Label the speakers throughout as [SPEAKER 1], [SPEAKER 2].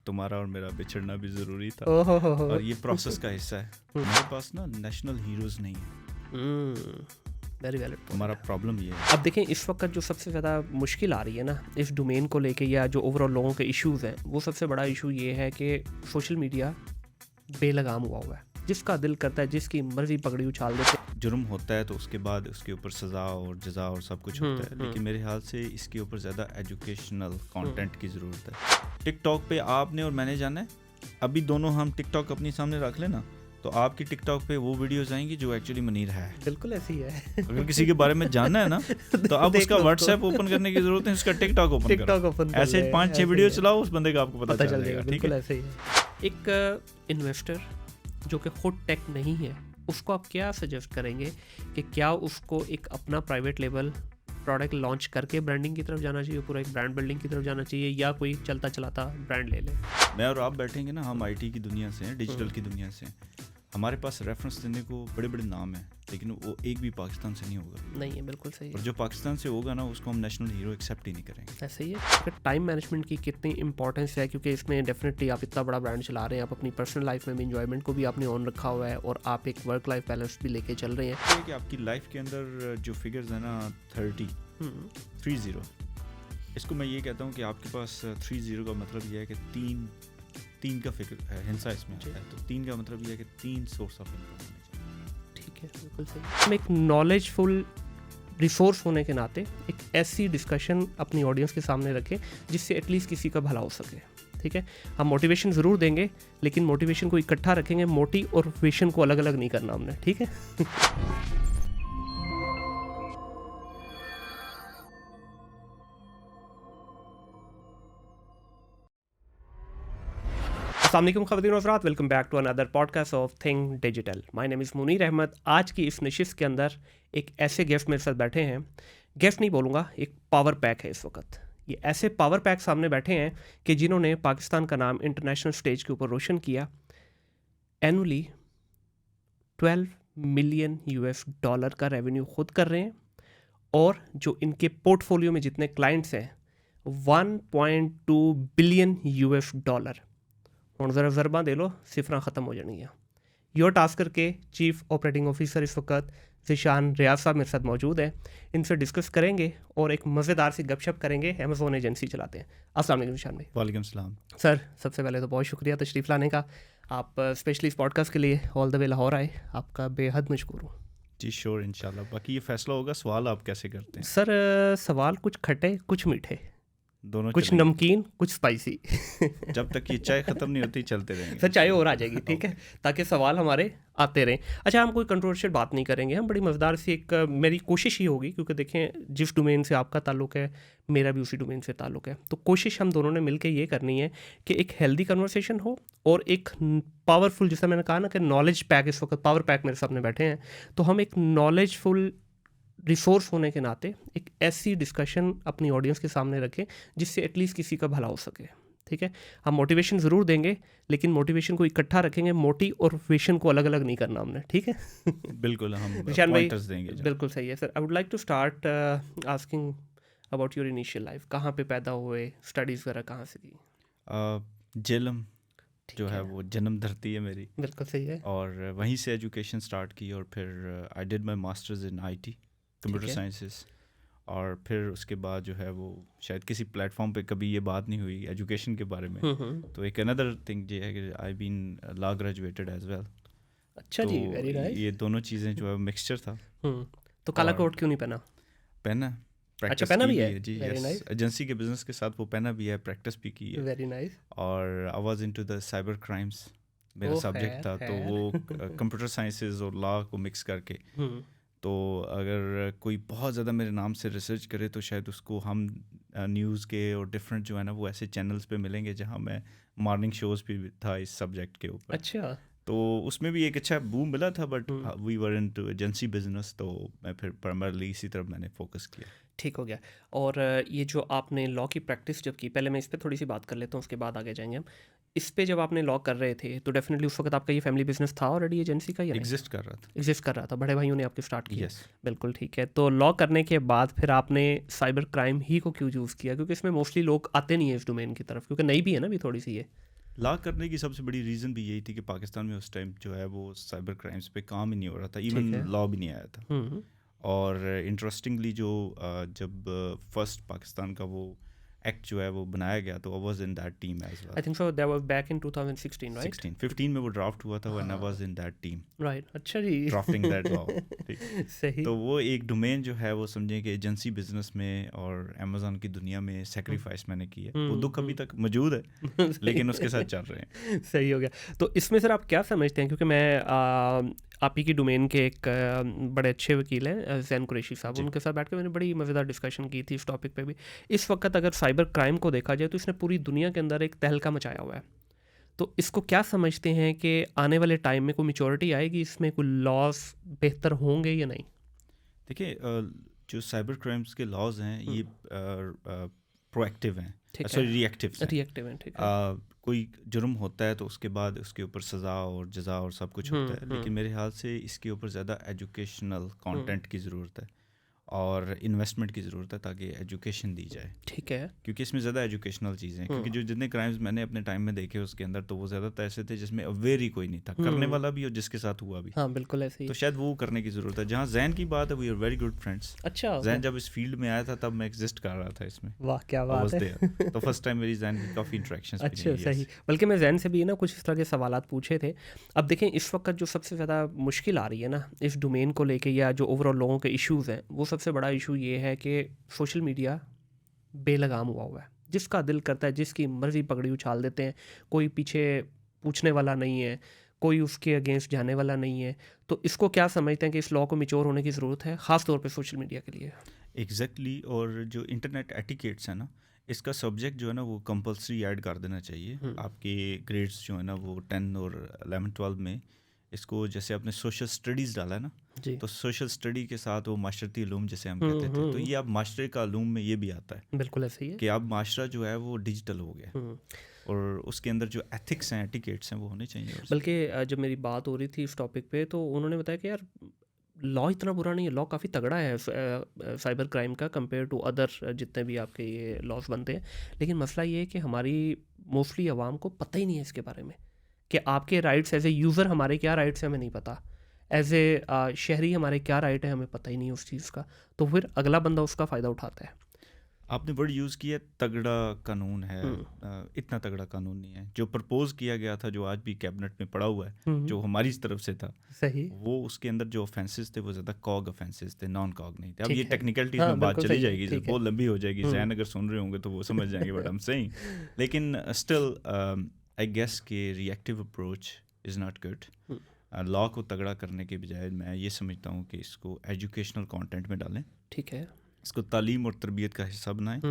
[SPEAKER 1] तुम्हारा और मेरा बिछड़ना भी ज़रूरी था
[SPEAKER 2] ओहो
[SPEAKER 1] और ये प्रोसेस का हिस्सा है। मेरे पास ना नेशनल हीरोज़ नहीं है।
[SPEAKER 2] Very valid.
[SPEAKER 1] हमारा प्रॉब्लम ये है।
[SPEAKER 2] अब देखें इस वक्त जो सबसे ज़्यादा मुश्किल आ रही है ना इस डोमेन को लेके या जो ओवरऑल लोगों के इश्यूज़ हैं, वो सबसे बड़ा इशू ये है कि सोशल मीडिया बेलगाम हुआ है। जिसका दिल करता है जिसकी मर्जी पगड़ी उछाल देते हैं।
[SPEAKER 1] जुर्म होता है तो उसके बाद उसके ऊपर सज़ा और जज़ा और सब कुछ होता है, लेकिन मेरे ख्याल से इसके ऊपर ज़्यादा एजुकेशनल कंटेंट की ज़रूरत है। टिकटॉक पे आपने और मैंने जाना है, अभी दोनों हम टिकटॉक अपनी सामने रख लेना तो आपकी टिकटॉक पे वो वीडियोस आएंगी जो एक्चुअली मनीर है।
[SPEAKER 2] बिल्कुल ऐसी है।
[SPEAKER 1] अगर किसी के बारे में जानना है ना तो आप उसका व्हाट्सएप ओपन करने की जरूरत है, उसका टिकटॉक ओपन करो, ऐसे 5-6 वीडियो चलाओ, उस बंदे का आपको पता चल जाएगा।
[SPEAKER 2] बिल्कुल ऐसे ही है। एक इन्वेस्टर जो कि खुद टेक नहीं है, उसको आप क्या सजेस्ट करेंगे कि क्या उसको एक अपना प्राइवेट लेवल प्रोडक्ट लॉन्च करके ब्रांडिंग की तरफ जाना चाहिए, पूरा एक ब्रांड बिल्डिंग की तरफ जाना चाहिए, या कोई चलता चलाता ब्रांड ले ले?
[SPEAKER 1] मैं और आप बैठेंगे ना, हम आईटी की दुनिया से हैं, डिजिटल की दुनिया से हैं, हमारे पास रेफरेंस देने को बड़े बड़े नाम हैं, लेकिन वो एक भी पाकिस्तान से नहीं होगा।
[SPEAKER 2] नहीं है, बिल्कुल सही है।
[SPEAKER 1] और जो पाकिस्तान से होगा ना उसको हम नेशनल हीरो एक्सेप्ट ही नहीं करेंगे।
[SPEAKER 2] ऐसे ही है। टाइम मैनेजमेंट की कितनी इंपॉर्टेंस है, क्योंकि इसमें डेफिनेटली आप इतना बड़ा ब्रांड चला रहे हैं, आप अपनी पर्सनल लाइफ में भी इंजॉयमेंट को भी आपने ऑन रखा हुआ है और आप एक वर्क लाइफ बैलेंस भी लेके चल रहे हैं।
[SPEAKER 1] कि आपकी लाइफ के अंदर जो फिगर्स है ना 30, इसको मैं ये कहता हूँ कि आपके पास 30 का मतलब ये है कि तीन का फिगर है, हिंसा इसमें आता है, तो 3 का मतलब ये है कि 3 सोर्स ऑफ इनकम होने चाहिए।
[SPEAKER 2] ठीक है, बिल्कुल सही। हम एक नॉलेजफुल रिसोर्स होने के नाते एक ऐसी डिस्कशन अपनी ऑडियंस के सामने रखें जिससे एटलीस्ट किसी का भला हो सके। ठीक है, हम मोटिवेशन ज़रूर देंगे, लेकिन मोटिवेशन को इकट्ठा रखेंगे, मोटी और विशन को अलग अलग नहीं करना हमने। ठीक है। अस्सलाम वालेकुम ख़वातीन और हज़रात, welcome back to another podcast of Think Digital. My name is Munir Ahmad. आज की इस नशिस्त के अंदर एक ऐसे गेस्ट मेरे साथ बैठे हैं, गेस्ट नहीं बोलूँगा, एक पावर पैक है इस वक्त। ये ऐसे पावर पैक सामने बैठे हैं कि जिन्होंने पाकिस्तान का नाम इंटरनेशनल स्टेज के ऊपर रोशन किया। एनुअली 12 मिलियन US$ का रेवेन्यू खुद कर रहे हैं, और जो इनके पोर्टफोलियो में जितने क्लाइंट्स हैं 1.2 बिलियन US$। ਹੁਣ ज़रा ज़रबा दे लो, सिफरा ख़त्म हो जाएंगी। योर टास्कर के चीफ ऑपरेटिंग ऑफिसर इस वक्त ज़ीशान रियाज साहब मेरे साथ मौजूद हैं। इनसे डिस्कस करेंगे और एक मज़ेदार सी गपशप करेंगे। अमेज़ॉन एजेंसी चलाते हैं। अस्सलाम वालेकुम ज़ीशान भाई।
[SPEAKER 1] वालेकुम सलाम
[SPEAKER 2] सर, सबसे पहले तो बहुत शुक्रिया तशरीफ़ लाने का। आप स्पेशली इस पॉडकास्ट के लिए ऑल द वे लाहौर आए, आपका बेहद मशकूर हूँ।
[SPEAKER 1] जी श्योर, इंशाल्लाह। बाकी ये फैसला होगा, सवाल आप कैसे करते हैं?
[SPEAKER 2] सर, सवाल कुछ खट्टे कुछ मीठे,
[SPEAKER 1] दोनों,
[SPEAKER 2] कुछ नमकीन कुछ स्पाइसी।
[SPEAKER 1] जब तक ये चाय ख़त्म नहीं होती चलते रहेंगे।
[SPEAKER 2] सर, चाय और आ जाएगी, ठीक है, ताकि सवाल हमारे आते रहें। अच्छा, हम कोई कंट्रोवर्शियल बात नहीं करेंगे, हम बड़ी मज़ेदार सी एक मेरी कोशिश ही होगी, क्योंकि देखें जिस डोमेन से आपका ताल्लुक़ है मेरा भी उसी डोमेन से ताल्लुक़ है, तो कोशिश हम दोनों ने मिलकर ये करनी है कि एक हेल्दी कन्वर्सेशन हो और एक पावरफुल, जैसा मैंने कहा ना कि नॉलेज पैक, इस वक्त पावर पैक मेरे सामने बैठे हैं, तो हम एक नॉलेजफुल रिसोर्स होने के नाते एक ऐसी डिस्कशन अपनी ऑडियंस के सामने रखें जिससे एटलीस्ट किसी का भला हो सके। ठीक है, हम मोटिवेशन ज़रूर देंगे, लेकिन मोटिवेशन को इकट्ठा रखेंगे, मोटी और विशन को अलग अलग नहीं करना हमने। ठीक है।
[SPEAKER 1] बिल्कुल, हम
[SPEAKER 2] पॉइंटर्स
[SPEAKER 1] देंगे।
[SPEAKER 2] बिल्कुल सही है sir. I would like to start asking about your initial life. कहाँ पे पैदा हुए, स्टडीज़ वगैरह कहाँ से की?
[SPEAKER 1] जेलम जो है वो जन्म धरती है मेरी।
[SPEAKER 2] बिल्कुल सही है।
[SPEAKER 1] और वहीं से एजुकेशन स्टार्ट की, और फिर I did my masters in IT computer sciences, और फिर उसके बाद जो है वो शायद किसी प्लेटफॉर्म पे कभी ये बात नहीं हुई एजुकेशन के बारे में, तो एक अनदर थिंग ये है कि I been law graduated as well.
[SPEAKER 2] अच्छा जी, वेरी नाइस।
[SPEAKER 1] ये दोनों चीज़ें जो है मिक्सचर था।
[SPEAKER 2] तो काला कोट क्यों नहीं पहना?
[SPEAKER 1] पहना,
[SPEAKER 2] अच्छा, पहना भी है
[SPEAKER 1] जी,
[SPEAKER 2] वेरी नाइस।
[SPEAKER 1] एजेंसी के बिजनेस के साथ वो पहना भी है, प्रैक्टिस भी की है।
[SPEAKER 2] Very nice.
[SPEAKER 1] और I was into the cyber crimes, मेरा सब्जेक्ट था, तो वो कंप्यूटर साइंसेज और लॉ को मिक्स करके, तो अगर कोई बहुत ज़्यादा मेरे नाम से रिसर्च करे तो शायद उसको हम न्यूज़ के और डिफरेंट जो है ना वो ऐसे चैनल्स पे मिलेंगे जहाँ मैं मॉर्निंग शोज़ भी था इस सब्जेक्ट के ऊपर।
[SPEAKER 2] अच्छा,
[SPEAKER 1] तो उसमें भी एक अच्छा बूम मिला था, but we were into agency business, तो मैं फिर प्राइमरली इसी तरफ मैंने फोकस किया।
[SPEAKER 2] ठीक हो गया। और ये जो आपने लॉ की प्रैक्टिस जब की, पहले मैं इस पे थोड़ी सी बात कर लेता हूँ, उसके बाद आगे जाएंगे हम। इस पे जब आपने लॉ कर रहे थे तो डेफिनेटली उस वक्त आपका ये फैमिली बिजनेस था ऑलरेडी एजेंसी का, या
[SPEAKER 1] एग्जिस्ट कर रहा था?
[SPEAKER 2] एग्जिस्ट कर रहा था, बड़े भाइयों ने आपके स्टार्ट किया?
[SPEAKER 1] Yes.
[SPEAKER 2] बिल्कुल ठीक है। तो लॉ करने के बाद फिर आपने साइबर क्राइम ही को क्यों चूज़ किया? क्योंकि इसमें मोस्टली लोग आते नहीं है इस डोमेन की तरफ, क्योंकि नई भी है ना अभी थोड़ी सी ये।
[SPEAKER 1] लॉ करने की सबसे बड़ी रीज़न भी यही थी कि पाकिस्तान में उस टाइम जो है वो साइबर क्राइम्स पे काम ही नहीं हो रहा था, इवन लॉ भी नहीं आया था। और इंटरेस्टिंगली जो जब फर्स्ट पाकिस्तान का वो एक्ट जो है वो बनाया गया तो I was in that team as well.
[SPEAKER 2] I think so that was back in 2016 right?
[SPEAKER 1] 15 में वो ड्राफ्ट हुआ था when I was in that team.
[SPEAKER 2] Right, अच्छा जी।
[SPEAKER 1] Drafting that law.
[SPEAKER 2] सही।
[SPEAKER 1] तो वो एक डोमेन जो है वो समझें कि एजेंसी बिजनेस में और अमेज़न की दुनिया में सेक्रीफाइस मैंने की है। वो दुख अभी तक मौजूद है लेकिन उसके साथ चल रहे हैं।
[SPEAKER 2] सही हो गया। तो इसमें सर आप क्या समझते हैं, क्योंकि मैं आप ही की डोमेन के एक बड़े अच्छे वकील हैं ज़ैन कुरैशी साहब, उनके साथ बैठ के मैंने बड़ी मज़ेदार डिस्कशन की थी इस टॉपिक पे भी। इस वक्त अगर साइबर क्राइम को देखा जाए तो इसने पूरी दुनिया के अंदर एक तहलका मचाया हुआ है। तो इसको क्या समझते हैं कि आने वाले टाइम में कोई मैच्योरिटी आएगी, इसमें कोई लॉज बेहतर होंगे या नहीं?
[SPEAKER 1] देखिए जो साइबर क्राइम्स के लॉज हैं ये प्रोएक्टिव हैं, सॉरी रिएक्टिव
[SPEAKER 2] हैं, ठीक है।
[SPEAKER 1] कोई जुर्म होता है तो उसके बाद उसके ऊपर सज़ा और जज़ा और सब कुछ होता है, लेकिन मेरे ख्याल से इसके ऊपर ज़्यादा एजुकेशनल कंटेंट की ज़रूरत है और इन्वेस्टमेंट की ज़रूरत है ताकि एजुकेशन दी जाए।
[SPEAKER 2] ठीक है।
[SPEAKER 1] क्योंकि इसमें ज़्यादा एजुकेशनल चीज़ें हैं, क्योंकि जो जितने क्राइम्स मैंने अपने टाइम में देखे उसके अंदर तो वो ज़्यादातर ऐसे थे जिसमें अवेयर ही कोई नहीं था, करने वाला भी और जिसके साथ हुआ भी।
[SPEAKER 2] हाँ बिल्कुल ऐसे ही।
[SPEAKER 1] तो शायद वो करने की ज़रूरत है। जहाँ जैन की बात है, we are very good friends.
[SPEAKER 2] अच्छा,
[SPEAKER 1] जैन जब इस फील्ड में आया था तब मैं एग्जिस्ट कर रहा था इसमें।
[SPEAKER 2] वाह क्या बात है।
[SPEAKER 1] तो फर्स्ट टाइम मेरी जैन की काफ़ी इंटरेक्शंस।
[SPEAKER 2] अच्छा सही। बल्कि मैं जैन से भी ना कुछ इस तरह के सवालात पूछे थे। अब देखें इस वक्त जो सबसे ज़्यादा मुश्किल आ रही है ना इस डोमेन को लेके, या जो ओवरऑल लोगों के इश्यूज़ हैं, वो सबसे बड़ा इशू ये है कि सोशल मीडिया बेलगाम हुआ है। जिसका दिल करता है जिसकी मर्ज़ी पगड़ी उछाल देते हैं, कोई पीछे पूछने वाला नहीं है, कोई उसके अगेंस्ट जाने वाला नहीं है। तो इसको क्या समझते हैं कि इस लॉ को मैच्योर होने की ज़रूरत है, ख़ास तौर पे सोशल मीडिया के लिए?
[SPEAKER 1] एग्जैक्टली। और जो इंटरनेट एटिकेट्स है ना, इसका सब्जेक्ट जो है ना वो कंपलसरी ऐड कर देना चाहिए। आपके ग्रेड्स जो है ना वो 10 और 11 12 में इसको, जैसे आपने सोशल स्टडीज़ डाला है ना, तो सोशल स्टडी के साथ वो माशरती उलूम जैसे हम कहते थे, तो ये अब माशरे का उलूम में ये भी आता है।
[SPEAKER 2] बिल्कुल ऐसे ही है
[SPEAKER 1] कि अब माशरा जो है वो डिजिटल हो गया और उसके अंदर जो एथिक्स हैं, एटिकेट्स हैं, वो होने चाहिए।
[SPEAKER 2] बल्कि जब मेरी बात हो रही थी इस टॉपिक पे तो उन्होंने बताया कि यार लॉ इतना बुरा नहीं है, लॉ काफ़ी तगड़ा है साइबर क्राइम का कंपेयर टू अदर जितने भी आपके ये लॉज बनते हैं। लेकिन मसला ये है कि हमारी मोस्टली आवाम को पता ही नहीं है इसके बारे में कि आपके राइट्स एज ए यूज़र हमारे क्या राइट्स हैं हमें नहीं पता, एज ए शहरी हमारे क्या राइट है हमें पता ही नहीं उस चीज़ का। तो फिर अगला बंदा उसका फ़ायदा उठाता है।
[SPEAKER 1] आपने वर्ड यूज़ किया तगड़ा कानून है। इतना तगड़ा कानून नहीं है। जो प्रपोज किया गया था, जो आज भी कैबिनेट में पड़ा हुआ है, जो हमारी तरफ से था,
[SPEAKER 2] सही, वो
[SPEAKER 1] उसके अंदर जो ऑफेंसेस थे वो ज़्यादा कॉग ऑफेंसेस थे, नॉन कॉग नहीं थे। अब ये टेक्निकलिटीज में बात चली जाएगी, बहुत लंबी हो जाएगी। जैन अगर सुन रहे होंगे तो वो समझ जाएंगे बट आई एम सेइंग। लेकिन स्टिल आई गेस के reactive approach is not good. Law को तगड़ा करने के बजाय मैं ये समझता हूँ कि इसको एजुकेशनल कंटेंट में डालें।
[SPEAKER 2] ठीक है,
[SPEAKER 1] इसको तालीम और तरबियत का हिस्सा बनाएं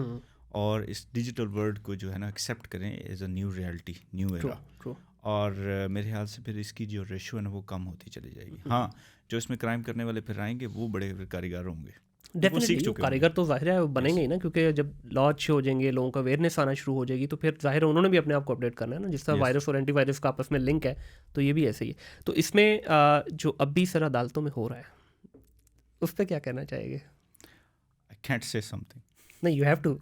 [SPEAKER 1] और इस डिजिटल वर्ल्ड को जो है ना एक्सेप्ट करें as a new reality, new era. और मेरे ख्याल से फिर इसकी जो रेशो है ना वो कम होती चली जाएगी। हाँ, जो इसमें क्राइम करने वाले फिर आएंगे वो बड़े कारीगर होंगे,
[SPEAKER 2] डेफिनेटली कारीगर तो जाहिर है बनेंगे ही ना, क्योंकि जब लॉ अच्छे हो जाएंगे, लोगों का अवेयरनेस आना शुरू हो जाएगी, तो फिर जाहिर है उन्होंने भी अपने आप को अपडेट करना है ना। जिस तरह वायरस और एंटीवायरस का आपस में लिंक है, तो ये भी ऐसे ही है। तो इसमें जो अब भी सर अदालतों में हो रहा है उस पर क्या कहना चाहेंगे?
[SPEAKER 1] आई कैंट से समथिंग।
[SPEAKER 2] नहीं, यू हैव टू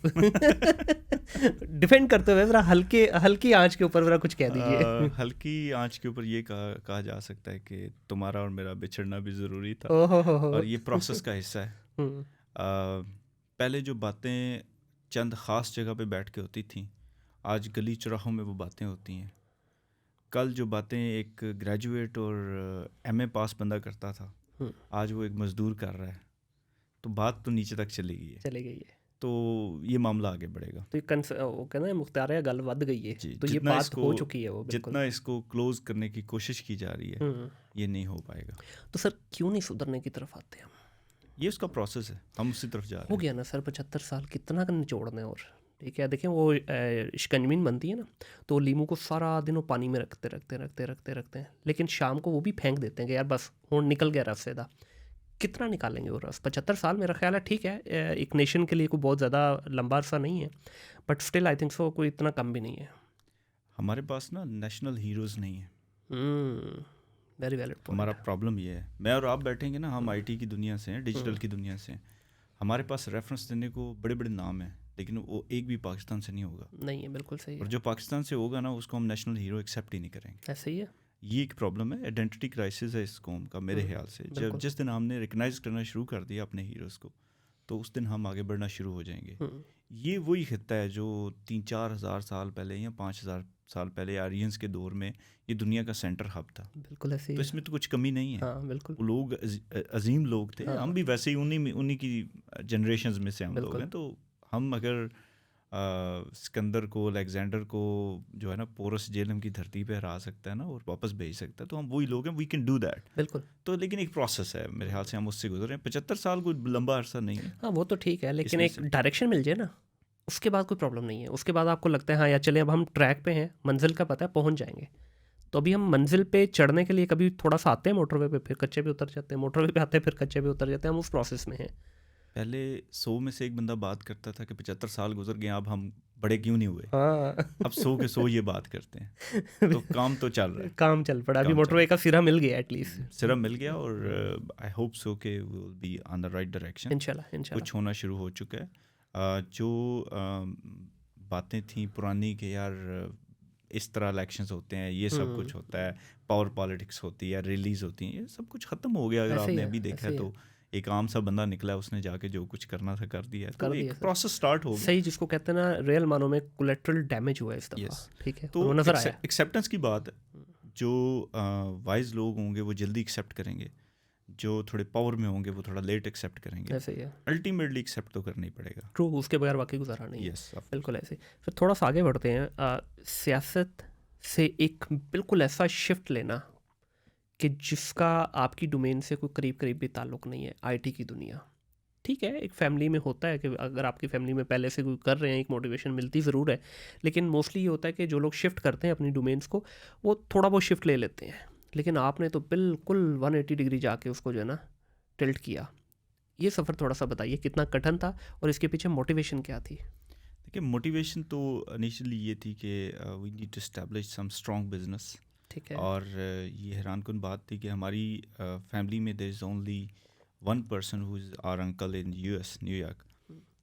[SPEAKER 2] डिफेंड करते हुए ज़रा हल्की आंच के ऊपर ज़रा कुछ कह दीजिए।
[SPEAKER 1] हल्की आंच के ऊपर ये कहा जा सकता है कि तुम्हारा और मेरा बिछड़ना भी ज़रूरी था और ये प्रोसेस का हिस्सा है। पहले जो बातें चंद ख़ास जगह पे बैठ के होती थी, आज गली चौराहों में वो बातें होती हैं। कल जो बातें एक ग्रेजुएट और MA पास बंदा करता था, आज वो एक मज़दूर कर रहा है, तो बात तो नीचे तक चली गई है। तो ये मामला आगे बढ़ेगा।
[SPEAKER 2] तो वो कहना है मुख्तार गल वध गई है, तो ये बात हो चुकी है। वो
[SPEAKER 1] जितना इसको क्लोज करने की कोशिश की जा रही है ये नहीं हो पाएगा।
[SPEAKER 2] तो सर क्यों नहीं सुधरने की तरफ आते हम?
[SPEAKER 1] ये उसका प्रोसेस है, हम उसी तरफ जा रहे हैं।
[SPEAKER 2] हो गया ना सर 75 साल, कितना कर निचोड़ना है। और ठीक है, देखें वो शिकंजवीन बनती है ना, तो लीमू को सारा दिन वो पानी में रखते हैं, लेकिन शाम को वो भी फेंक देते हैं कि यार बस हूँ निकल गया रस से। कितना निकालेंगे वो रस? 75 साल मेरा ख्याल है ठीक है, एक नेशन के लिए कोई बहुत ज़्यादा लंबा अरसा नहीं है, बट स्टिल आई थिंक सो कोई इतना कम भी नहीं है।
[SPEAKER 1] हमारे पास ना नेशनल हीरोज़ नहीं है।
[SPEAKER 2] Very valid point.
[SPEAKER 1] हमारा प्रॉब्लम ये है, मैं और आप बैठेंगे ना, हम IT की दुनिया से हैं, डिजिटल की दुनिया से हैं, हमारे पास रेफरेंस देने को बड़े बड़े नाम हैं, लेकिन वो एक भी पाकिस्तान से नहीं होगा।
[SPEAKER 2] नहीं है, बिल्कुल सही है।
[SPEAKER 1] और जो पाकिस्तान से होगा ना उसको हम नेशनल हीरो एक्सेप्ट ही नहीं करेंगे।
[SPEAKER 2] ऐसे ही है।
[SPEAKER 1] ये एक प्रॉब्लम है, आइडेंटिटी क्राइसिस है इस कौम का मेरे ख्याल से। जब जिस दिन हमने रिकग्नाइज करना शुरू कर दिया अपने हीरोज़ को, तो उस दिन हम आगे बढ़ना शुरू हो जाएंगे। ये वही खित्ता है जो 3-4 हज़ार साल पहले या 5,000 साल पहले आर्यंस के दौर में ये दुनिया का सेंटर हब था।
[SPEAKER 2] बिल्कुल ऐसे ही
[SPEAKER 1] तो इसमें तो कुछ कमी नहीं है।
[SPEAKER 2] हाँ, बिल्कुल।
[SPEAKER 1] वो लोग अजीम लोग थे।
[SPEAKER 2] हाँ।
[SPEAKER 1] हम भी वैसे ही उन्हीं की जनरेशंस में से हम लोग हैं। तो हम अगर सिकंदर को, अलेक्जेंडर को जो है ना पोरस जेलम की धरती पे हरा सकता है ना और वापस भेज सकता है, तो हम वही लोग हैं, वी कैन डू दैट।
[SPEAKER 2] बिल्कुल।
[SPEAKER 1] तो लेकिन एक प्रोसेस है मेरे ख्याल से, हम उससे गुजर रहे हैं। 75 साल कोई लंबा अरसा नहीं है।
[SPEAKER 2] हाँ, वो तो ठीक है, लेकिन एक डायरेक्शन मिल जाए ना, उसके बाद कोई प्रॉब्लम नहीं है। उसके बाद आपको लगता है हाँ यार चले अब हम ट्रैक पे हैं, मंजिल का पता है, पहुंच जाएंगे। तो अभी हम मंजिल पे चढ़ने के लिए कभी थोड़ा सा आते हैं मोटरवे पे, फिर कच्चे पे उतर जाते हैं, मोटरवे पे आते हैं, फिर कच्चे पे उतर जाते हैं। हम उस प्रोसेस में हैं।
[SPEAKER 1] पहले 100 में से एक बंदा बात करता था कि 75 साल गुजर गए, अब हम बड़े क्यों नहीं हुए।
[SPEAKER 2] हाँ।
[SPEAKER 1] अब 100 के 100 ये बात करते हैं। तो काम तो चल रहा है,
[SPEAKER 2] काम चल पड़ा। अभी मोटरवे का सिरा मिल गया, एटलीस्ट
[SPEAKER 1] सिरा मिल गया। और आई होप सो के we will be on the right direction.
[SPEAKER 2] इंशाल्लाह
[SPEAKER 1] कुछ होना शुरू हो चुका है। जो बातें थी पुरानी कि यार इस तरह इलेक्शंस होते हैं, ये सब कुछ होता है, पावर पॉलिटिक्स होती है, रिलीज होती है, ये सब कुछ ख़त्म हो गया। अगर आपने अभी देखा है तो एक आम सा बंदा निकला, उसने जाके जो कुछ करना था कर दिया। तो एक प्रोसेस स्टार्ट हो गया।
[SPEAKER 2] सही, जिसको कहते हैं ना रियल मानों में कोलेटरल डैमेज हुआ है इस दफा। ठीक है, तो नजर आया।
[SPEAKER 1] एक्सेप्टेंस की बात है। जो वाइज लोग होंगे वो जल्दी एक्सेप्ट करेंगे, जो थोड़े पावर में होंगे वो थोड़ा लेट एक्सेप्ट करेंगे।
[SPEAKER 2] ऐसे ही है,
[SPEAKER 1] अल्टीमेटली एक्सेप्ट तो करना ही पड़ेगा।
[SPEAKER 2] ट्रू, उसके बगैर बाकी गुजारा नहीं है।
[SPEAKER 1] यस,
[SPEAKER 2] बिल्कुल ऐसे। फिर थोड़ा सा आगे बढ़ते हैं। सियासत से एक बिल्कुल ऐसा शिफ्ट लेना कि जिसका आपकी डोमेन से कोई करीब करीब भी ताल्लुक़ नहीं है, आईटी की दुनिया। ठीक है, एक फैमिली में होता है कि अगर आपकी फैमिली में पहले से कोई कर रहे हैं, एक मोटिवेशन मिलती ज़रूर है, लेकिन मोस्टली ये होता है कि जो लोग शिफ्ट करते हैं अपनी डोमेन्स को, वो थोड़ा बहुत शिफ्ट ले लेते हैं। लेकिन आपने तो बिल्कुल 180 डिग्री जाके उसको जो है ना टिल्ट किया। ये सफ़र थोड़ा सा बताइए, कितना कठिन था और इसके पीछे मोटिवेशन क्या थी?
[SPEAKER 1] देखिए, मोटिवेशन तो इनिशियली ये थी कि we need to establish some strong business.
[SPEAKER 2] ठीक है।
[SPEAKER 1] और ये हैरानकुन बात थी कि हमारी फैमिली में there is only one person who is our uncle in US, New York.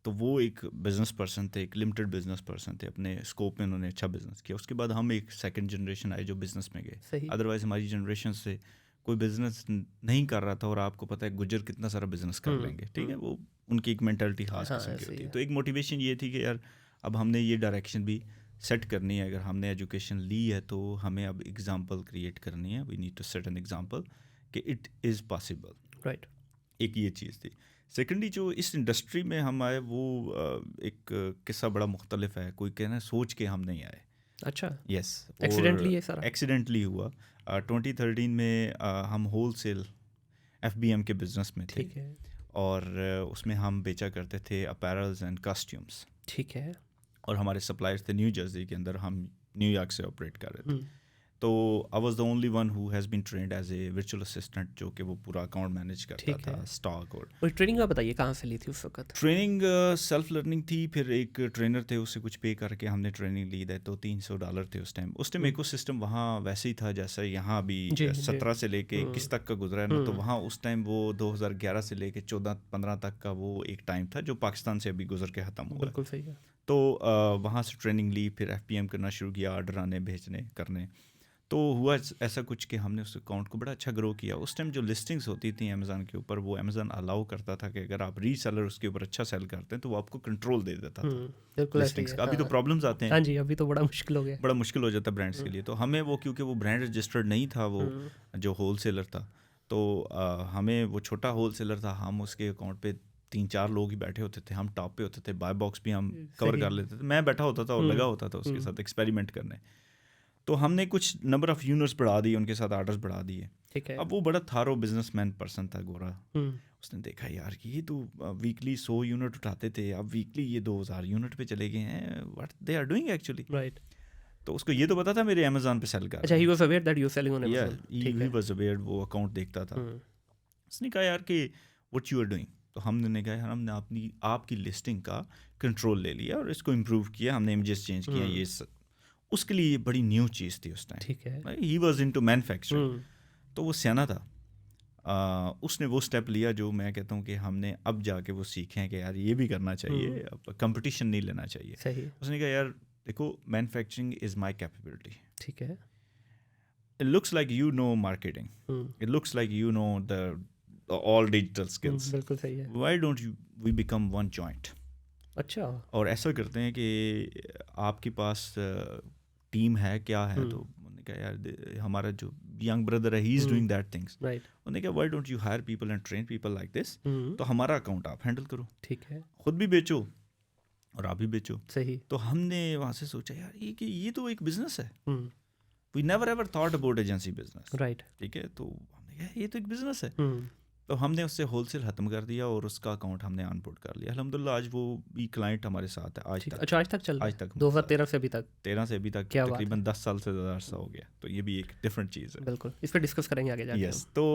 [SPEAKER 1] तो वो एक बिज़नेस पर्सन थे, एक लिमिटेड बिजनेस पर्सन थे, अपने स्कोप में उन्होंने अच्छा बिजनेस किया। उसके बाद हम एक सेकंड जनरेशन आए जो बिज़नेस में गए। अदरवाइज़ हमारी जनरेशन से कोई बिज़नेस नहीं कर रहा था। और आपको पता है गुजर कितना सारा बिज़नेस कर लेंगे, ठीक है, वो उनकी एक मेंटालिटी खास किस्म की होती है। तो एक मोटिवेशन ये थी कि यार अब हमने ये डायरेक्शन भी सेट करनी है। अगर हमने एजुकेशन ली है तो हमें अब एग्जांपल क्रिएट करनी है। We need to set an example कि इट इज़ पॉसिबल।
[SPEAKER 2] राइट,
[SPEAKER 1] एक ये चीज़ थी। सेकेंडली जो इस इंडस्ट्री में हम आए वो एक किस्सा बड़ा मुख्तलिफ है। कोई कहना सोच के हम नहीं आए।
[SPEAKER 2] अच्छा,
[SPEAKER 1] यस,
[SPEAKER 2] एक्सीडेंटली ये सारा
[SPEAKER 1] एक्सीडेंटली हुआ। 2013 में हम होल सेल FBM के बिजनेस में थे।
[SPEAKER 2] ठीक है।
[SPEAKER 1] और उसमें हम बेचा करते थे अपैरल्स एंड कॉस्ट्यूम्स।
[SPEAKER 2] ठीक है।
[SPEAKER 1] और हमारे सप्लायर्स थे न्यू जर्सी के अंदर, हम न्यूयॉर्क से ऑपरेट कर रहे थे। तो I was the only one who has been trained as a virtual assistant, जो कि वो पूरा अकाउंट मैनेज करता था, स्टॉक। और
[SPEAKER 2] ट्रेनिंग का बताइए कहाँ से ली थी उस वक्त?
[SPEAKER 1] ट्रेनिंग सेल्फ लर्निंग थी। फिर एक ट्रेनर थे, उससे कुछ पे करके हमने ट्रेनिंग ली है। तो $300 थे उस टाइम। इकोसिस्टम वहाँ वैसे ही था जैसा यहाँ अभी 17 से लेके 21 तक का गुजरा है ना। तो वहाँ उस टाइम वो 2011 से लेके 14-15 तक का वो एक टाइम था जो पाकिस्तान से अभी गुजर के ख़त्म हुआ।
[SPEAKER 2] बिल्कुल सही है।
[SPEAKER 1] तो वहाँ से ट्रेनिंग ली, फिर FPM करना शुरू किया, ऑर्डर आने, भेजने, करने। तो हुआ ऐसा कुछ कि हमने उस अकाउंट को बड़ा अच्छा ग्रो किया। उस टाइम जो लिस्टिंग्स होती थी अमेज़न के ऊपर, वो अमेज़न अलाउ करता था कि अगर आप रीसेलर उसके ऊपर अच्छा सेल करते हैं तो वो आपको कंट्रोल दे देता था लिस्टिंग्स का। अभी तो प्रॉब्लम्स आते हैं।
[SPEAKER 2] हाँ जी, अभी तो बड़ा मुश्किल हो गया,
[SPEAKER 1] बड़ा मुश्किल हो जाता है ब्रांड्स के लिए। तो हमें वो, क्योंकि वो ब्रांड रजिस्टर्ड नहीं था, वो जो होल सेलर था, तो हमें वो छोटा होल सेलर था, हम उसके अकाउंट पे 3-4 लोग ही बैठे होते थे। हम टॉप पे होते थे, बाय बॉक्स भी हम कवर कर लेते थे। मैं बैठा होता था और लगा होता था उसके साथ एक्सपेरिमेंट करने। तो हमने कुछ नंबर ऑफ़ यूनिट्स बढ़ा दिए, उनके साथ ऑर्डर्स बढ़ा दिए।
[SPEAKER 2] ठीक है।
[SPEAKER 1] अब वो बड़ा थारो बिजनेसमैन पर्सन था, गोरा। उसने देखा यार कि ये तो वीकली 100 यूनिट उठाते थे, अब वीकली ये 2000 यूनिट पे चले गए हैं। What they are doing actually.
[SPEAKER 2] Right.
[SPEAKER 1] तो उसको ये तो पता था मेरे अमेज़न पे सेल कर।
[SPEAKER 2] अच्छा, he was aware that you are selling on Amazon.
[SPEAKER 1] He was aware, वो अकाउंट देखता था। उसने कहा यार कि व्हाट यू आर डूइंग। तो हमने कहा यार हमने आपकी लिस्टिंग का कंट्रोल ले लिया और इसको इम्प्रूव किया, हमने इमेजेस चेंज किया। ये उसके लिए ये बड़ी न्यू चीज़ थी उस टाइम।
[SPEAKER 2] ठीक है।
[SPEAKER 1] ही वाज इनटू मैन्युफैक्चरिंग। तो वो सियाना था। उसने वो स्टेप लिया जो मैं कहता हूँ कि हमने अब जाके वो सीखे हैं कि यार ये भी करना चाहिए, अब कंपटीशन नहीं लेना चाहिए।
[SPEAKER 2] सही।
[SPEAKER 1] उसने कहा यार देखो मैन्युफैक्चरिंग इज़ माई कैपेबिलिटी,
[SPEAKER 2] ठीक है।
[SPEAKER 1] It looks like you know marketing, it looks like you know the all digital skills,
[SPEAKER 2] बिल्कुल सही है।
[SPEAKER 1] Why don't you we become one joint.
[SPEAKER 2] अच्छा।
[SPEAKER 1] और ऐसा करते हैं कि आपके पास टीम है क्या है, तो उन्होंने कहा यार हमारा जो यंग ब्रदर है he is doing that things,
[SPEAKER 2] right.
[SPEAKER 1] उन्होंने कहा why don't you hire people and train people like this, तो हमारा अकाउंट आप हैंडल करो,
[SPEAKER 2] ठीक है।
[SPEAKER 1] खुद भी बेचो और आप भी बेचो।
[SPEAKER 2] सही।
[SPEAKER 1] तो हमने वहाँ से सोचा यार ये तो एक बिजनेस है, we never ever thought about agency business,
[SPEAKER 2] right.
[SPEAKER 1] ठीक है। तो हमने कहा ये तो एक बिजनेस है, तो हमने उससे होलसेल खत्म कर दिया और उसका अकाउंट हमने ऑनबोर्ड कर लिया। अल्हम्दुलिल्लाह आज वो भी क्लाइंट हमारे साथ है आज तक।
[SPEAKER 2] अच्छा, आज तक चल रहा है?
[SPEAKER 1] आज तक
[SPEAKER 2] 2013 से अभी तक?
[SPEAKER 1] 13 से अभी तक
[SPEAKER 2] क्या बात
[SPEAKER 1] तकरीबन 10 साल से ज़्यादा अरसा हो गया, तो ये भी एक डिफरेंट चीज़ है।
[SPEAKER 2] बिल्कुल, इस पर डिस्कस करेंगे आगे जाके।
[SPEAKER 1] यस, तो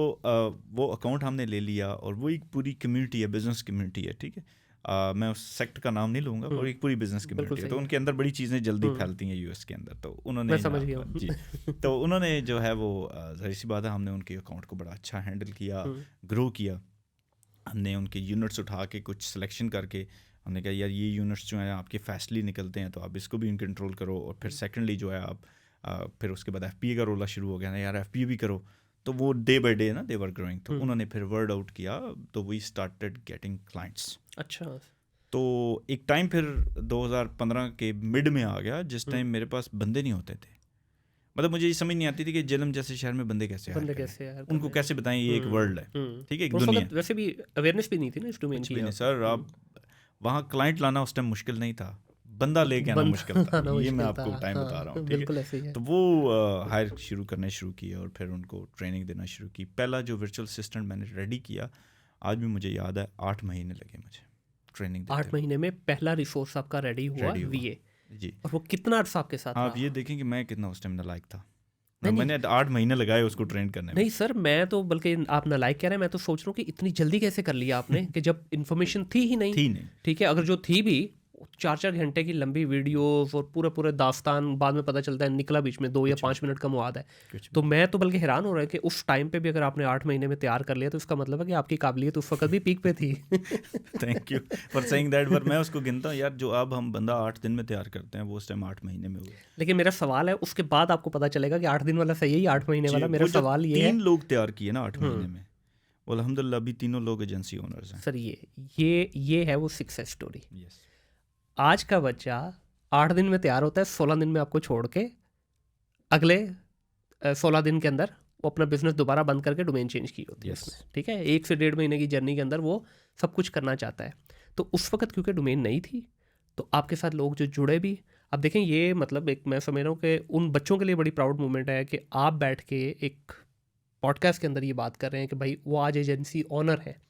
[SPEAKER 1] वो अकाउंट हमने ले लिया और वो एक पूरी कम्युनिटी है, बिजनेस कम्युनिटी है, ठीक है। मैं उस सेक्ट का नाम नहीं लूँगा, और एक पूरी बिजनेस कम्युनिटी है, तो उनके अंदर बड़ी चीज़ें जल्दी फैलती हैं यूएस के अंदर। तो उन्होंने
[SPEAKER 2] मैं समझ गया
[SPEAKER 1] जी तो उन्होंने जो है वो ज़ाहिर सी बात है हमने उनके अकाउंट को बड़ा अच्छा हैंडल किया, ग्रो किया। हमने उनके यूनिट्स उठा के कुछ सिलेक्शन करके हमने कहा यार ये यूनिट्स जो हैं आपके फास्टली निकलते हैं, तो आप इसको भी कंट्रोल करो। और फिर सेकेंडली जो है आप फिर उसके बाद FPA का रोला शुरू हो गया ना, यार FPA भी करो। तो वो डे बाय डे ना दे वर ग्रोइंग, तो उन्होंने फिर वर्ड आउट किया, तो वी स्टार्टेड गेटिंग क्लाइंट्स।
[SPEAKER 2] अच्छा।
[SPEAKER 1] तो एक टाइम फिर 2015 के मिड में आ गया जिस टाइम मेरे पास बंदे नहीं होते थे। मतलब मुझे ये समझ नहीं आती थी कि जेलम जैसे शहर में बंदे कैसे उनको कैसे बताएं ये एक वर्ल्ड है, ठीक है, एक दुनिया।
[SPEAKER 2] वैसे भी अवेयरनेस भी नहीं थी ना इस डोमेन की।
[SPEAKER 1] सर आप वहाँ क्लाइंट लाना उस टाइम मुश्किल नहीं था, बंदा लेके आना मुश्किल था, ये मैं आपको टाइम बता रहा हूँ,
[SPEAKER 2] बिल्कुल ऐसे ही है।
[SPEAKER 1] तो वो हायर करने शुरू किए और फिर उनको ट्रेनिंग देना शुरू की। पहला जो वर्चुअल असिस्टेंट मैंने रेडी किया, आज भी मुझे याद है 8 महीने लगे मुझे ट्रेनिंग देते।
[SPEAKER 2] 8 महीने में पहला रिसोर्स आपका रेडी हुआ VA
[SPEAKER 1] जी।
[SPEAKER 2] और वो कितना अर्सा आपके साथ
[SPEAKER 1] आप ये देखें कि मैं कितना उस टाइम नालायक था, मैंने 8 महीने लगाए उसको ट्रेन करने में।
[SPEAKER 2] नहीं सर, मैं तो बल्कि आप नालायक कह रहे हैं, मैं तो सोच रहा हूँ कि इतनी जल्दी कैसे कर लिया आपने कि जब इन्फॉर्मेशन थी ही नहीं। ठीक है, अगर जो थी भी 4-4 घंटे की लंबी वीडियोस और पूरे दास्तान, बाद में पता चलता है निकला बीच में 2 या 5 मिनट का मुआद है। तो मैं तो बल्कि हैरान हो रहा है कि उस टाइम पे भी अगर आपने 8 महीने में तैयार कर लिया, तो इसका मतलब है कि आपकी काबिलियत उस वक्त भी पीक पे थी।
[SPEAKER 1] Thank you for saying that, पर मैं उसको गिनता हूँ यार, जो अब हम बंदा 8 दिन में तैयार करते हैं वो उस टाइम 8 महीने में हुआ।
[SPEAKER 2] लेकिन मेरा सवाल है, उसके बाद आपको पता चलेगा कि 8 दिन वाला सही है या 8 महीने वाला। मेरा सवाल ये है,
[SPEAKER 1] 3 लोग तैयार किए ना 8 महीने में, अल्हम्दुलिल्लाह अभी तीनों लोग एजेंसी ओनर्स हैं।
[SPEAKER 2] सर ये है वो सक्सेस स्टोरी। आज का बच्चा 8 दिन में तैयार होता है, 16 दिन में आपको छोड़ के अगले 16 दिन के अंदर वो अपना बिजनेस दोबारा बंद करके डोमेन चेंज की होती है उसने। ठीक है, 1 से 1.5 महीने की जर्नी के अंदर वो सब कुछ करना चाहता है। तो उस वक्त क्योंकि डोमेन नहीं थी, तो आपके साथ लोग जो जुड़े भी, अब देखें ये मतलब एक मैं समझ रहा हूँ कि उन बच्चों के लिए बड़ी प्राउड मोमेंट है कि आप बैठ के एक पॉडकास्ट के अंदर ये बात कर रहे हैं कि भाई वो आज एजेंसी ऑनर है।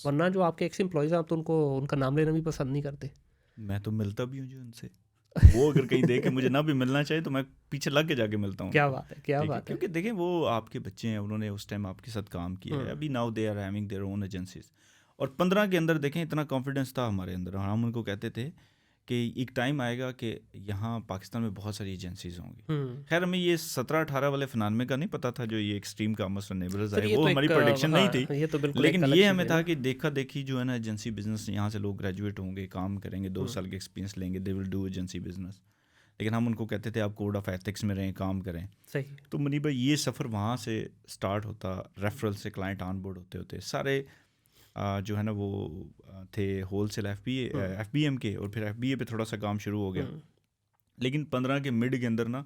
[SPEAKER 2] वरना जो आपके एक्स एम्प्लॉयज़ हैं, आप तो उनको उनका नाम लेना भी पसंद नहीं करते।
[SPEAKER 1] मैं तो मिलता भी हूँ जो उनसे, वो अगर कहीं देखे मुझे ना भी मिलना चाहिए तो मैं पीछे लग के जाके मिलता हूँ।
[SPEAKER 2] क्या बात है, क्या बात है।
[SPEAKER 1] क्योंकि देखें वो आपके बच्चे हैं, उन्होंने उस टाइम आपके साथ काम किया है, अभी now they are having their own agencies. और 15 के अंदर देखें इतना कॉन्फिडेंस था हमारे अंदर, हम उनको कहते थे कि एक टाइम आएगा कि यहाँ पाकिस्तान में बहुत सारी एजेंसीज होंगी। खैर हमें ये 17-18 वाले फिनानमे का नहीं पता था, जो ये एक्सट्रीम कॉमर्स और नेबरर्स आए, वो हमारी प्रेडिक्शन नहीं थी। लेकिन ये हमें था कि देखा देखी जो है ना एजेंसी बिजनेस, यहाँ से लोग ग्रेजुएट होंगे, काम करेंगे, 2 साल के एक्सपीरियंस लेंगे, they will do agency business. लेकिन हम उनको कहते थे आप कोड ऑफ एथिक्स में रहें, काम करें।
[SPEAKER 2] सही।
[SPEAKER 1] तो मुनीब भाई ये सफ़र वहाँ से स्टार्ट होता, रेफरल से क्लाइंट ऑन बोर्ड होते होते सारे जो है ना वो थे होलसेल FBM के, और फिर FBA पे थोड़ा सा काम शुरू हो गया। लेकिन 15 के मिड के अंदर ना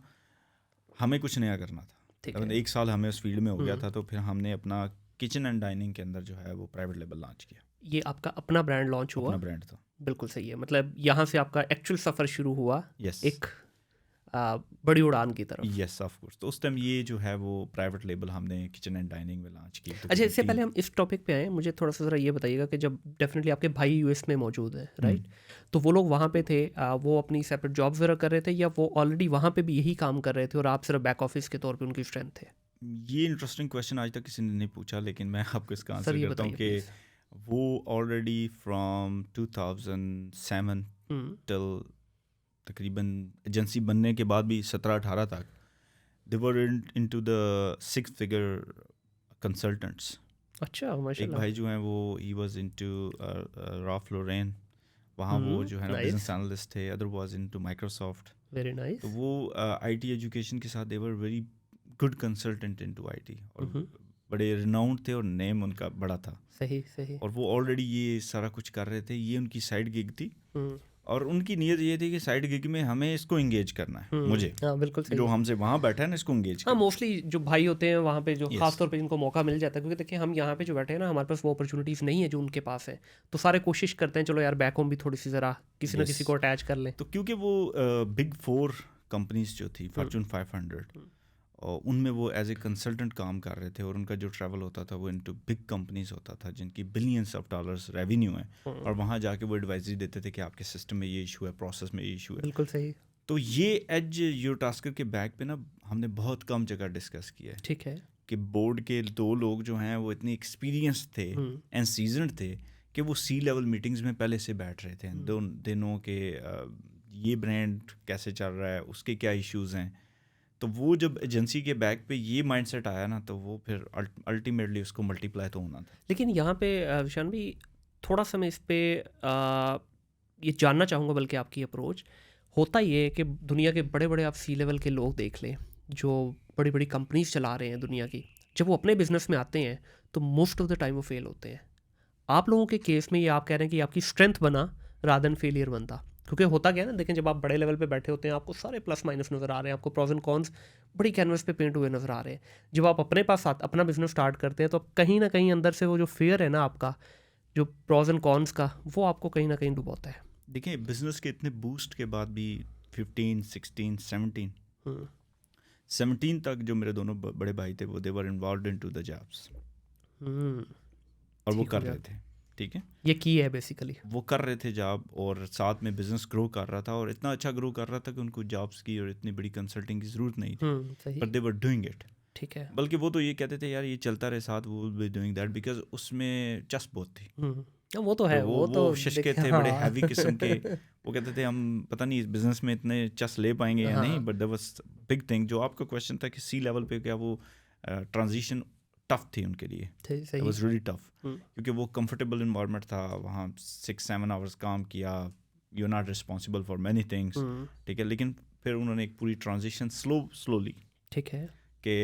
[SPEAKER 1] हमें कुछ नया करना था। 1 साल हमें उस फील्ड में हो गया था, तो फिर हमने अपना किचन एंड डाइनिंग के अंदर जो है वो प्राइवेट लेबल लॉन्च किया।
[SPEAKER 2] ये आपका अपना ब्रांड लॉन्च हुआ?
[SPEAKER 1] अपना ब्रांड था।
[SPEAKER 2] बिल्कुल सही है, मतलब यहाँ से आपका एक्चुअल सफ़र शुरू हुआ।
[SPEAKER 1] यस।
[SPEAKER 2] एक बड़ी उड़ान की तरफ।
[SPEAKER 1] Yes of course. तो उस टाइम ये जो है वो प्राइवेट लेबल हमने किचन एंड डाइनिंग में लॉन्च की।
[SPEAKER 2] अच्छा, इससे पहले हम इस टॉपिक पे आए, मुझे थोड़ा सा ज़रा ये बताइएगा कि जब डेफिनेटली आपके भाई US में मौजूद है, राइट, तो वो लोग वहाँ पे थे, वो अपनी सेपरेट जॉब्स वगैरह कर रहे थे, या वो ऑलरेडी वहाँ पे भी यही काम कर रहे थे और आप सिर्फ बैक ऑफिस के तौर पे उनकी स्ट्रेंथ थे?
[SPEAKER 1] ये इंटरेस्टिंग क्वेश्चन आज तक किसी ने नहीं पूछा, लेकिन मैं आपको इसका आंसर करता हूँ कि वो ऑलरेडी फ्रॉम 2007 टिल तकरीबन एजेंसी बनने के बाद भी 17-18 तक they were into the 6 figure consultants.
[SPEAKER 2] अच्छा,
[SPEAKER 1] एक
[SPEAKER 2] माशाल्लाह।
[SPEAKER 1] भाई जो हैं वो he was into Ralph Lauren, वहाँ वो जो है ना
[SPEAKER 2] नाइस,
[SPEAKER 1] बिजनेस एनालिस्ट थे, other was into Microsoft.
[SPEAKER 2] Very
[SPEAKER 1] तो
[SPEAKER 2] नाइस।
[SPEAKER 1] वो आईटी एजुकेशन के साथ they were very good consultant into IT, और बड़े रिनाउंड थे और नेम उनका बड़ा था,
[SPEAKER 2] सही सही।
[SPEAKER 1] और वो ऑलरेडी ये सारा कुछ कर रहे थे। ये उनकी साइड गिग थी,
[SPEAKER 2] हम्म
[SPEAKER 1] और उनकी नीयत ये थी कि साइड गिग में हमें इसको एंगेज करना है, मुझे
[SPEAKER 2] हाँ, बिल्कुल सही
[SPEAKER 1] जो
[SPEAKER 2] है।
[SPEAKER 1] हमसे वहाँ बैठा है ना इसको एंगेज
[SPEAKER 2] हाँ,
[SPEAKER 1] करना
[SPEAKER 2] मोस्टली जो भाई होते हैं वहाँ पे, जो
[SPEAKER 1] है।
[SPEAKER 2] खास
[SPEAKER 1] यस,
[SPEAKER 2] तौर पे जिनको मौका मिल जाता है, क्योंकि देखिए हम यहाँ पे जो बैठे हैं ना, हमारे पास वो अपॉर्चुनिटीज़ नहीं है जो उनके पास है, तो सारे कोशिश करते हैं चलो यार बैक होम भी थोड़ी सी ज़रा किसी ना किसी को अटैच कर लें।
[SPEAKER 1] तो क्योंकि वो बिग 4 कंपनीज जो थी फॉर्चून 500, और उनमें वो एज ए कंसल्टेंट काम कर रहे थे, और उनका जो ट्रैवल होता था वो इनटू बिग कंपनीज होता था जिनकी बिलियंस ऑफ डॉलर्स रेवेन्यू है, और वहाँ जाके वो एडवाइजरी देते थे कि आपके सिस्टम में ये इशू है, प्रोसेस में ये इशू है।
[SPEAKER 2] बिल्कुल सही।
[SPEAKER 1] तो ये एज यूटास्कर के बैक पे ना हमने बहुत कम जगह डिस्कस किया है,
[SPEAKER 2] ठीक है।
[SPEAKER 1] कि बोर्ड के 2 लोग जो हैं वो इतने एक्सपीरियंस थे एंड सीजनड थे कि वो सी लेवल मीटिंग्स में पहले से बैठ रहे थे, दो दिनों के ये ब्रांड कैसे चल रहा है, उसके क्या इश्यूज़ हैं। तो वो जब एजेंसी के बैक पे ये माइंडसेट आया ना, तो वो फिर अल्टीमेटली उसको मल्टीप्लाई तो होना था।
[SPEAKER 2] लेकिन यहाँ पे विशान भी, थोड़ा सा मैं इस पे ये जानना चाहूँगा, बल्कि आपकी अप्रोच होता ये है कि दुनिया के बड़े बड़े आप सी लेवल के लोग देख लें जो बड़ी बड़ी कंपनीज चला रहे हैं दुनिया की, जब वो अपने बिजनेस में आते हैं तो मोस्ट ऑफ द टाइम वो फेल होते हैं। आप लोगों के केस में ये आप कह रहे हैं कि आपकी स्ट्रेंथ बना रादर देन फेलियर बनता, क्योंकि होता क्या है ना, देखें जब आप बड़े लेवल पे बैठे होते हैं आपको सारे प्लस माइनस नज़र आ रहे हैं, आपको प्रॉज एंड कॉन्स बड़ी कैनवस पे पेंट हुए नज़र आ रहे हैं। जब आप अपने पास अपना बिजनेस स्टार्ट करते हैं तो कहीं ना कहीं अंदर से वो जो फियर है ना आपका, जो प्रॉज एंड कॉन्स का, वो आपको कहीं ना कहीं डुबोता है।
[SPEAKER 1] देखिए बिजनेस के इतने बूस्ट के बाद भी 15, 16, 17 तक जो मेरे दोनों बड़े भाई थे वो दे वर इन्वॉल्वड इनटू द जॉब्स, और वो कर रहे थे, ठीक है,
[SPEAKER 2] ये की है बेसिकली,
[SPEAKER 1] वो कर रहे थे जॉब, और साथ में बिजनेस ग्रो कर रहा था, और इतना अच्छा ग्रो कर रहा था कि उनको जॉब्स की और इतनी बड़ी कंसल्टिंग की ज़रूरत नहीं थी, but they were doing it.
[SPEAKER 2] ठीक है।
[SPEAKER 1] बल्कि वो तो ये कहते थे यार ये चलता रहे साथ, वो will be doing that, because उसमें चस्प बहुत थी।
[SPEAKER 2] वो तो है,
[SPEAKER 1] वो शिश्के थे बड़े
[SPEAKER 2] हाँ।
[SPEAKER 1] हैवी किस्म के। वो कहते थे हम पता नहीं इस बिजनेस में इतने चस ले पाएंगे या नहीं, but that was big thing. जो आपका क्वेश्चन था कि सी लेवल पे क्या वो ट्रांजिशन टफ थी उनके लिए, इट वाज रियली टफ, क्योंकि वो कंफर्टेबल इन्वायरमेंट था, वहाँ 6-7 आवर्स काम किया, you are not responsible for many things, ठीक है। लेकिन फिर उन्होंने एक पूरी ट्रांजिशन स्लोली,
[SPEAKER 2] ठीक है,
[SPEAKER 1] कि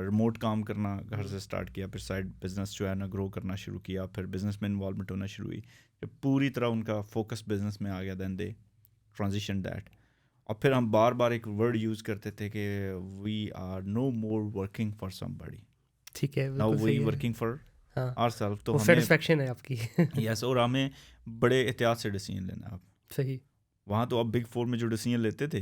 [SPEAKER 1] रिमोट काम करना घर से स्टार्ट किया, फिर साइड बिजनेस जो है ना ग्रो करना शुरू किया, फिर बिजनेस में इन्वॉल्वमेंट होना शुरू हुई, जब पूरी तरह उनका फोकस बिजनेस में आ गया, देन दे ट्रांजिशन दैट। और फिर हम बार बार एक वर्ड यूज़ करते थे कि we are no more working for somebody,
[SPEAKER 2] ठीक है,
[SPEAKER 1] now we working for ourself. तो हमें
[SPEAKER 2] सेटिस्फैक्शन है आपकी।
[SPEAKER 1] यस, और हमें बड़े एहतियात से डिसीजन लेना है। आप
[SPEAKER 2] सही,
[SPEAKER 1] वहाँ तो आप बिग 4 में जो डिसीजन लेते थे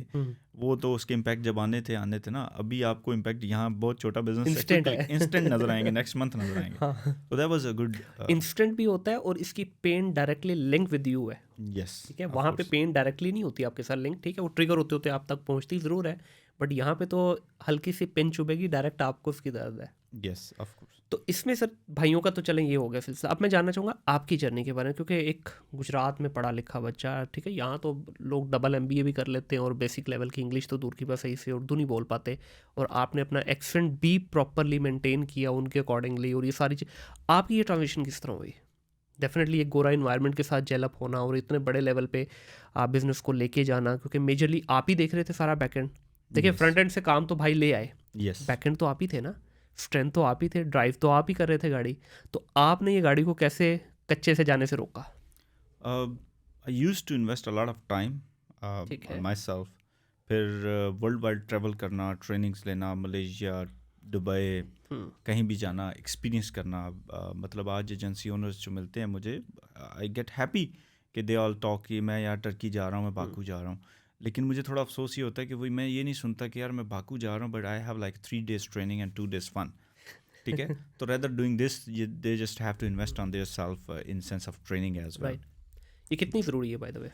[SPEAKER 1] वो तो उसके इम्पैक्ट जब आने थे ना, अभी आपको इम्पैक्ट यहाँ बहुत छोटा बिजनेस इंस्टेंट नजर आएंगे, नेक्स्ट मंथ नजर आएंगे। तो that was a good,
[SPEAKER 2] instant भी होता है और इसकी pain directly link with you है।
[SPEAKER 1] यस,
[SPEAKER 2] ठीक है, वहाँ पे पेन डायरेक्टली नहीं होती आपके साथ लिंक, ठीक है, वो ट्रिगर होते होते आप तक पहुँचती ज़रूर है, बट यहाँ पे तो हल्की सी पेन चुभेगी, डायरेक्ट आपको उसकी दर्द है।
[SPEAKER 1] Yes of course.
[SPEAKER 2] तो इसमें सर भाइयों का तो चलें ये हो गया सिलसिला। अब मैं जानना चाहूँगा आपकी जर्नी के बारे में, क्योंकि एक गुजरात में पढ़ा लिखा बच्चा, ठीक है, यहाँ तो लोग डबल MBA भी कर लेते हैं और बेसिक लेवल की इंग्लिश तो दूर की बात, सही से उर्दू नहीं बोल पाते, और आपने अपना एक्सेंट भी प्रॉपरली मेंटेन किया उनके अकॉर्डिंगली, और ये सारी चीज़, आपकी ये ट्रांजिशन किस तरह हुई? डेफिनेटली एक गोरा इन्वायरमेंट के साथ जेलअप होना और इतने बड़े लेवल पे आप बिज़नेस को लेके जाना, क्योंकि मेजरली आप ही देख रहे थे सारा बैकएंड। देखिए फ्रंट एंड से काम तो भाई ले आए, बैकएंड तो आप ही थे ना, स्ट्रेंथ तो आप ही थे, ड्राइव तो आप ही कर रहे थे गाड़ी, तो आपने ये गाड़ी को कैसे कच्चे से जाने से रोका?
[SPEAKER 1] I used to invest a lot of time my self, फिर वर्ल्ड वाइड ट्रैवल करना, ट्रेनिंग्स लेना, मलेशिया, दुबई, कहीं भी जाना, एक्सपीरियंस करना। मतलब आज एजेंसी ओनर्स जो मिलते हैं मुझे, आई गेट हैप्पी कि दे ऑल टॉक कि मैं यार टर्की जा रहा हूँ, मैं बाकू जा रहा हूँ, लेकिन मुझे थोड़ा अफसोस ये होता है कि वही मैं ये नहीं सुनता कि यार मैं बाकू जा रहा हूँ, but I have like 3 days training and 2 days fun, ठीक है। तो rather doing this they just have to invest on their self in sense of training as well.
[SPEAKER 2] ये कितनी ज़रूरी है by the way?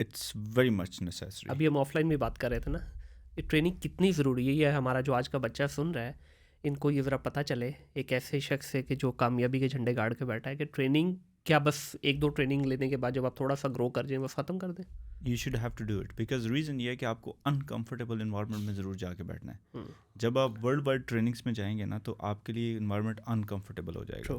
[SPEAKER 1] It's very much necessary.
[SPEAKER 2] अभी हम offline में बात कर रहे थे ना, ये ट्रेनिंग कितनी ज़रूरी है, ये हमारा जो आज का बच्चा सुन रहा है, इनको ये ज़रा पता चले, एक ऐसे शख्स है कि जो कामयाबी के झंडे गाड़ के बैठा है, कि ट्रेनिंग क्या बस 1-2 ट्रेनिंग लेने के बाद जब आप थोड़ा सा ग्रो कर जाएं बस ख़त्म कर दें?
[SPEAKER 1] You should have to do it, because reason ये है कि आपको अनकम्फर्टेबल इन्वायरमेंट में ज़रूर जाके बैठना है। जब आप वर्ल्ड वाइड ट्रेनिंग्स में जाएंगे ना, तो आपके लिए इन्वायरमेंट अनकम्फर्टेबल हो जाएगा।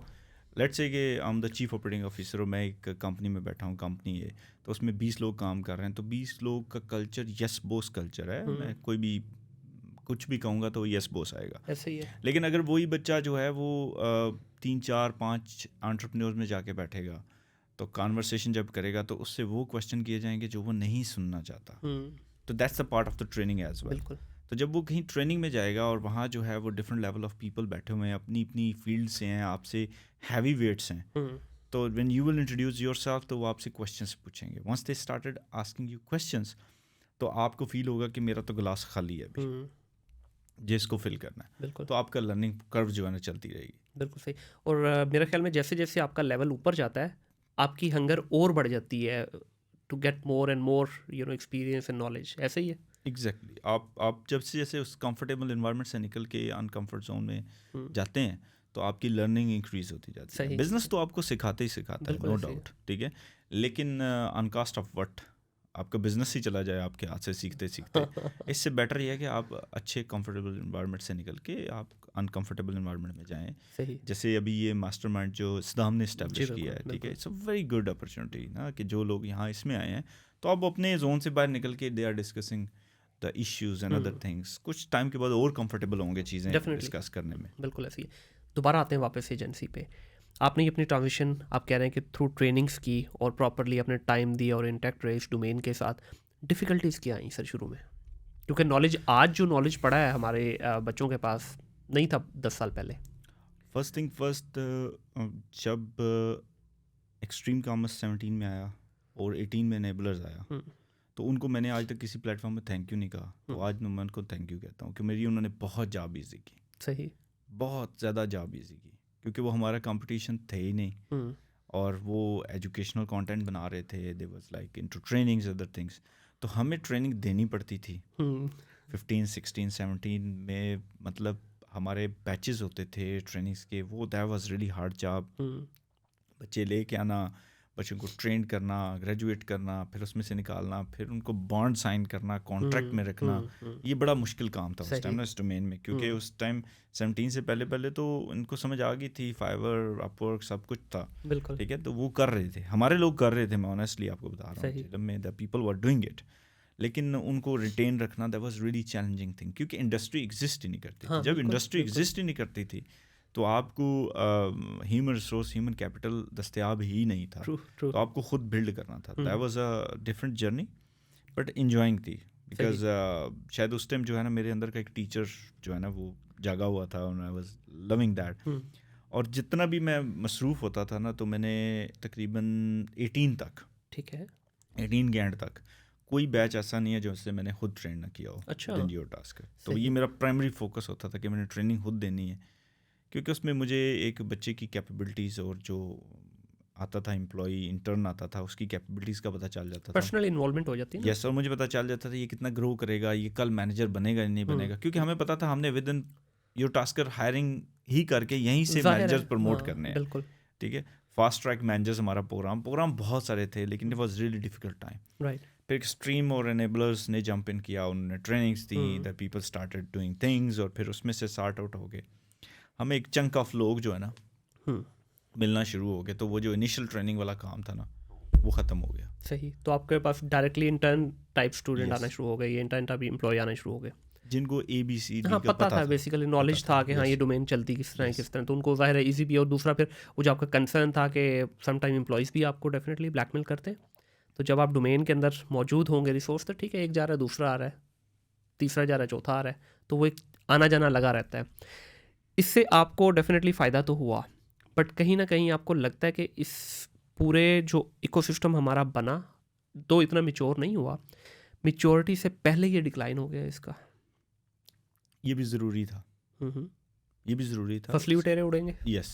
[SPEAKER 1] लेट्स से कि I am the chief operating officer और मैं एक कंपनी में बैठा हूँ, कंपनी है तो उसमें 20 लोग काम कर रहे हैं, तो 20 लोग का कल्चर यस बॉस कल्चर है। मैं कोई भी कुछ भी कहूँगा तो यस बॉस आएगा,
[SPEAKER 2] ऐसे ही है।
[SPEAKER 1] लेकिन अगर वही बच्चा जो है वो 3 4 5 एंटरप्रेन्योर्स में जाके बैठेगा तो कॉन्वर्सेशन जब करेगा तो उससे वो क्वेश्चन किए जाएंगे जो वो नहीं सुनना चाहता। तो that's the part of the training as well. तो जब वो कहीं ट्रेनिंग में जाएगा और वहाँ जो है वो डिफरेंट लेवल ऑफ पीपल बैठे हुए हैं, अपनी अपनी फील्ड से हैं, आपसे हैवी वेट्स हैं, तो when you will introduce yourself तो वो आपसे क्वेश्चंस पूछेंगे। Once they started asking you questions तो आपको फील होगा कि मेरा तो गिलास खाली है अभी, जिसको फिल करना है।
[SPEAKER 2] बिल्कुल।
[SPEAKER 1] तो आपका लर्निंग कर्व जो है ना चलती रहेगी।
[SPEAKER 2] बिल्कुल सही। और मेरे ख्याल में जैसे जैसे आपका लेवल ऊपर जाता है आपकी हंगर और बढ़ जाती है to get more and more experience and knowledge. ऐसे ही है।
[SPEAKER 1] एग्जैक्टली आप जब से जैसे उस कंफर्टेबल इन्वायरमेंट से निकल के अनकंफर्ट जोन में जाते हैं तो आपकी लर्निंग इंक्रीज होती जाती है। बिजनेस तो आपको सिखाते ही सिखाता है, नो डाउट, ठीक है, लेकिन ऑन कास्ट ऑफ व्हाट आपका बिजनेस ही चला जाए आपके हाथ से सीखते सीखते। इससे बेटर ये है कि आप अच्छे कंफर्टेबल इन्वायरमेंट से निकल के आप अनकंफर्टेबल इन्वायरमेंट में जाएं।
[SPEAKER 2] सही।
[SPEAKER 1] जैसे अभी ये मास्टरमाइंड जो सदाम ने इस्टेब्लिश किया है, ठीक है, it's a very good opportunity ना कि जो लोग यहाँ इसमें आए हैं तो आप अपने जोन से बाहर निकल के they are discussing the issues and other things. कुछ टाइम के बाद और कंफर्टेबल होंगे चीज़ें डिस्कस करने में।
[SPEAKER 2] बिल्कुल ऐसी है। दोबारा आते हैं वापस एजेंसी पे। आपने ये अपनी ट्रांजिशन आप कह रहे हैं कि थ्रू ट्रेनिंग्स की और प्रॉपरली अपने टाइम दिया और इंटैक्ट रहे इस डोमेन के साथ, डिफ़िकल्टीज़ क्या आई सर शुरू में? क्योंकि नॉलेज आज जो नॉलेज पड़ा है हमारे बच्चों के पास नहीं था 10 साल पहले।
[SPEAKER 1] फर्स्ट थिंग फर्स्ट, जब एक्सट्रीम कॉमर्स 17 में आया और 18 में एनेबलर्स आया तो उनको मैंने आज तक किसी प्लेटफॉर्म में थैंक यू नहीं कहा। तो आज मैं उनको थैंक यू कहता हूँ कि मेरी उन्होंने बहुत जॉब ईजी की।
[SPEAKER 2] सही।
[SPEAKER 1] बहुत ज़्यादा जॉब ईजी की क्योंकि वो हमारा कंपटीशन थे ही नहीं और वो एजुकेशनल कंटेंट बना रहे थे। They was like into trainings other things, तो हमें ट्रेनिंग देनी पड़ती थी। 15 16 17 में मतलब हमारे बैचेस होते थे ट्रेनिंग्स के, वो that was really hard job. बच्चे लेके आना, बच्चों को ट्रेन करना, ग्रेजुएट करना, फिर उसमें से निकालना, फिर उनको बॉन्ड साइन करना, कॉन्ट्रैक्ट में रखना, ये बड़ा मुश्किल काम था उस टाइम ना इस डोमेन में। क्योंकि उस टाइम 17 से पहले तो इनको समझ आ गई थी, फाइवर, अपवर्क सब कुछ था, ठीक है, तो वो कर रहे थे, हमारे लोग कर रहे थे। मैं ऑनेस्टली आपको बता रहा हूँ, में the people were doing it, लेकिन उनको रिटेन रखना that was really challenging thing क्योंकि इंडस्ट्री एग्जिस्ट ही नहीं करती थी। जब इंडस्ट्री एग्जिस्ट ही नहीं करती थी तो आपको ह्यूमन रिसोर्स, ह्यूमन कैपिटल दस्तयाब ही नहीं था। तो आपको खुद बिल्ड करना था। That was a different journey but enjoying थी बिकॉज शायद उस टाइम जो है ना मेरे अंदर का एक टीचर जो है ना वो जागा हुआ था और आई वाज लविंग दैट। और जितना भी मैं मसरूफ़ होता था ना तो मैंने तकरीबन 18 तक,
[SPEAKER 2] ठीक है,
[SPEAKER 1] 18 के एंड तक कोई बैच ऐसा नहीं है जो उससे मैंने खुद ट्रेन ना किया हो।
[SPEAKER 2] अच्छा।
[SPEAKER 1] जियो टास्क। तो ये मेरा प्राइमरी फोकस होता था कि मैंने ट्रेनिंग खुद देनी है क्योंकि उसमें मुझे एक बच्चे की कैपेबिलिटीज़ और जो आता था एम्प्लॉई इंटर्न आता था उसकी कैपेबिलिटीज़ का पता चल जाता था।
[SPEAKER 2] पर्सनल इन्वॉल्वमेंट हो जाती है।
[SPEAKER 1] यस, और मुझे पता चल जाता था ये कितना ग्रो करेगा, ये कल मैनेजर बनेगा या नहीं बनेगा, क्योंकि हमें पता था हमने within your tasker hiring ही करके यहीं से मैनेजर्स प्रमोट करने हैं।
[SPEAKER 2] बिल्कुल,
[SPEAKER 1] ठीक है। फास्ट ट्रैक मैनेजर्स हमारा प्रोग्राम बहुत सारे थे लेकिन it was really difficult time.
[SPEAKER 2] Right.
[SPEAKER 1] फिर स्ट्रीम और एनेबलर्स ने जंप इन किया, उन्होंने trainings the, the people started doing things और फिर उसमें से सॉर्ट आउट हो गए। हमें एक चंक ऑफ लोग जो है ना मिलना शुरू हो गए, तो वो जो इनिशियल ट्रेनिंग वाला काम था ना वो ख़त्म हो गया।
[SPEAKER 2] सही। तो आपके पास डायरेक्टली इंटर्न टाइप स्टूडेंट आना शुरू हो गए, ये इंटर्न टाइप एम्प्लॉय आना शुरू हो गए
[SPEAKER 1] जिनको ABCD
[SPEAKER 2] हाँ
[SPEAKER 1] का
[SPEAKER 2] पता था, बेसिकली नॉलेज था कि हाँ ये डोमेन चलती किस तरह किस तरह, तो उनको ज़ाहिर है ईजी भी है। और दूसरा फिर वो जो आपका कंसर्न था कि सम टाइम एम्प्लॉयज़ भी आपको डेफिनेटली ब्लैकमेल करते हैं, तो जब आप डोमेन के अंदर मौजूद होंगे रिसोर्स, तो ठीक है, एक जा रहा है, दूसरा आ रहा है, तीसरा जा रहा है, चौथा आ रहा है, तो वो एक आना जाना लगा रहता है। इससे आपको डेफिनेटली फ़ायदा तो हुआ, बट कहीं ना कहीं आपको लगता है कि इस पूरे जो इकोसिस्टम हमारा बना तो इतना मिच्योर नहीं हुआ, मिच्योरिटी से पहले ये डिक्लाइन हो गया इसका।
[SPEAKER 1] ये भी ज़रूरी था, ये भी ज़रूरी था।
[SPEAKER 2] फसली उटेरे उड़ेंगे।
[SPEAKER 1] यस,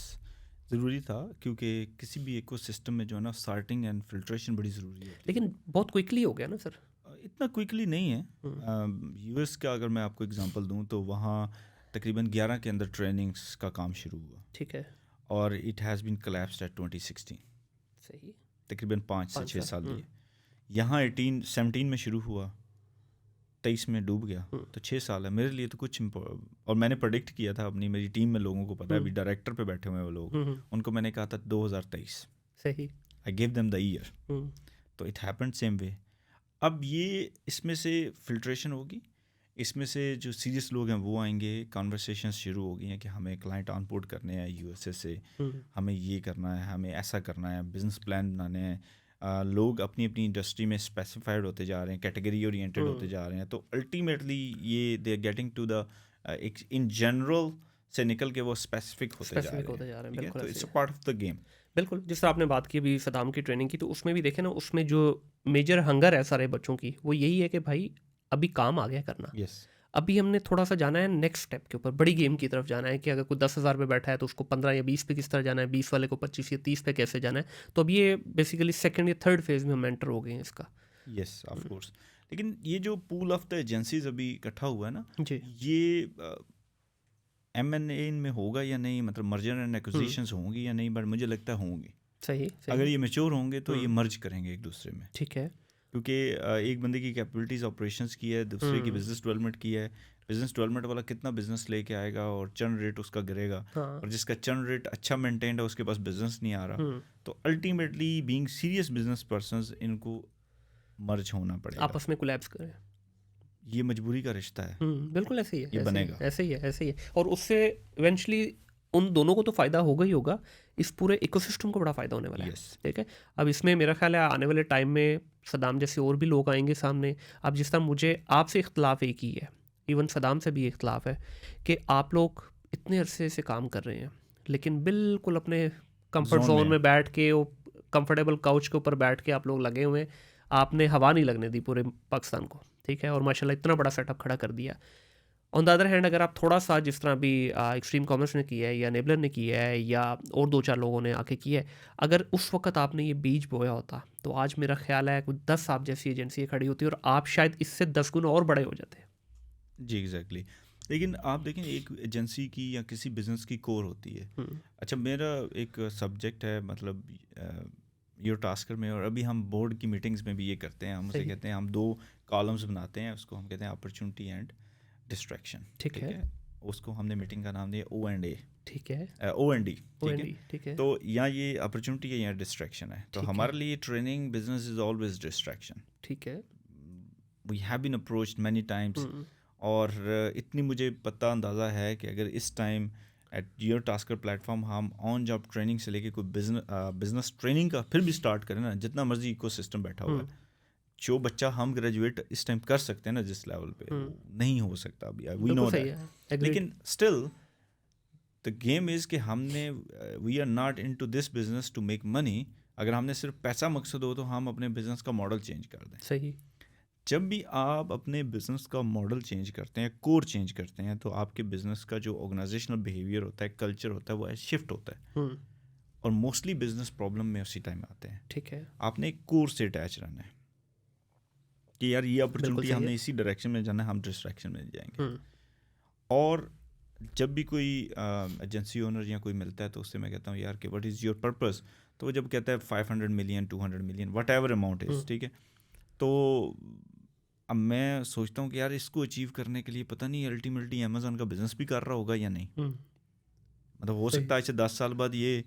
[SPEAKER 1] ज़रूरी था क्योंकि किसी भी इकोसिस्टम में जो है ना स्टार्टिंग एंड फिल्ट्रेशन बड़ी ज़रूरी है।
[SPEAKER 2] लेकिन बहुत क्विकली हो गया ना सर?
[SPEAKER 1] इतना क्विकली नहीं है। US का अगर मैं आपको एग्जांपल दूं तो वहाँ तकरीबन 11 के अंदर ट्रेनिंग्स का काम शुरू हुआ,
[SPEAKER 2] ठीक है,
[SPEAKER 1] और it has been collapsed at 2016।
[SPEAKER 2] सही,
[SPEAKER 1] तकरीबन 5 से 6 साल लिए। यहाँ 17 में शुरू हुआ 23 में डूब गया तो 6 साल है मेरे लिए तो कुछ और मैंने प्रेडिक्ट किया था अपनी मेरी टीम में लोगों को पता है अभी डायरेक्टर पे बैठे हुए हैं वो लोग उनको मैंने कहा था 2023
[SPEAKER 2] सही
[SPEAKER 1] I give them the year तो इट हैपेंड सेम वे। अब ये इसमें से फिल्ट्रेशन होगी, इसमें से जो सीरियस लोग हैं वो आएंगे, कॉन्वर्सेशंस शुरू हो गई हैं कि हमें क्लाइंट ऑनबोर्ड करने हैं यूएसए से, हमें ये करना है, हमें ऐसा करना है, बिजनेस प्लान बनाने हैं। लोग अपनी अपनी इंडस्ट्री में स्पेसिफाइड होते जा रहे हैं, कैटेगरी ओरिएंटेड होते जा रहे हैं। तो अल्टीमेटली ये they are getting to the in general से निकल के वो स्पेसिफिक होते जा रहे हैं। तो it's a part of the game.
[SPEAKER 2] बिल्कुल, जिस तरह आपने बात की अभी सदाम की ट्रेनिंग की, तो उसमें भी देखे ना, उसमें जो मेजर हंगर है सारे बच्चों की वो यही है कि भाई अभी काम आ गया करना। अभी हमने थोड़ा सा जाना है नेक्स्ट स्टेप के ऊपर, बड़ी गेम की तरफ जाना है कि अगर कोई 10,000 पे बैठा है तो उसको 15 या 20 पे किस तरह जाना है, 20 वाले को 25 या 30 पे कैसे जाना है। तो अब ये बेसिकली सेकंड या थर्ड फेज में हम एंटर हो गए हैं इसका।
[SPEAKER 1] Yes of course. लेकिन ये जो पूल ऑफ द एजेंसीज अभी इकट्ठा हुआ है ना
[SPEAKER 2] जी,
[SPEAKER 1] ये M&A में होगा या नहीं, मतलब मर्जर एंड एक्विजिशंस होंगी या नहीं, बट मुझे लगता है होंगी।
[SPEAKER 2] सही।
[SPEAKER 1] अगर ये मैच्योर होंगे तो ये मर्ज करेंगे एक दूसरे में।
[SPEAKER 2] ठीक है,
[SPEAKER 1] क्योंकि एक बंदे की कैपेबिलिटीज ऑपरेशंस की है, दूसरे की बिजनेस डेवलपमेंट की है। बिजनेस डेवलपमेंट वाला कितना बिजनेस लेके आएगा और चर्न रेट उसका गिरेगा, और जिसका चर्न रेट अच्छा मेंटेन्ड है उसके पास बिजनेस नहीं आ रहा। तो ultimately being serious business persons इनको मर्ज होना पड़ेगा,
[SPEAKER 2] आपस में कोलैप्स करें।
[SPEAKER 1] ये मजबूरी का रिश्ता है।
[SPEAKER 2] बिल्कुल ऐसे ही है,
[SPEAKER 1] ये बनेगा,
[SPEAKER 2] ऐसे ही है। और उससे इवेंचुअली उन दोनों को तो फ़ायदा होगा ही होगा, इस पूरे इकोसिस्टम को बड़ा फ़ायदा होने वाला है। ठीक है, अब इसमें मेरा ख्याल है आने वाले टाइम में सदाम जैसे और भी लोग आएंगे सामने। अब जिस तरह मुझे आपसे इख्तलाफ एक ही है, इवन सदाम से भी इख्तलाफ है कि आप लोग इतने अरसे से काम कर रहे हैं लेकिन बिल्कुल अपने कंफर्ट जोन में बैठ के, वो कंफर्टेबल काउच के ऊपर बैठ के आप लोग लगे हुए हैं, आपने हवा नहीं लगने दी पूरे पाकिस्तान को। ठीक है, और माशाल्लाह इतना बड़ा सेटअप खड़ा कर दिया। ऑन द अदर हैंड अगर आप थोड़ा सा जिस तरह भी एक्सट्रीम कॉमर्स ने किया है या नेबलर ने किया है या और 2-4 लोगों ने आके किया है, अगर उस वक्त आपने ये बीज बोया होता तो आज मेरा ख्याल है कुछ 10 आप जैसी एजेंसी खड़ी होती और आप शायद इससे 10 गुना और बड़े हो जाते।
[SPEAKER 1] जी एग्जैक्टली। लेकिन आप देखें एक एजेंसी की या किसी बिजनेस की कोर होती है। अच्छा, मेरा एक सब्जेक्ट है मतलब योर टास्कर में, और अभी हम बोर्ड की मीटिंग्स में भी ये करते हैं। हम उसे कहते हैं, हम 2 कॉलम्स बनाते हैं, उसको हम कहते हैं अपॉर्चुनिटी एंड डिस्ट्रैक्शन। ठीक है, उसको हमने मीटिंग का नाम दिया O&A।
[SPEAKER 2] ठीक है,
[SPEAKER 1] O&D।
[SPEAKER 2] ठीक है।
[SPEAKER 1] तो या ये अपॉर्चुनिटी है या डिस्ट्रैक्शन है। तो हमारे लिए training business is always distraction.
[SPEAKER 2] ठीक है,
[SPEAKER 1] we have been approached many times, और इतनी मुझे पता अंदाज़ा है कि अगर इस time at your tasker platform हम ऑन जॉब ट्रेनिंग से लेके कोई बिजनेस ट्रेनिंग का फिर भी स्टार्ट करें ना, जितना मर्जी इकोसिस्टम बैठा हुआ है, जो बच्चा हम ग्रेजुएट इस टाइम कर सकते हैं ना जिस लेवल पे, नहीं हो सकता अभी, वी नो दैट। लेकिन स्टिल द गेम इज़ कि हमने we are not into this business to make money. अगर हमने सिर्फ पैसा मकसद हो तो हम अपने बिजनेस का मॉडल चेंज कर दें।
[SPEAKER 2] सही।
[SPEAKER 1] जब भी आप अपने बिजनेस का मॉडल चेंज करते हैं, कोर चेंज करते हैं, तो आपके बिजनेस का जो ऑर्गेनाइजेशनल बिहेवियर होता है, कल्चर होता है, वो शिफ्ट होता है। और मोस्टली बिजनेस प्रॉब्लम में उसी टाइम आते हैं।
[SPEAKER 2] ठीक है, आपने
[SPEAKER 1] एक कोर से अटैच रहना है कि यार ये अपॉर्चुनिटी हमने इसी डायरेक्शन में जाना है, हम डिस्ट्रैक्शन में जाएंगे। और जब भी कोई एजेंसी ओनर या कोई मिलता है तो उससे मैं कहता हूँ यार कि व्हाट इज़ योर पर्पस। तो वो जब कहता है 500 million 200 million what ever amount is, ठीक है, तो अब मैं सोचता हूँ कि यार इसको अचीव करने के लिए पता नहीं अल्टीमेटली अमेज़न का बिजनेस भी कर रहा होगा या नहीं। मतलब हो सकता है ऐसे 10 साल बाद ये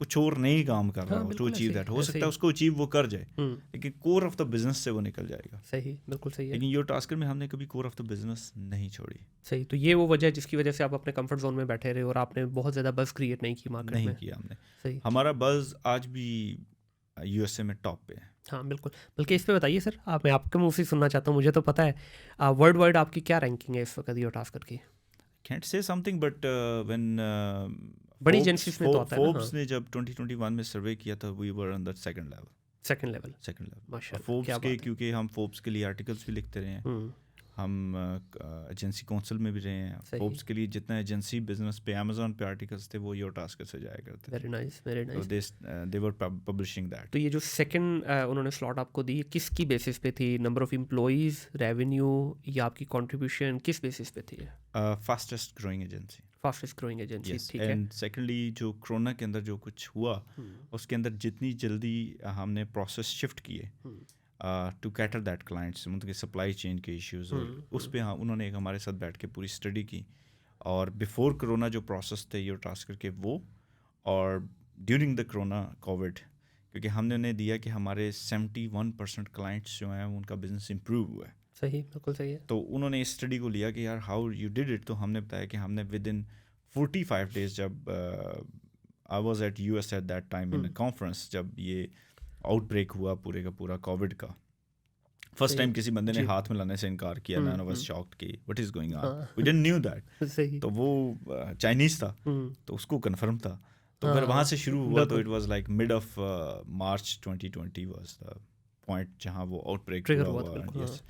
[SPEAKER 1] कुछ और नहीं काम कर रहा हो टू अचीव दैट, हो सकता है उसको अचीव वो कर जाए, लेकिन कोर ऑफ द बिजनेस से वो निकल जाएगा।
[SPEAKER 2] सही, बिल्कुल सही है।
[SPEAKER 1] लेकिन योर टास्कर में हमने कभी कोर ऑफ द बिजनेस नहीं छोड़ी।
[SPEAKER 2] सही, तो ये वो वजह है जिसकी वजह से आप अपने कंफर्ट जोन में बैठे रहे और आपने बहुत ज़्यादा बज़ क्रिएट नहीं की मार्केट में।
[SPEAKER 1] नहीं किया हमने।
[SPEAKER 2] सही,
[SPEAKER 1] हमारा बज़ आज भी यूएसए में टॉप पे है।
[SPEAKER 2] हाँ बिल्कुल। बल्कि इस पे बताइए सर, मैं आपके मुँह से सुनना चाहता हूँ, मुझे तो पता है वर्ल्ड वाइड आपकी क्या रैंकिंग है इस वक्त योर टास्कर की।
[SPEAKER 1] Can't say something but when
[SPEAKER 2] बड़ी एजेंसीज में तो आता है ना।
[SPEAKER 1] फोर्ब्स ने जब 2021 में सर्वे किया था we were on the second level
[SPEAKER 2] माशाल्लाह।
[SPEAKER 1] फोर्ब्स के, क्योंकि हम फोर्ब्स के लिए आर्टिकल्स भी लिखते रहे हैं, हम एजेंसी काउंसिल में भी रहे हैं। फोर्ब्स के लिए जितना एजेंसी बिजनेस पे अमेज़न पे आर्टिकल्स थे वो योर टास्कर से जाया करते थे।
[SPEAKER 2] Very nice, very nice.
[SPEAKER 1] They were publishing that.
[SPEAKER 2] तो ये जो सेकंड उन्होंने स्लॉट आपको दी, किसकी बेसिस पे थी? नंबर ऑफ एम्प्लॉइज, रेवेन्यू या आपकी कंट्रीब्यूशन, किस बेसिस पे थी?
[SPEAKER 1] Fastest growing agency.
[SPEAKER 2] Fastest growing agency, ठीक है।
[SPEAKER 1] एंड सेकेंडली जो कोरोना के अंदर जो कुछ हुआ उसके अंदर जितनी जल्दी हमने प्रोसेस शिफ्ट किए, टू कैटर दैट क्लाइंट्स, मतलब सप्लाई चेन के इश्यूज़, और उस पर हाँ उन्होंने एक हमारे साथ बैठ के पूरी स्टडी की, और बिफोर कोरोना जो प्रोसेस थे यूर टास्कर के वो, और ड्यूरिंग द कोरोना कोविड, क्योंकि हमने उन्हें दिया कि हमारे 71% क्लाइंट्स जो हैं उनका बिजनेस इम्प्रूव हुआ है।
[SPEAKER 2] सही, बिल्कुल सही है।
[SPEAKER 1] तो उन्होंने इस स्टडी को लिया कि यार हाउ यू डिड इट, तो हमने बताया कि हमने विद इन 45 डेज, जब I was at US at that time in conference, जब ये आउटब्रेक हुआ पूरे का पूरा कोविड का, फर्स्ट टाइम किसी बंदे ने हाथ मिलाने से इनकार किया, नन ऑफ अस शॉक्ड कि what is going on, we didn't knew that. तो वो चाइनीज था, तो उसको कंफर्म था, तो फिर वहाँ से शुरू हुआ। तो it was like mid of March 2020 was the point जहाँ वो आउटब्रेक हुआ। यस,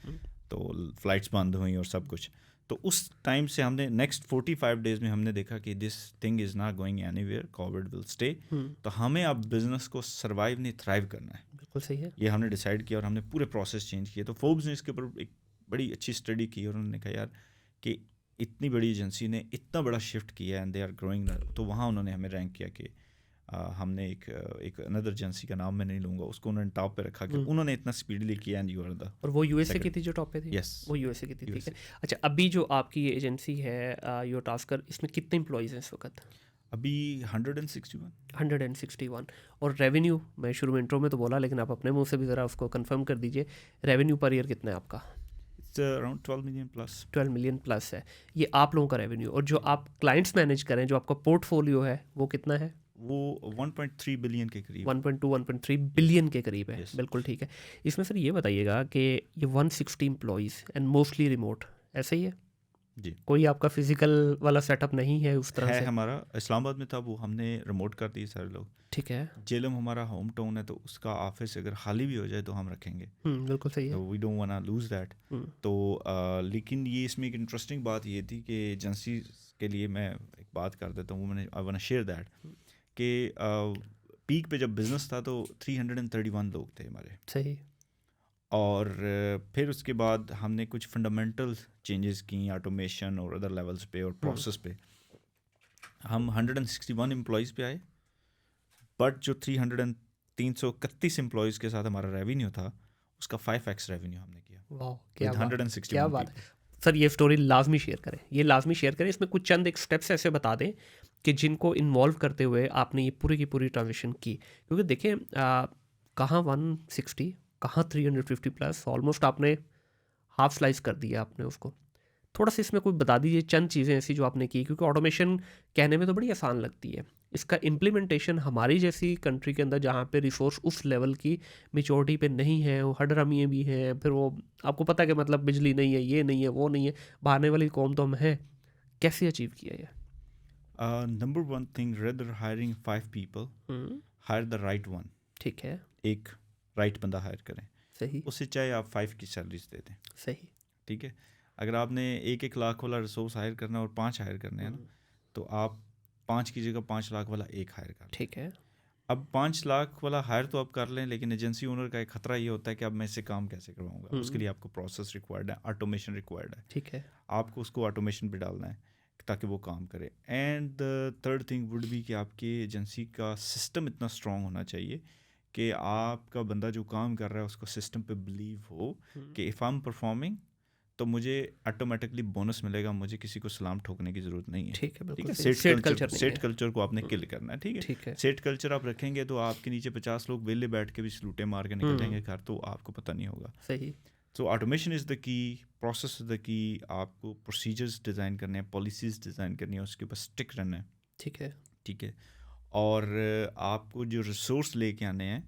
[SPEAKER 1] तो फ्लाइट्स बंद हुई और सब कुछ। तो उस टाइम से हमने नेक्स्ट 45 डेज में हमने देखा कि this thing is not going anywhere, Covid will stay, तो हमें अब बिजनेस को सर्वाइव नहीं थ्राइव करना है।
[SPEAKER 2] बिल्कुल सही है,
[SPEAKER 1] ये हमने डिसाइड किया और हमने पूरे प्रोसेस चेंज किए। तो फोर्ब्स ने इसके ऊपर एक बड़ी अच्छी स्टडी की और उन्होंने कहा यार कि इतनी बड़ी एजेंसी ने इतना बड़ा शिफ्ट किया है एंड दे आर ग्रोइंग, तो वहाँ उन्होंने हमें रैंक किया कि हमने एक अनदर एजेंसी का नाम मैं नहीं लूँगा, उसको उन्होंने टॉप पे रखा कि उन्होंने इतना स्पीडली किया एंड यू आर द।
[SPEAKER 2] और वो यूएसए की थी जो टॉप पे थी?
[SPEAKER 1] यस,
[SPEAKER 2] वो यूएसए की थी, ठीक है। अच्छा, अभी जो आपकी ये एजेंसी है योर टास्कर, इसमें कितने एम्प्लॉयज़ हैं इस वक्त?
[SPEAKER 1] अभी 161।
[SPEAKER 2] 161। और रेवेन्यू, मैं शुरू में इंट्रो में तो बोला, लेकिन आप अपने मुंह से भी ज़रा उसको कंफर्म कर दीजिए, रेवेन्यू पर ईयर कितना है आपका?
[SPEAKER 1] It's around 12 million plus.
[SPEAKER 2] 12 million plus है ये आप लोगों का रेवेन्यू। और जो आप क्लाइंट्स मैनेज करें, जो आपका पोर्टफोलियो है, वो कितना है?
[SPEAKER 1] वो 1.3 बिलियन के करीब,
[SPEAKER 2] 1.2-1.3 बिलियन के करीब है।
[SPEAKER 1] Yes.
[SPEAKER 2] बिल्कुल ठीक है। इसमें सर ये बताइएगा कि ये 160 एम्प्लॉयज़ एंड मोस्टली रिमोट, ऐसा ही है
[SPEAKER 1] जी?
[SPEAKER 2] कोई आपका फिजिकल वाला सेटअप नहीं है उस तरह
[SPEAKER 1] है
[SPEAKER 2] से?
[SPEAKER 1] हमारा इस्लामाबाद में था, वो हमने रिमोट कर दी सारे लोग।
[SPEAKER 2] ठीक है।
[SPEAKER 1] जेलम हमारा होम टाउन है, तो उसका ऑफिस अगर खाली भी हो जाए तो हम रखेंगे,
[SPEAKER 2] बिल्कुल सही है।
[SPEAKER 1] तो we don't want to lose that. तो लेकिन ये इसमें एक इंटरेस्टिंग बात ये थी कि एजेंसी के लिए मैं एक बात कर देता हूँ, मैंने I want to share that कि पीक पे जब बिजनेस था तो 331 लोग थे हमारे।
[SPEAKER 2] सही।
[SPEAKER 1] और फिर उसके बाद हमने कुछ फंडामेंटल चेंजेस की ऑटोमेशन और अदर लेवल्स पे और प्रोसेस पे, हम 161 एम्प्लॉयज़ पे आए। बट जो 331 एम्प्लॉयज़ के साथ हमारा रेवेन्यू था, उसका 5x रेवेन्यू हमने किया।
[SPEAKER 2] वाह, क्या बात,
[SPEAKER 1] 161
[SPEAKER 2] क्या बात है सर। ये स्टोरी लाजमी शेयर करें, ये लाजमी शेयर करें। इसमें कुछ चंद एक स्टेप्स ऐसे बता दें कि जिनको इन्वॉल्व करते हुए आपने ये पूरी की पूरी ट्रांजिशन की। क्योंकि देखें कहाँ 160, कहाँ 350 प्लस, ऑलमोस्ट आपने हाफ स्लाइस कर दिया आपने उसको। थोड़ा सा इसमें कोई बता दीजिए चंद चीज़ें ऐसी जो आपने की, क्योंकि ऑटोमेशन कहने में तो बड़ी आसान लगती है, इसका इम्प्लीमेंटेशन हमारी जैसी कंट्री के अंदर जहाँ पे रिसोर्स उस लेवल की मेचोरिटी पे नहीं है, वो हडरामियाँ भी हैं, फिर वो आपको पता है कि मतलब बिजली नहीं है, ये नहीं है, वो नहीं है, बहाने वाली कौम तो हम हैं। कैसे अचीव किया ये?
[SPEAKER 1] Number one thing, rather hiring 5 people, hire the right one.
[SPEAKER 2] ठीक है,
[SPEAKER 1] एक राइट बंदा हायर करें,
[SPEAKER 2] सही,
[SPEAKER 1] उससे चाहे आप 5 की सैलरीज दे दें,
[SPEAKER 2] सही,
[SPEAKER 1] ठीक है। अगर आपने 1 लाख वाला रिसोर्स हायर करना है और 5 हायर करने हैं ना, तो आप 5 की जगह 5 लाख वाला एक हायर कर लें।
[SPEAKER 2] ठीक है।
[SPEAKER 1] अब 5 लाख वाला हायर तो आप कर लें, लेकिन एजेंसी ओनर का एक खतरा ये होता है कि अब मैं इससे काम कैसे करवाऊंगा। उसके लिए आपको प्रोसेस रिक्वायर्ड है, ऑटोमेशन रिक्वायर्ड है,
[SPEAKER 2] ठीक है।
[SPEAKER 1] आपको उसको ऑटोमेशन पे डालना है ताकि वो काम करे। And the third thing would be कि आपकी एजेंसी का सिस्टम इतना स्ट्रॉन्ग होना चाहिए कि आपका बंदा जो काम कर रहा है उसको सिस्टम पे बिलीव हो कि इफ़ आई एम परफॉर्मिंग तो मुझे ऑटोमेटिकली बोनस मिलेगा, मुझे किसी को सलाम ठोकने की ज़रूरत नहीं है।
[SPEAKER 2] ठीक है,
[SPEAKER 1] ठीक है।
[SPEAKER 2] सेट
[SPEAKER 1] कल्चर को आपने किल करना है, ठीक है। सेट कल्चर आप रखेंगे तो आपके नीचे 50 लोग वेले बैठ के भी सलूटे मार के निकल जाएंगे घर, तो आपको पता नहीं होगा।
[SPEAKER 2] सही।
[SPEAKER 1] So automation is the key, process is the key. आपको प्रोसीजर्स डिज़ाइन करने हैं, पॉलिसीज़ डिज़ाइन करनी है, उसके ऊपर स्टिक रहना है,
[SPEAKER 2] ठीक है,
[SPEAKER 1] ठीक है। और आपको जो रिसोर्स लेके आने हैं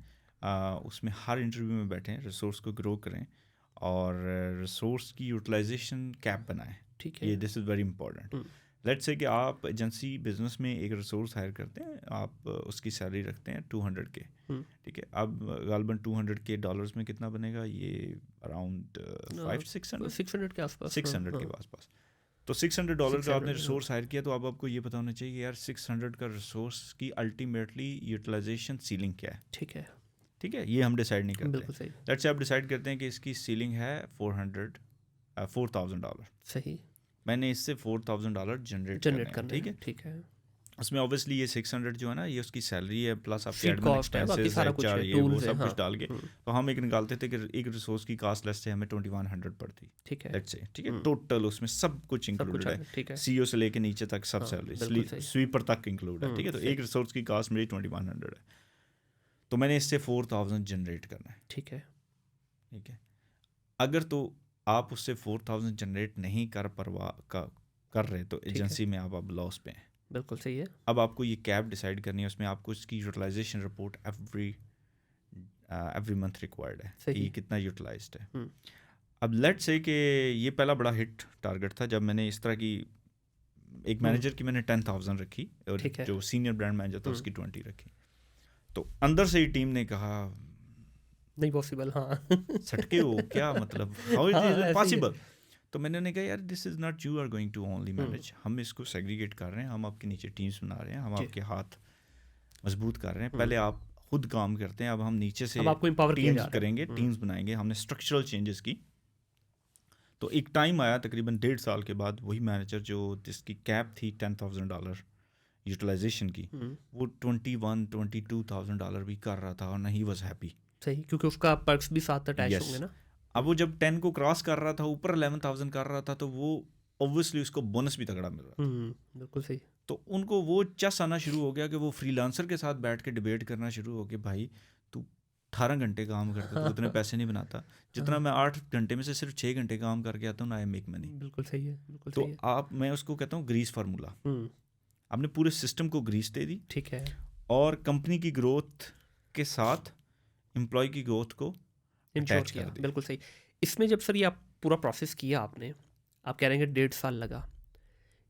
[SPEAKER 1] उसमें हर इंटरव्यू में बैठें, रिसोर्स को ग्रो करें और रिसोर्स की यूटिलाइजेशन कैप बनाएं,
[SPEAKER 2] ठीक है।
[SPEAKER 1] ये this is very important. Let's say कि आप एजेंसी बिजनेस में एक रिसोर्स हायर करते हैं, आप उसकी सैलरी रखते हैं 200K, ठीक है। अब गालबन 200K डॉलर्स में कितना बनेगा, ये अराउंड
[SPEAKER 2] 600 के आसपास,
[SPEAKER 1] 600 के आसपास। तो $600 का आपने रिसोर्स हायर किया, तो अब आपको ये पता होना चाहिए यार 600 का रिसोर्स की अल्टीमेटली यूटिलाइजेशन सीलिंग क्या है,
[SPEAKER 2] ठीक है,
[SPEAKER 1] ठीक है। ये हम डिसाइड नहीं करते।
[SPEAKER 2] बिल्कुल सही।
[SPEAKER 1] लेट्स से आप डिसाइड करते हैं कि इसकी सीलिंग है $4,000,
[SPEAKER 2] सही।
[SPEAKER 1] मैंने इससे $4,000 जनरेट करना है,
[SPEAKER 2] ठीक है।
[SPEAKER 1] उसमें ऑब्वियसली ये 600 जो है ना, ये उसकी सैलरी है प्लस आपके
[SPEAKER 2] Sheet
[SPEAKER 1] एडमिन
[SPEAKER 2] cost है, बाकी
[SPEAKER 1] एक्सपेंसेस
[SPEAKER 2] सारा
[SPEAKER 1] है,
[SPEAKER 2] कुछ है,
[SPEAKER 1] ये वो
[SPEAKER 2] tools है,
[SPEAKER 1] सब
[SPEAKER 2] हाँ।
[SPEAKER 1] कुछ डाल के तो हम एक निकालते थे कि एक रिसोर्स की कास्ट लेस से हमें 2100 पड़ती,
[SPEAKER 2] ठीक है,
[SPEAKER 1] लेट्स से, ठीक है, टोटल उसमें सब कुछ
[SPEAKER 2] सब कुछ
[SPEAKER 1] इंक्लूडेड
[SPEAKER 2] है, ठीक है,
[SPEAKER 1] है, सीईओ से लेके नीचे तक सब
[SPEAKER 2] हाँ, बिल्कुल
[SPEAKER 1] सैलरी,
[SPEAKER 2] सही।
[SPEAKER 1] स्वीपर तक इंक्लूड है, ठीक है। तो
[SPEAKER 2] सही।
[SPEAKER 1] एक रिसोर्स की कास्ट मेरी 2100 है, तो मैंने इससे 4000 जनरेट करना है,
[SPEAKER 2] ठीक है,
[SPEAKER 1] ठीक है। अगर तो आप उससे 4000 जनरेट नहीं कर रहे तो एजेंसी में आप अब लॉस पे हैं,
[SPEAKER 2] बिल्कुल सही है।
[SPEAKER 1] अब आपको ये कैप डिसाइड करनी है, उसमें आपको इसकी utilization report every month required है कि कितना यूटिलाइज्ड है। अब लेट से कि ये पहला बड़ा हिट टारगेट था जब मैंने इस तरह की एक मैनेजर की मैंने 10,000 रखी और जो सीनियर ब्रांड मैनेजर था उसकी 20 रखी, तो अंदर से ही टीम ने कहा
[SPEAKER 2] नहीं पॉसिबल, हाँ
[SPEAKER 1] सटके हो क्या, मतलब हाउ इट इज पॉसिबल। तो मैंने उन्हें कहा यार this is not you are going to only manage, हम इसको सेग्रीगेट कर रहे हैं, हम आपके नीचे टीम्स बना रहे हैं, हम आपके हाथ मजबूत कर रहे हैं, पहले आप खुद काम करते हैं, अब हम नीचे से टीम्स करेंगे, टीम्स बनाएंगे, हमने स्ट्रक्चरल चेंजेस की। तो एक टाइम आया तकरीबन 1.5 साल के बाद, वही मैनेजर जो जिसकी कैप थी $10,000 यूटिलाइजेशन की, वो $21,000-22,000 भी कर रहा था और नहीं वॉज हैप्पी।
[SPEAKER 2] सही, क्योंकि उसका पर्क्स भी साथ अटैच होंगे ना।
[SPEAKER 1] अब वो जब 10 को क्रॉस कर रहा था, ऊपर 11,000 कर रहा था, तो वो ऑब्वियसली उसको बोनस भी तगड़ा मिल रहा था।
[SPEAKER 2] बिल्कुल सही।
[SPEAKER 1] तो उनको वो चस आना शुरू हो गया कि वो फ्रीलांसर के साथ बैठ के डिबेट करना शुरू हो गया, भाई तू 18 घंटे काम करता है, तो उतने पैसे नहीं बनाता जितना मैं 8 घंटे में से सिर्फ 6 घंटे काम करके आता हूँ ना, आई मेक मनी।
[SPEAKER 2] बिल्कुल सही है, बिल्कुल
[SPEAKER 1] तो आप, मैं उसको कहता हूँ ग्रीस फार्मूला, आपने पूरे सिस्टम को ग्रीस दे दी,
[SPEAKER 2] ठीक है,
[SPEAKER 1] और कंपनी की ग्रोथ के साथ एम्प्लॉय की ग्रोथ को
[SPEAKER 2] अटैच किया, बिल्कुल सही। इसमें जब सर ये आप पूरा प्रोसेस किया आपने, आप कह रहे हैं कि 1.5 साल लगा,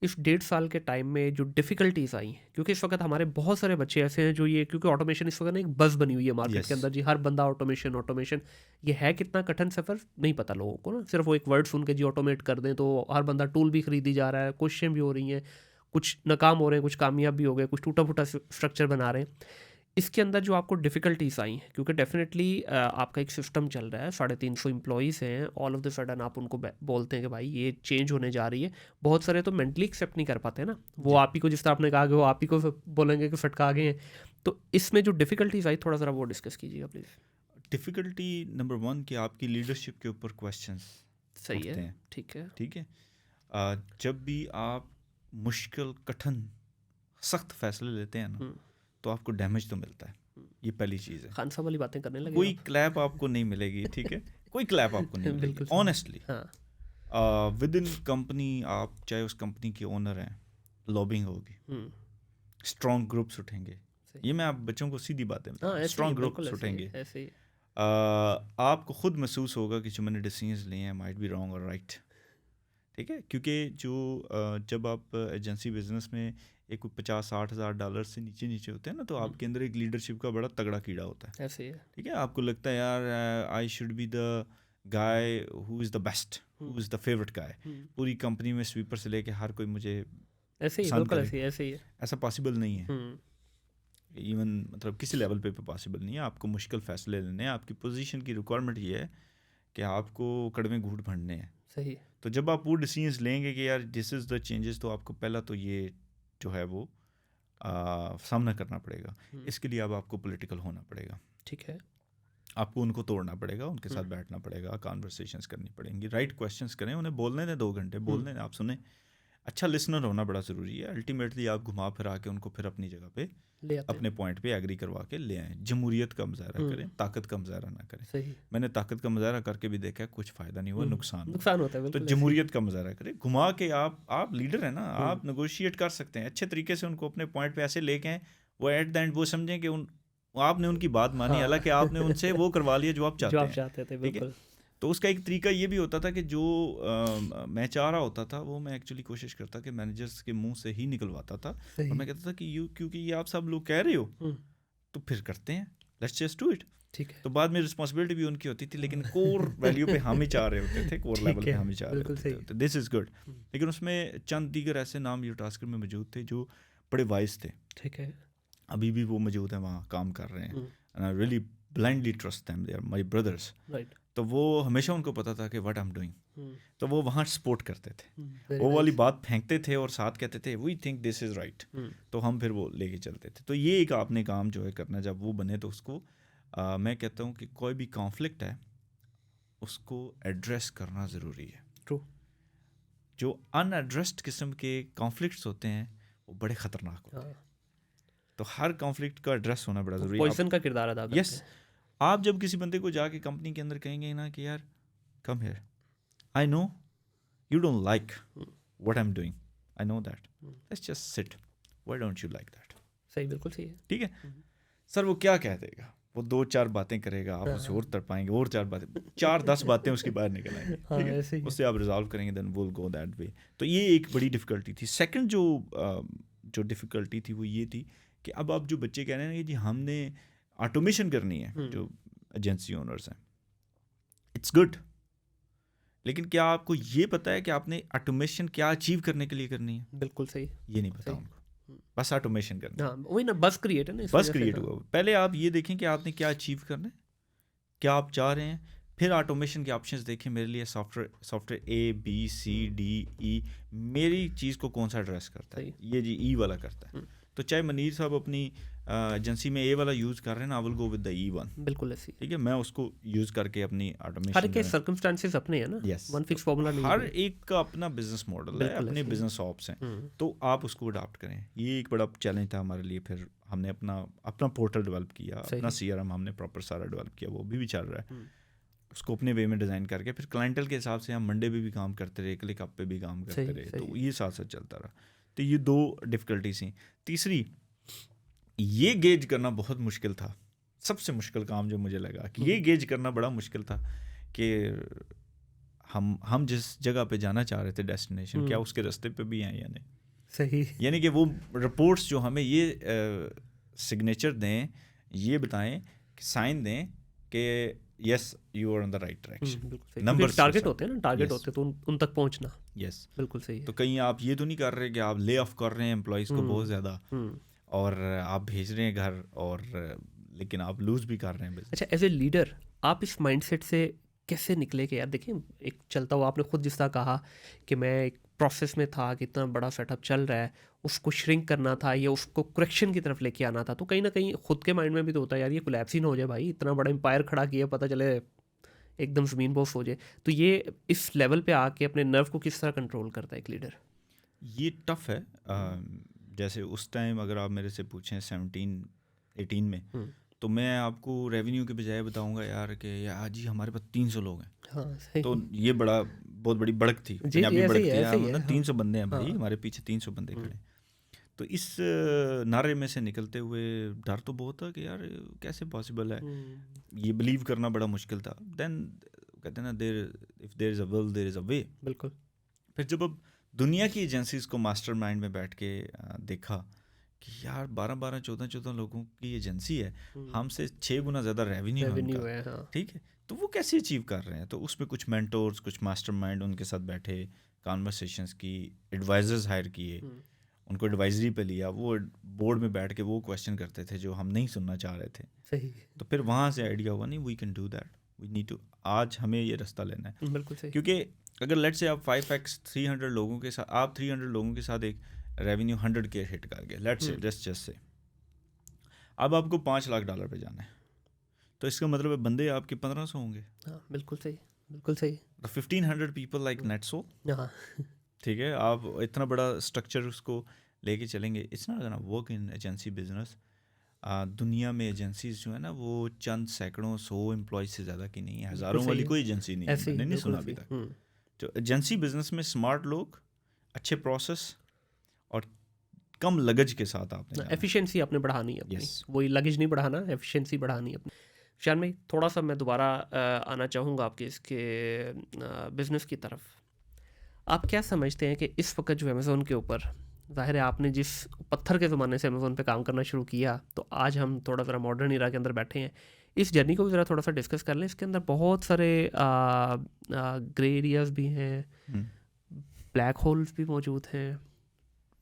[SPEAKER 2] इस 1.5 साल के टाइम में जो डिफ़िकल्टीज़ आई, क्योंकि इस वक्त हमारे बहुत सारे बच्चे ऐसे हैं जो ये, क्योंकि ऑटोमेशन इस वक्त ना एक बज़ बनी हुई है मार्केट के अंदर जी, हर बंदा ऑटोमेशन, ये है कितना कठिन सफ़र नहीं पता लोगों को ना, सिर्फ वो एक वर्ड सुन के जी ऑटोमेट कर दें तो हर बंदा टूल भी खरीदी जा रहा है, कोशिशें भी हो रही हैं, कुछ नाकाम हो रहे हैं, कुछ कामयाब भी हो गए, कुछ टूटा फूटा स्ट्रक्चर बना रहे हैं। इसके अंदर जो आपको डिफ़िकल्टीज़ आई हैं, क्योंकि डेफिनेटली आपका एक सिस्टम चल रहा है, 350 एम्प्लॉयज़ हैं, ऑल ऑफ द सडन आप उनको बोलते हैं कि भाई ये चेंज होने जा रही है, बहुत सारे तो मेंटली एक्सेप्ट नहीं कर पाते ना, वो आप ही को, जिस तरह आपने कहा कि वो आप ही को बोलेंगे कि फटका गए हैं। तो इसमें जो डिफ़िकल्टीज़ आई, थोड़ा सा वो डिस्कस कीजिएगा प्लीज़।
[SPEAKER 1] डिफ़िकल्टी नंबर 1 कि आपकी लीडरशिप के ऊपर क्वेश्चंस
[SPEAKER 2] सही है, ठीक है,
[SPEAKER 1] ठीक है। जब भी आप मुश्किल, कठिन, सख्त फैसले लेते हैं ना, तो आपको डैमेज तो मिलता है, ये पहली चीज़ है।
[SPEAKER 2] खान साहब वाली बातें करने लगे,
[SPEAKER 1] कोई क्लैप आपको नहीं मिलेगी, ठीक है, कोई क्लैप आपको नहीं मिलेगी ऑनेस्टली। विद इन कंपनी, आप चाहे उस कंपनी के ओनर हैं, लॉबिंग होगी, स्ट्रॉन्ग ग्रुप्स उठेंगे, ये मैं आप बच्चों को सीधी बातें बताऊं, स्ट्रॉन्ग ग्रुप्स उठेंगे, आपको खुद महसूस होगा कि जो मैंने डिसीजंस लिए हैं माइट बी रॉन्ग और राइट, ठीक है। क्योंकि जो जब आप एजेंसी बिजनेस में एक $50-60 हज़ार से नीचे होते हैं ना, तो आपके अंदर एक लीडरशिप का बड़ा तगड़ा कीड़ा होता है,
[SPEAKER 2] ऐसे है,
[SPEAKER 1] ठीक है। आपको लगता है यार I should be the guy who is the best, who is the favourite guy, पूरी कंपनी में स्वीपर से लेके हर कोई मुझे
[SPEAKER 2] ऐसे ही, बिल्कुल ऐसे ही है।
[SPEAKER 1] ऐसा पॉसिबल नहीं है, इवन मतलब किसी लेवल पे पॉसिबल नहीं है। आपको मुश्किल फैसले लेने हैं, आपकी पोजीशन की रिक्वायरमेंट ये है कि आपको कड़वे घूंट भरने हैं,
[SPEAKER 2] सही।
[SPEAKER 1] तो जब आप वो डिसीजंस लेंगे कि यार दिस इज़ द चेंजेस, तो आपको पहला तो ये जो है वो सामना करना पड़ेगा। इसके लिए अब आपको पॉलिटिकल होना पड़ेगा,
[SPEAKER 2] ठीक है,
[SPEAKER 1] आपको उनको तोड़ना पड़ेगा, उनके साथ बैठना पड़ेगा, कॉन्वर्सेशंस करनी पड़ेंगी, राइट क्वेश्चंस करें, उन्हें बोलने दें 2 घंटे, बोलने दें, आप सुने, अच्छा लिसनर होना बड़ा ज़रूरी है। अल्टीमेटली आप घुमा फिरा के उनको फिर अपनी जगह पे, अपने पॉइंट पे एग्री करवा के ले आएँ। जमहूरियत का मुजाहरा करें, ताकत का मुजाहरा ना करें।
[SPEAKER 2] सही।
[SPEAKER 1] मैंने ताकत का मुजाहरा करके भी देखा है, कुछ फ़ायदा नहीं हुआ, नुकसान
[SPEAKER 2] होता है।
[SPEAKER 1] तो जमहूरियत का मुजाहरा करें, घुमा के आप लीडर हैं ना, आप नेगोशिएट कर सकते हैं अच्छे तरीके से, उनको अपने पॉइंट पे ऐसे लेके आएँ, वो एट द एंड वो समझें कि आपने उनकी बात मानी, हालांकि आपने उनसे वो करवा लिया जो आप चाहते थे, बिल्कुल। तो उसका एक तरीका ये भी होता था कि जो मैं चाह रहा होता था वो मैं एक्चुअली कोशिश करता कि मैनेजर्स के मुंह से ही निकलवाता था, और मैं कहता था कि क्योंकि ये आप सब लोग कह रहे हो तो फिर करते हैं, लेट्स जस्ट डू इट, ठीक है। तो बाद में रिस्पॉन्सिबिलिटी भी उनकी होती थी, लेकिन कोर वैल्यू पे हम ही चाह रहे होते थे, कोर लेवल पे हम ही चाह रहे होते थे, दिस इज़ गुड। लेकिन उसमें चंद दीगर ऐसे नाम यूटास्कर में मौजूद थे जो बड़े वाइज थे,
[SPEAKER 2] ठीक है,
[SPEAKER 1] अभी भी वो मौजूद हैं, वहाँ काम कर रहे हैं, and I really blindly trust them, they are my brothers, तो वो हमेशा उनको पता था कि व्हाट आई एम डूइंग, तो वो वहाँ सपोर्ट करते थे, वो वाली बात फेंकते थे और साथ कहते थे we think this is right, तो हम फिर वो लेके चलते थे। तो ये एक आपने काम जो है करना, जब वो बने तो उसको मैं कहता हूँ कि कोई भी कॉन्फ्लिक्ट है उसको एड्रेस करना ज़रूरी है।
[SPEAKER 2] ट्रू।
[SPEAKER 1] जो अनएड्रेस्ड किस्म के कॉन्फ्लिक्ट्स होते हैं वो बड़े ख़तरनाक होते हैं, तो हर कॉन्फ्लिक्ट का एड्रेस होना बड़ा ज़रूरी है।
[SPEAKER 2] पॉइजन का किरदार अदा करते हैं।
[SPEAKER 1] यस, आप जब किसी बंदे को जाके कंपनी के अंदर कहेंगे ना कि यार come here, I know you don't like what I am doing, I know that, let's just sit, why don't you like that.
[SPEAKER 2] सही, बिल्कुल सही है।
[SPEAKER 1] ठीक है सर, वो क्या कह देगा, वो 2-4 बातें करेगा, आप उसे और तड़पाएंगे, और 4 बातें, 4-10 बातें उसकी बाहर निकल आएंगी, ठीक है, उससे आप रिजॉल्व करेंगे, then will go that way. तो ये एक बड़ी डिफ़िकल्टी थी। सेकंड जो डिफ़िकल्टी थी वो ये थी कि अब आप जो बच्चे कह रहे हैं कि जी हमने ऑटोमेशन करनी है, जो एजेंसी ओनर्स हैं, इट्स गुड, लेकिन क्या आपको ये पता है कि आपने ऑटोमेशन क्या अचीव करने के लिए करनी है?
[SPEAKER 2] बिल्कुल सही,
[SPEAKER 1] ये नहीं पता उनको, बस ऑटोमेशन करना।
[SPEAKER 2] हाँ, वही ना, बस क्रिएट है ना,
[SPEAKER 1] बस क्रिएट हुआ। पहले आप ये देखें कि आपने क्या अचीव करना है, क्या आप चाह रहे हैं, फिर ऑटोमेशन के ऑप्शंस देखें, मेरे लिए software A B C D E, मेरी चीज़ को कौन सा एड्रेस करता है, ये जी ई वाला करता है। तो चाहे मनीर साहब अपनी एजेंसी में ए वाला यूज़ कर रहे हैं ना, I will go with the E one,
[SPEAKER 2] बिल्कुल ऐसी,
[SPEAKER 1] ठीक है, मैं उसको यूज़ करके अपनी ऑटोमेशन,
[SPEAKER 2] हर के सर्कमस्टेंसेस अपने हैं ना, वन फिक्स फार्मूला नहीं,
[SPEAKER 1] हर एक का अपना बिजनेस मॉडल है, अपने बिजनेस ऑप्स हैं, तो आप उसको अडॉप्ट करें। ये एक बड़ा चैलेंज था हमारे लिए। फिर हमने अपना पोर्टल डेवलप किया, अपना CRM हमने प्रॉपर सारा डेवलप किया, वो भी चल रहा है, उसको अपने वे में डिज़ाइन करके। फिर क्लाइंटल के हिसाब से हम मंडे पे भी काम करते रहे, क्लिक अप पे भी काम करते रहे, तो ये साथ साथ चलता रहा। तो ये 2 डिफ़िकल्टीज थी। तीसरी, ये गेज करना बहुत मुश्किल था, सबसे मुश्किल काम जो मुझे लगा कि ये गेज करना बड़ा मुश्किल था कि हम जिस जगह पे जाना चाह रहे थे, डेस्टिनेशन, क्या उसके रास्ते पे भी हैं या नहीं।
[SPEAKER 2] सही,
[SPEAKER 1] यानी कि वो रिपोर्ट्स जो हमें ये सिग्नेचर दें, ये बताएं, साइन दें कि yes you are on the right direction. Number
[SPEAKER 2] target होते हैं ना, टारगेट होते हैं, तो उन तक पहुंचना।
[SPEAKER 1] यस,
[SPEAKER 2] बिल्कुल सही है।
[SPEAKER 1] तो कहीं आप ये तो नहीं कर रहे कि आप ले ऑफ कर रहे हैं एम्प्लॉयज़ को बहुत ज़्यादा, और आप भेज रहे हैं घर, और लेकिन आप लूज़ भी कर रहे हैं।
[SPEAKER 2] अच्छा, एज ए लीडर आप इस माइंडसेट से कैसे निकले कि यार देखिए, एक चलता हुआ, आपने खुद जिस तरह कहा कि मैं एक प्रोसेस में था कि इतना बड़ा सेटअप चल रहा है, उसको श्रिंक करना था या उसको करेक्शन की तरफ लेके आना था, तो कहीं ना कहीं खुद के माइंड में भी तो होता है यार ये कोलैप्स ही ना हो जाए भाई, इतना बड़ा एम्पायर खड़ा किया, पता चले एकदम ज़मीन बोस हो जाए। तो ये इस लेवल पे आके अपने नर्व को किस तरह कंट्रोल करता है एक लीडर?
[SPEAKER 1] ये टफ है। जैसे उस टाइम अगर आप मेरे से पूछें 17-18 में, तो मैं आपको रेवेन्यू के बजाय बताऊंगा यार कि यार जी हमारे पास 300 लोग हैं।
[SPEAKER 2] हाँ,
[SPEAKER 1] तो ये बहुत बड़ी बढ़त थी, पंजाबी बढ़त थी, 300 बंदे हैं भाई, हमारे पीछे 300 बंदे खड़े। तो इस नारे में से निकलते हुए डर तो बहुत था कि यार कैसे पॉसिबल है, ये बिलीव करना बड़ा मुश्किल था। देन कहते हैं ना, if there is a will there is a way.
[SPEAKER 2] बिल्कुल।
[SPEAKER 1] फिर जब अब दुनिया की एजेंसीज़ को मास्टरमाइंड में बैठ के देखा कि यार 12-12, 14-14 लोगों की एजेंसी है, हमसे 6 गुना ज़्यादा रेवेन्यू है,
[SPEAKER 2] हाँ।
[SPEAKER 1] ठीक है, तो वो कैसे अचीव कर रहे हैं। तो उसमें कुछ मेंटोर्स, कुछ मास्टरमाइंड उनके साथ बैठे, कॉन्वर्सेशंस की, एडवाइजर्स हायर किए, उनको एडवाइजरी पे लिया, वो बोर्ड में बैठ के वो क्वेश्चन करते थे जो हम नहीं सुनना चाह रहे थे।
[SPEAKER 2] सही।
[SPEAKER 1] तो फिर वहाँ से आइडिया हुआ, नहीं we can do that, we need to, आज हमें ये रास्ता लेना है।
[SPEAKER 2] बिल्कुल सही।
[SPEAKER 1] क्योंकि अगर लेट्स से आप 5x 300 लोगों के साथ, आप 300 लोगों के साथ एक रेवेन्यू 100 के हिट कर गए, लेट्स से जस्ट से, अब आपको $5 लाख पे जाना है, तो इसका मतलब है बंदे आपके 1500 होंगे।
[SPEAKER 2] हाँ, बिल्कुल सही, बिल्कुल सही।
[SPEAKER 1] 1500 पीपल लाइक नेटसो,
[SPEAKER 2] हाँ,
[SPEAKER 1] ठीक है, आप इतना बड़ा स्ट्रक्चर उसको लेके चलेंगे, it's not gonna work in agency business. दुनिया में एजेंसीज जो है ना, वो चंद सैकड़ों 100 एम्प्लॉय से ज़्यादा की नहीं है, हज़ारों वाली कोई एजेंसी नहीं है, मैंने नहीं सुना अभी तक। तो एजेंसी बिजनेस में स्मार्ट लोग, अच्छे प्रोसेस और कम लगज के साथ आपने
[SPEAKER 2] एफिशिएंसी आपने बढ़ानी है अपनी, वही लगेज नहीं बढ़ाना, एफिशिएंसी बढ़ानी है अपनी। शान भाई, थोड़ा सा मैं दोबारा आना चाहूँगा आपके इसके बिज़नेस की तरफ। आप क्या समझते हैं कि इस वक्त जो अमेज़ोन के ऊपर, ज़ाहिर है आपने जिस पत्थर के ज़माने से अमेज़ोन पे काम करना शुरू किया, तो आज हम थोड़ा ज़रा मॉडर्न इरा के अंदर बैठे हैं, इस जर्नी को भी ज़रा थोड़ा सा डिस्कस कर लें। इसके अंदर बहुत सारे ग्रे एरियाज़ भी हैं, ब्लैक होल्स भी मौजूद हैं,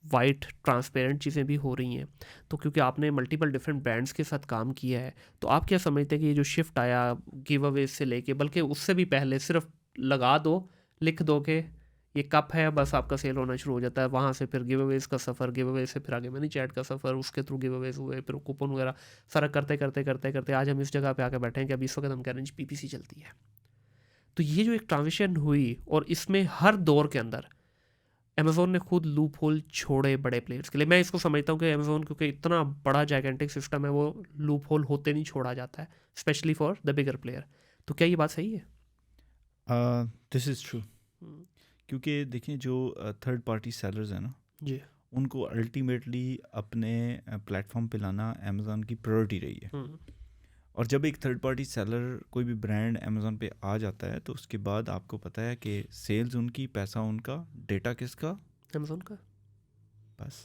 [SPEAKER 2] वाइट ट्रांसपेरेंट चीज़ें भी हो रही हैं। तो क्योंकि आपने मल्टीपल डिफरेंट ब्रांड्स के साथ काम किया है, तो आप क्या समझते हैं कि ये जो शिफ्ट आया गिव अवे से लेके, बल्कि उससे भी पहले सिर्फ लगा दो, लिख दो कि ये कप है, बस आपका सेल होना शुरू हो जाता है, वहाँ से फिर गिव अवेज का सफ़र, गिव अवे से फिर आगे मनी चैट का सफ़र, उसके थ्रू गिव अवेज हुए, फिर कूपन वगैरह सारा करते करते करते करते आज हम इस जगह पे आके बैठे हैं कि अभी इस वक्त हम कह रहे हैं PPC चलती है। तो ये जो एक ट्रांजिशन हुई, और इसमें हर दौर के अंदर अमेज़ोन ने खुद लूप होल छोड़े बड़े प्लेयर्स के लिए। मैं इसको समझता हूँ कि अमेज़ोन क्योंकि इतना बड़ा जाइगेंटिक सिस्टम है, वो लूप होल होते नहीं छोड़ा जाता है, specially for the bigger player. तो क्या ये बात सही है?
[SPEAKER 1] दिस इज़ ट्रू, क्योंकि देखिए जो थर्ड पार्टी सेलर्स हैं ना
[SPEAKER 2] जी,
[SPEAKER 1] उनको अल्टीमेटली अपने प्लेटफॉर्म पे लाना अमेज़ॉन की प्रायोरिटी रही है। और जब एक थर्ड पार्टी सेलर कोई भी ब्रांड अमेज़ॉन पे आ जाता है तो उसके बाद आपको पता है कि सेल्स उनकी, पैसा उनका, डेटा किसका?
[SPEAKER 2] अमेज़ोन का।
[SPEAKER 1] बस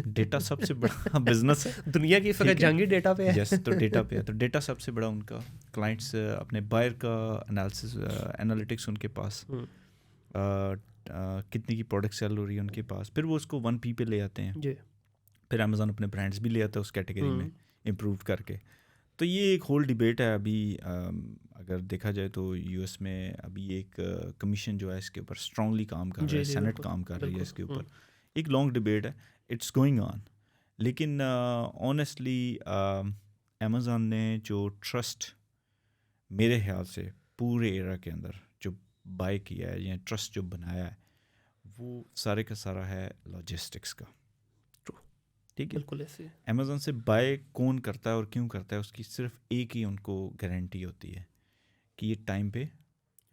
[SPEAKER 1] डेटा सबसे बड़ा बिजनेस है
[SPEAKER 2] दुनिया की इस वक्त जंग ही डेटा पे है।
[SPEAKER 1] यस, तो डेटा पे है, तो डेटा सबसे बड़ा उनका। क्लाइंट्स अपने बायर का एनालिसिस एनालिटिक्स उनके पास, कितनी की प्रोडक्ट सेल हो रही है उनके पास, फिर वो उसको 1P पे ले आते हैं
[SPEAKER 2] जी।
[SPEAKER 1] फिर अमेज़ॉन अपने ब्रांड्स भी ले आता है उस कैटेगरी में इम्प्रूव करके। तो ये एक होल डिबेट है अभी। अगर देखा जाए तो यूएस में अभी एक कमीशन जो है इसके ऊपर स्ट्रांगली काम कर रहा है, सेनेट काम कर रही है इसके ऊपर, एक लॉन्ग डिबेट है, इट्स गोइंग ऑन। लेकिन ऑनेस्टली अमेज़ॉन ने जो ट्रस्ट मेरे ख्याल से पूरे एरा के अंदर जो बाय किया है या ट्रस्ट जो बनाया है, वो सारे का सारा है लॉजिस्टिक्स का। ठीक है,
[SPEAKER 2] बिल्कुल ऐसे।
[SPEAKER 1] अमेज़ॉन से बाय कौन करता है और क्यों करता है, उसकी सिर्फ एक ही उनको गारंटी होती है कि ये टाइम पे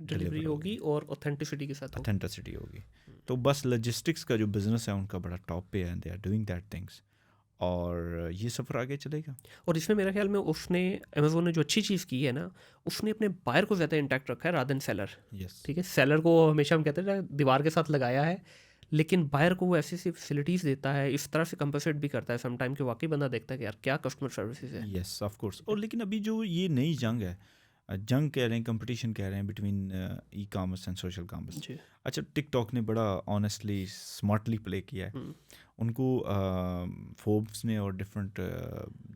[SPEAKER 2] डिलीवरी होगी और ऑथेंटिसिटी के साथ
[SPEAKER 1] ऑथेंटिसिटी होगी। तो बस लॉजिस्टिक्स का जो बिजनेस है उनका बड़ा टॉप पे है, they are doing that things, और ये सफ़र आगे चलेगा।
[SPEAKER 2] और इसमें मेरा ख्याल में उसने अमेज़ोन ने जो अच्छी चीज़ की है ना, उसने अपने बायर को ज़्यादा इंटैक्ट रखा है रादर देन सेलर।
[SPEAKER 1] यस,
[SPEAKER 2] ठीक है, सेलर को हमेशा हम कहते हैं ना दीवार के साथ लगाया है, लेकिन बायर को वो ऐसी फैसिलिटीज़ देता है, इस तरह से कंपनसेट भी करता है सम टाइम कि वाकई बंदा देखता है कि यार क्या कस्टमर सर्विसेज है।
[SPEAKER 1] Yes of course. और लेकिन अभी जो ये नई जंग है, जंग कह रहे हैं, कंपटीशन कह रहे हैं between e commerce and social commerce. अच्छा, टिकटॉक ने बड़ा ऑनेस्टली स्मार्टली प्ले किया है। उनको फोर्ब्स ने और डिफरेंट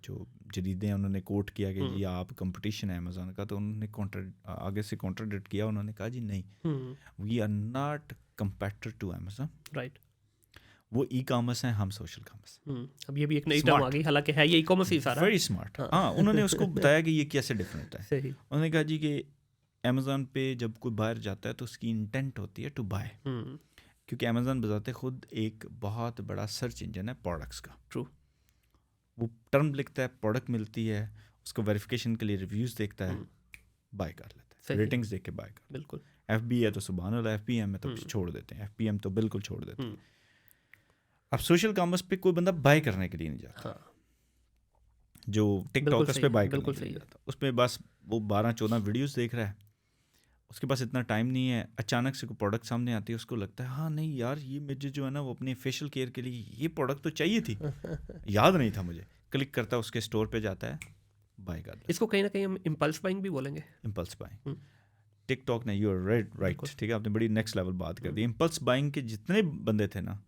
[SPEAKER 1] जो जरीदे हैं उन्होंने कोट किया कि जी आप कंपटीशन है अमेज़ॉन का, तो उन्होंने आगे से कॉन्ट्राडिक्ट किया, उन्होंने कहा जी नहीं, we are not competitor to Amazon,
[SPEAKER 2] right.
[SPEAKER 1] वो ई कॉमर्स है, हम सोशल कॉमर्स।
[SPEAKER 2] अब ये भी एक नई टर्म आ गई, हालांकि है ये ई कॉमर्स ही सारा।
[SPEAKER 1] Very smart. हाँ, उन्होंने उसको बताया कि ये कैसे डिफरेंट है।
[SPEAKER 2] सही।
[SPEAKER 1] उन्होंने कहा जी कि अमेज़ॉन पे जब कोई बाहर जाता है तो उसकी इंटेंट होती है टू बाय, क्योंकि अमेज़ॉन बजाते खुद एक बहुत बड़ा सर्च इंजन है प्रोडक्ट्स का।
[SPEAKER 2] ट्रू।
[SPEAKER 1] वो टर्म लिखता है, प्रोडक्ट मिलती है, उसको वेरिफिकेशन के लिए रिव्यूज़ देखता है, बाय कर लेता है, रेटिंग्स देख के बाय कर।
[SPEAKER 2] बिल्कुल।
[SPEAKER 1] FB है तो सुभान अल्लाह, FBM है तो छोड़ देते हैं, FPM तो बिल्कुल छोड़ देते हैं। अब सोशल कॉमर्स पे कोई बंदा बाय करने के लिए नहीं जाता, जो टिकटॉकर्स पे बाय करने के लिए जाता, उसमें बस वो 12-14 वीडियोस देख रहा है, उसके पास इतना टाइम नहीं है। अचानक से कोई प्रोडक्ट सामने आती है, उसको लगता है हाँ नहीं यार ये मुझे जो है ना वो अपनी फेशियल केयर के लिए ये प्रोडक्ट तो चाहिए थी, याद नहीं था मुझे, क्लिक करता है, उसके स्टोर पे जाता है, बाय कर।
[SPEAKER 2] इसको कहीं ना कहीं हम इम्पल्स बाइंग भी बोलेंगे।
[SPEAKER 1] इम्पल्स बाइंग, टिकटॉक ने, यू आर राइट, ठीक है, आपने बड़ी नेक्स्ट लेवल बात कर दी। इम्पल्स बाइंग के जितने बंदे थे ना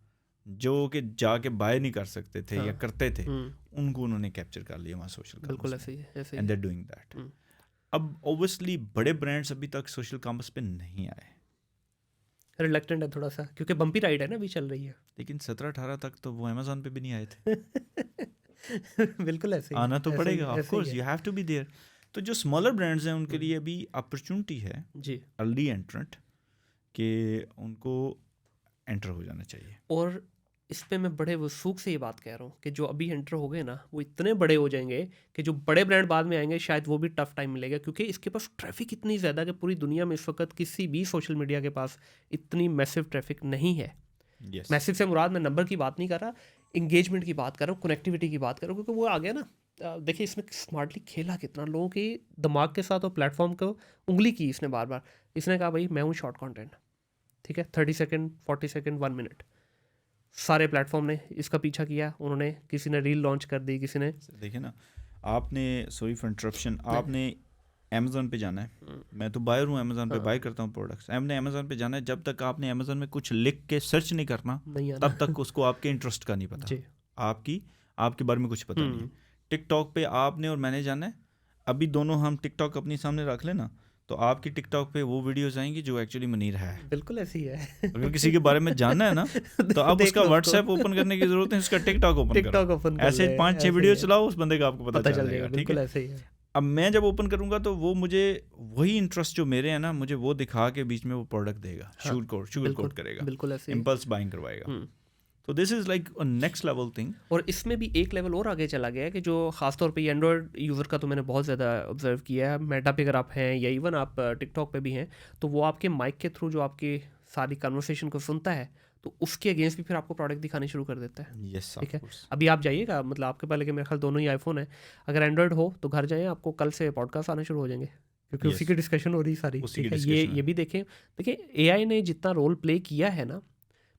[SPEAKER 1] जो कि जाके बाय नहीं कर सकते थे या करते थे, उनको उन्होंने कैप्चर कर लिया वहाँ सोशल कॉमर्स।
[SPEAKER 2] बिल्कुल ऐसे ही,
[SPEAKER 1] and they are doing that. अब ऑब्वियसली बड़े ब्रांड्स अभी तक सोशल कॉमर्स पे नहीं आए,
[SPEAKER 2] रिलक्टेंट है थोड़ा सा, क्योंकि बम्पी राइड है ना अभी चल रही है।
[SPEAKER 1] लेकिन 17-18 तक तो वो अमेज़ॉन पे भी नहीं आए थे।
[SPEAKER 2] बिल्कुल ऐसे
[SPEAKER 1] आना तो पड़ेगा, of course you have to be there. तो जो स्मॉलर ब्रांड्स हैं उनके लिए अभी अपॉर्चुनिटी है
[SPEAKER 2] जी,
[SPEAKER 1] अर्ली एंट्रेंट, कि उनको एंटर हो जाना चाहिए।
[SPEAKER 2] और इस पे मैं बड़े वसूख से ये बात कह रहा हूँ कि जो अभी एंटर हो गए ना वो इतने बड़े हो जाएंगे कि जो बड़े ब्रांड बाद में आएंगे शायद वो भी टफ टाइम मिलेगा, क्योंकि इसके पास ट्रैफिक इतनी ज़्यादा कि पूरी दुनिया में इस वक्त किसी भी सोशल मीडिया के पास इतनी मैसिव ट्रैफिक नहीं है। मैसिव से मुराद मैं नंबर की बात नहीं कर रहा, इंगेजमेंट की बात कर रहा हूँ, कनेक्टिविटी की बात कर रहा हूँ, क्योंकि वो आ गया ना। देखिए इसने स्मार्टली खेला कितना, लोगों के दिमाग के साथ और प्लेटफॉर्म को उंगली की इसने बार बार। इसने कहा भाई मैं हूँ शॉर्ट कंटेंट, ठीक है, 30 सेकेंड 40 सेकेंड 1 मिनट, सारे प्लेटफॉर्म ने इसका पीछा किया। उन्होंने किसी ने रील लॉन्च कर दी, किसी ने,
[SPEAKER 1] देखिए ना आपने, सॉरी फॉर इंटरप्शन, आपने अमेज़न पे जाना है, मैं तो बायर हूँ, अमेज़न पे बाय करता हूँ प्रोडक्ट्स। हमने अमेज़न पे जाना है, जब तक आपने अमेज़न में कुछ लिख के सर्च नहीं करना तब तक उसको आपके इंटरेस्ट का नहीं पता, आपके बारे में कुछ पता नहीं है। टिकटॉक पे आपने और मैंने जाना है, अभी दोनों हम टिकटॉक अपने सामने रख लेना तो आपकी टिकटॉक पे वो वीडियोस आएंगी जो एक्चुअली मुनीर है।
[SPEAKER 2] बिल्कुल ऐसी है।
[SPEAKER 1] अगर किसी के बारे में जानना है ना तो आप उसका व्हाट्सएप ओपन करने की जरूरत है, उसका टिकटॉक ओपन करो, ऐसे 5-6 वीडियो चलाओ, उस बंदे का आपको पता चल जाएगा। ठीक है,
[SPEAKER 2] ऐसे ही है।
[SPEAKER 1] अब मैं जब ओपन करूंगा तो वो मुझे वही इंटरेस्ट जो मेरे हैं ना, मुझे वो दिखा के बीच में वो प्रोडक्ट देगा, शुगर कोट करेगा,
[SPEAKER 2] बिल्कुल ऐसे
[SPEAKER 1] इम्पल्स बाइंग करवाएगा। तो this is like a next level thing.
[SPEAKER 2] और इसमें भी एक लेवल और आगे चला गया है कि जो खासतौर पे एंड्रॉयड यूज़र का तो मैंने बहुत ज़्यादा ऑब्जर्व किया है, मेटा पे अगर आप हैं या इवन आप टिकटॉक पे भी हैं, तो वो आपके माइक के थ्रू जो आपकी सारी कन्वर्सेशन को सुनता है तो उसके अगेंस्ट भी फिर आपको प्रोडक्ट दिखाने शुरू कर देता है।
[SPEAKER 1] यस,
[SPEAKER 2] ठीक है, अभी आप जाइएगा, मतलब आपके पहले के मेरे ख्याल दोनों ही आईफोन है, अगर एंड्रॉयड हो तो घर जाएँ, आपको कल से पॉडकास्ट आना शुरू हो जाएंगे क्योंकि उसी की डिस्कशन हो रही सारी। ठीक है, ये भी देखें। देखिए AI ने जितना रोल प्ले किया है ना,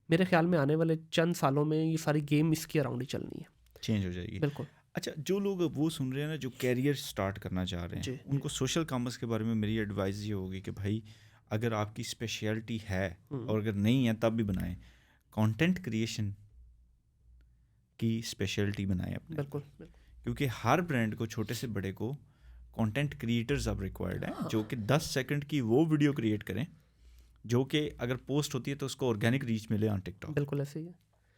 [SPEAKER 2] मेरे ख्याल में आने वाले चंद सालों में ये सारी गेम इसके अराउंड ही चलनी है,
[SPEAKER 1] चेंज हो जाएगी।
[SPEAKER 2] बिल्कुल।
[SPEAKER 1] अच्छा, जो लोग वो सुन रहे हैं ना, जो कैरियर स्टार्ट करना चाह रहे हैं, उनको सोशल कॉमर्स के बारे में मेरी एडवाइस ये होगी कि भाई अगर आपकी स्पेशलिटी है और अगर नहीं है तब भी बनाएं, कंटेंट क्रिएशन की स्पेशलिटी बनाएं अपने।
[SPEAKER 2] बिल्कुल,
[SPEAKER 1] क्योंकि हर ब्रांड को, छोटे से बड़े को, कंटेंट क्रिएटर्स अब रिक्वायर्ड हैं जो कि 10 सेकंड की वो वीडियो क्रिएट करें जो कि अगर पोस्ट होती है तो उसको ऑर्गेनिक रीच मिले ऑन टिकटॉक।
[SPEAKER 2] बिल्कुल ऐसे ही है।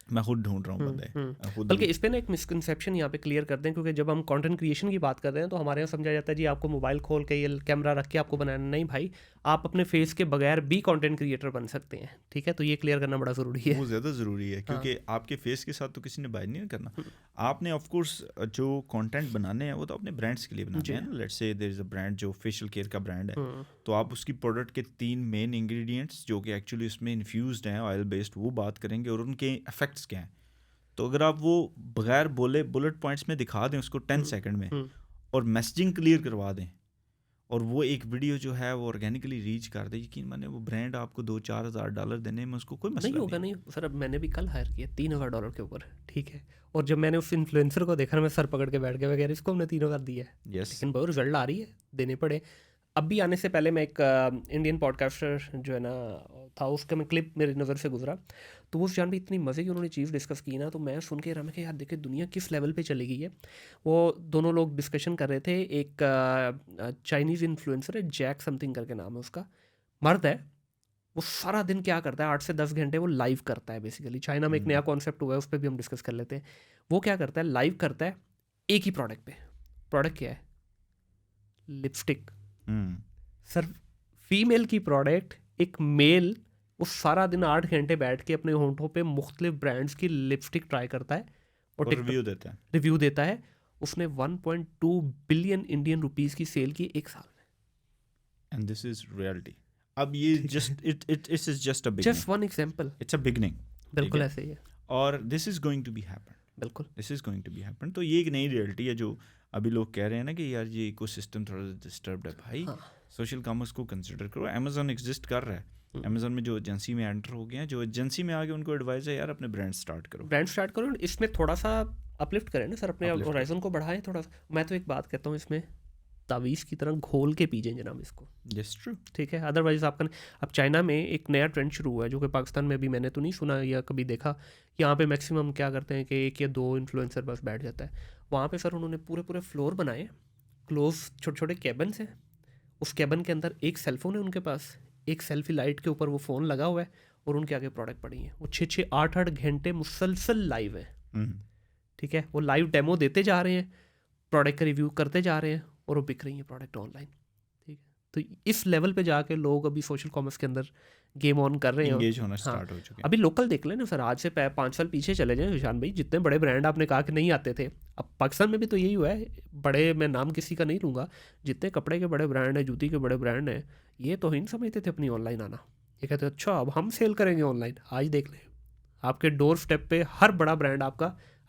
[SPEAKER 1] मैं खुद ढूंढ रहा हूँ बंदे।
[SPEAKER 2] बल्कि इस पे ना एक मिसकंसेप्शन यहाँ पे क्लियर करते हैं, क्योंकि जब हम कंटेंट क्रिएशन की बात कर रहे हैं तो हमारे यहाँ समझा जाता है जी आपको मोबाइल खोल के ये कैमरा रख के आपको बनाना। नहीं भाई, आप अपने फेस के बगैर भी कंटेंट क्रिएटर बन सकते हैं। ठीक है, तो ये क्लियर करना बड़ा ज़रूरी है।
[SPEAKER 1] वो ज़्यादा ज़रूरी है क्योंकि आपके फेस के साथ तो किसी ने बाय नहीं करना। आपने ऑफ कोर्स जो कंटेंट बनाने हैं वो तो अपने ब्रांड्स के लिए बनाने हैं। Let's say there is a brand जो फेशियल केयर का ब्रांड है, तो आप उसकी प्रोडक्ट के 3 मेन इंग्रेडिएंट्स जो कि एक्चुअली उसमें इन्फ्यूज्ड हैं, ऑयल बेस्ड, वो बात करेंगे और उनके इफेक्ट्स क्या हैं। तो अगर आप वो बगैर बोले बुलेट पॉइंट्स में दिखा दें उसको 10 सेकंड में और मैसेजिंग क्लियर करवा दें और वो एक वीडियो जो है वो ऑर्गेनिकली रीच कर दे, यकीन माने वो ब्रांड आपको $2-4 देने में उसको कोई मसला
[SPEAKER 2] नहीं होगा। नहीं सर, अब मैंने भी कल हायर किया $3000 के ऊपर। ठीक है, और जब मैंने उस इन्फ्लुएंसर को देखा, मैं सर पकड़ के बैठ गया वगैरह, इसको हमने 3000 दिया है। लेकिन बहुत रिजल्ट आ रही है, देने पड़े। अभी आने से पहले मैं एक इंडियन पॉडकास्टर जो है ना था, उसका मैं क्लिप मेरी नज़र से गुजरा, तो उस जान भी इतनी मज़े की उन्होंने चीज़ डिस्कस की ना, तो मैं सुन के रहा मैं कि यार देखिए दुनिया किस लेवल पे चली गई है। वो दोनों लोग डिस्कशन कर रहे थे, एक चाइनीज़ इन्फ्लुएंसर है, जैक समथिंग करके नाम है उसका, मर्द है, वो सारा दिन क्या करता है, 8 से 10 घंटे वो लाइव करता है। बेसिकली चाइना में एक नया कॉन्सेप्ट हुआ है, उस पर भी हम डिस्कस कर लेते हैं। वो क्या करता है, लाइव करता है एक ही प्रोडक्ट पे। प्रोडक्ट क्या है? लिपस्टिक। सर, फीमेल की प्रोडक्ट, एक मेल वो सारा दिन 8 घंटे बैठ के अपने होंठों पे मुख्तलिफ ब्रांड्स की लिपस्टिक ट्राई करता है और रिव्यू देता है। उसने 1.2 बिलियन इंडियन रुपीस की सेल की एक साल में।
[SPEAKER 1] And this is reality. अब ये just
[SPEAKER 2] one example,
[SPEAKER 1] it's a beginning.
[SPEAKER 2] बिल्कुल ऐसे ही है,
[SPEAKER 1] और this is going to be happen.
[SPEAKER 2] बिल्कुल
[SPEAKER 1] this is going to be happen. तो ये एक नई रियलिटी है जो अभी लोग कह रहे हैं ना कि यार ये इकोसिस्टम थोड़ा डिस्टर्ब्ड है। भाई सोशल कॉमर्स को कंसिडर करो। अमेजन एग्जिस्ट कर रहा है, अमेजन में जो एजेंसी में एंटर हो गए हैं, जो एजेंसी में आगे उनको एडवाइस है यार अपने ब्रांड स्टार्ट करो।
[SPEAKER 2] इसमें थोड़ा सा अपलिफ्ट करें ना सर, अपने होराइजन को बढ़ाएं थोड़ा सा। मैं तो एक बात कहता हूँ, इसमें तावीज़ की तरह घोल के पीजिए जनाब इसको।
[SPEAKER 1] Yes, true.
[SPEAKER 2] ठीक है, अदरवाइज आपका अब चाइना में एक नया ट्रेंड शुरू हुआ है जो कि पाकिस्तान में भी मैंने तो नहीं सुना या कभी देखा। यहाँ पे मैक्सिमम क्या करते हैं कि 1 या 2 इन्फ्लुएंसर बस बैठ जाता है वहाँ पे। सर उन्होंने पूरे फ्लोर बनाए, क्लोज छोटे छोटे कैबन्स हैं। उस कैबन के अंदर एक सेलफोन है उनके पास, एक सेल्फी लाइट के ऊपर वो फ़ोन लगा हुआ है और उनके आगे प्रोडक्ट पड़ी हैं। वो 6-8 घंटे मुसलसल लाइव है। ठीक है, वो लाइव डेमो देते जा रहे हैं, प्रोडक्ट का रिव्यू करते जा रहे हैं और वो बिक रही है प्रोडक्ट ऑनलाइन। ठीक है, तो इस लेवल पे जाके लोग अभी सोशल कॉमर्स के अंदर गेम ऑन कर रहे हैं,
[SPEAKER 1] एंगेज होना स्टार्ट हो चुके हैं।
[SPEAKER 2] अभी लोकल देख लेना सर, आज से 5 साल पीछे चले जाएं विशान भाई, जितने बड़े ब्रांड आपने कहा कि नहीं आते थे, अब पाकिस्तान में भी तो यही हुआ है। बड़े, मैं नाम किसी का नहीं लूँगा, जितने कपड़े के बड़े ब्रांड हैं, जूती के बड़े ब्रांड हैं, ये तो ही नहीं समझते थे अपनी ऑनलाइन आना। ये कहते अच्छा अब हम सेल करेंगे ऑनलाइन। आज देख लें आपके डोर स्टेप पे हर बड़ा ब्रांड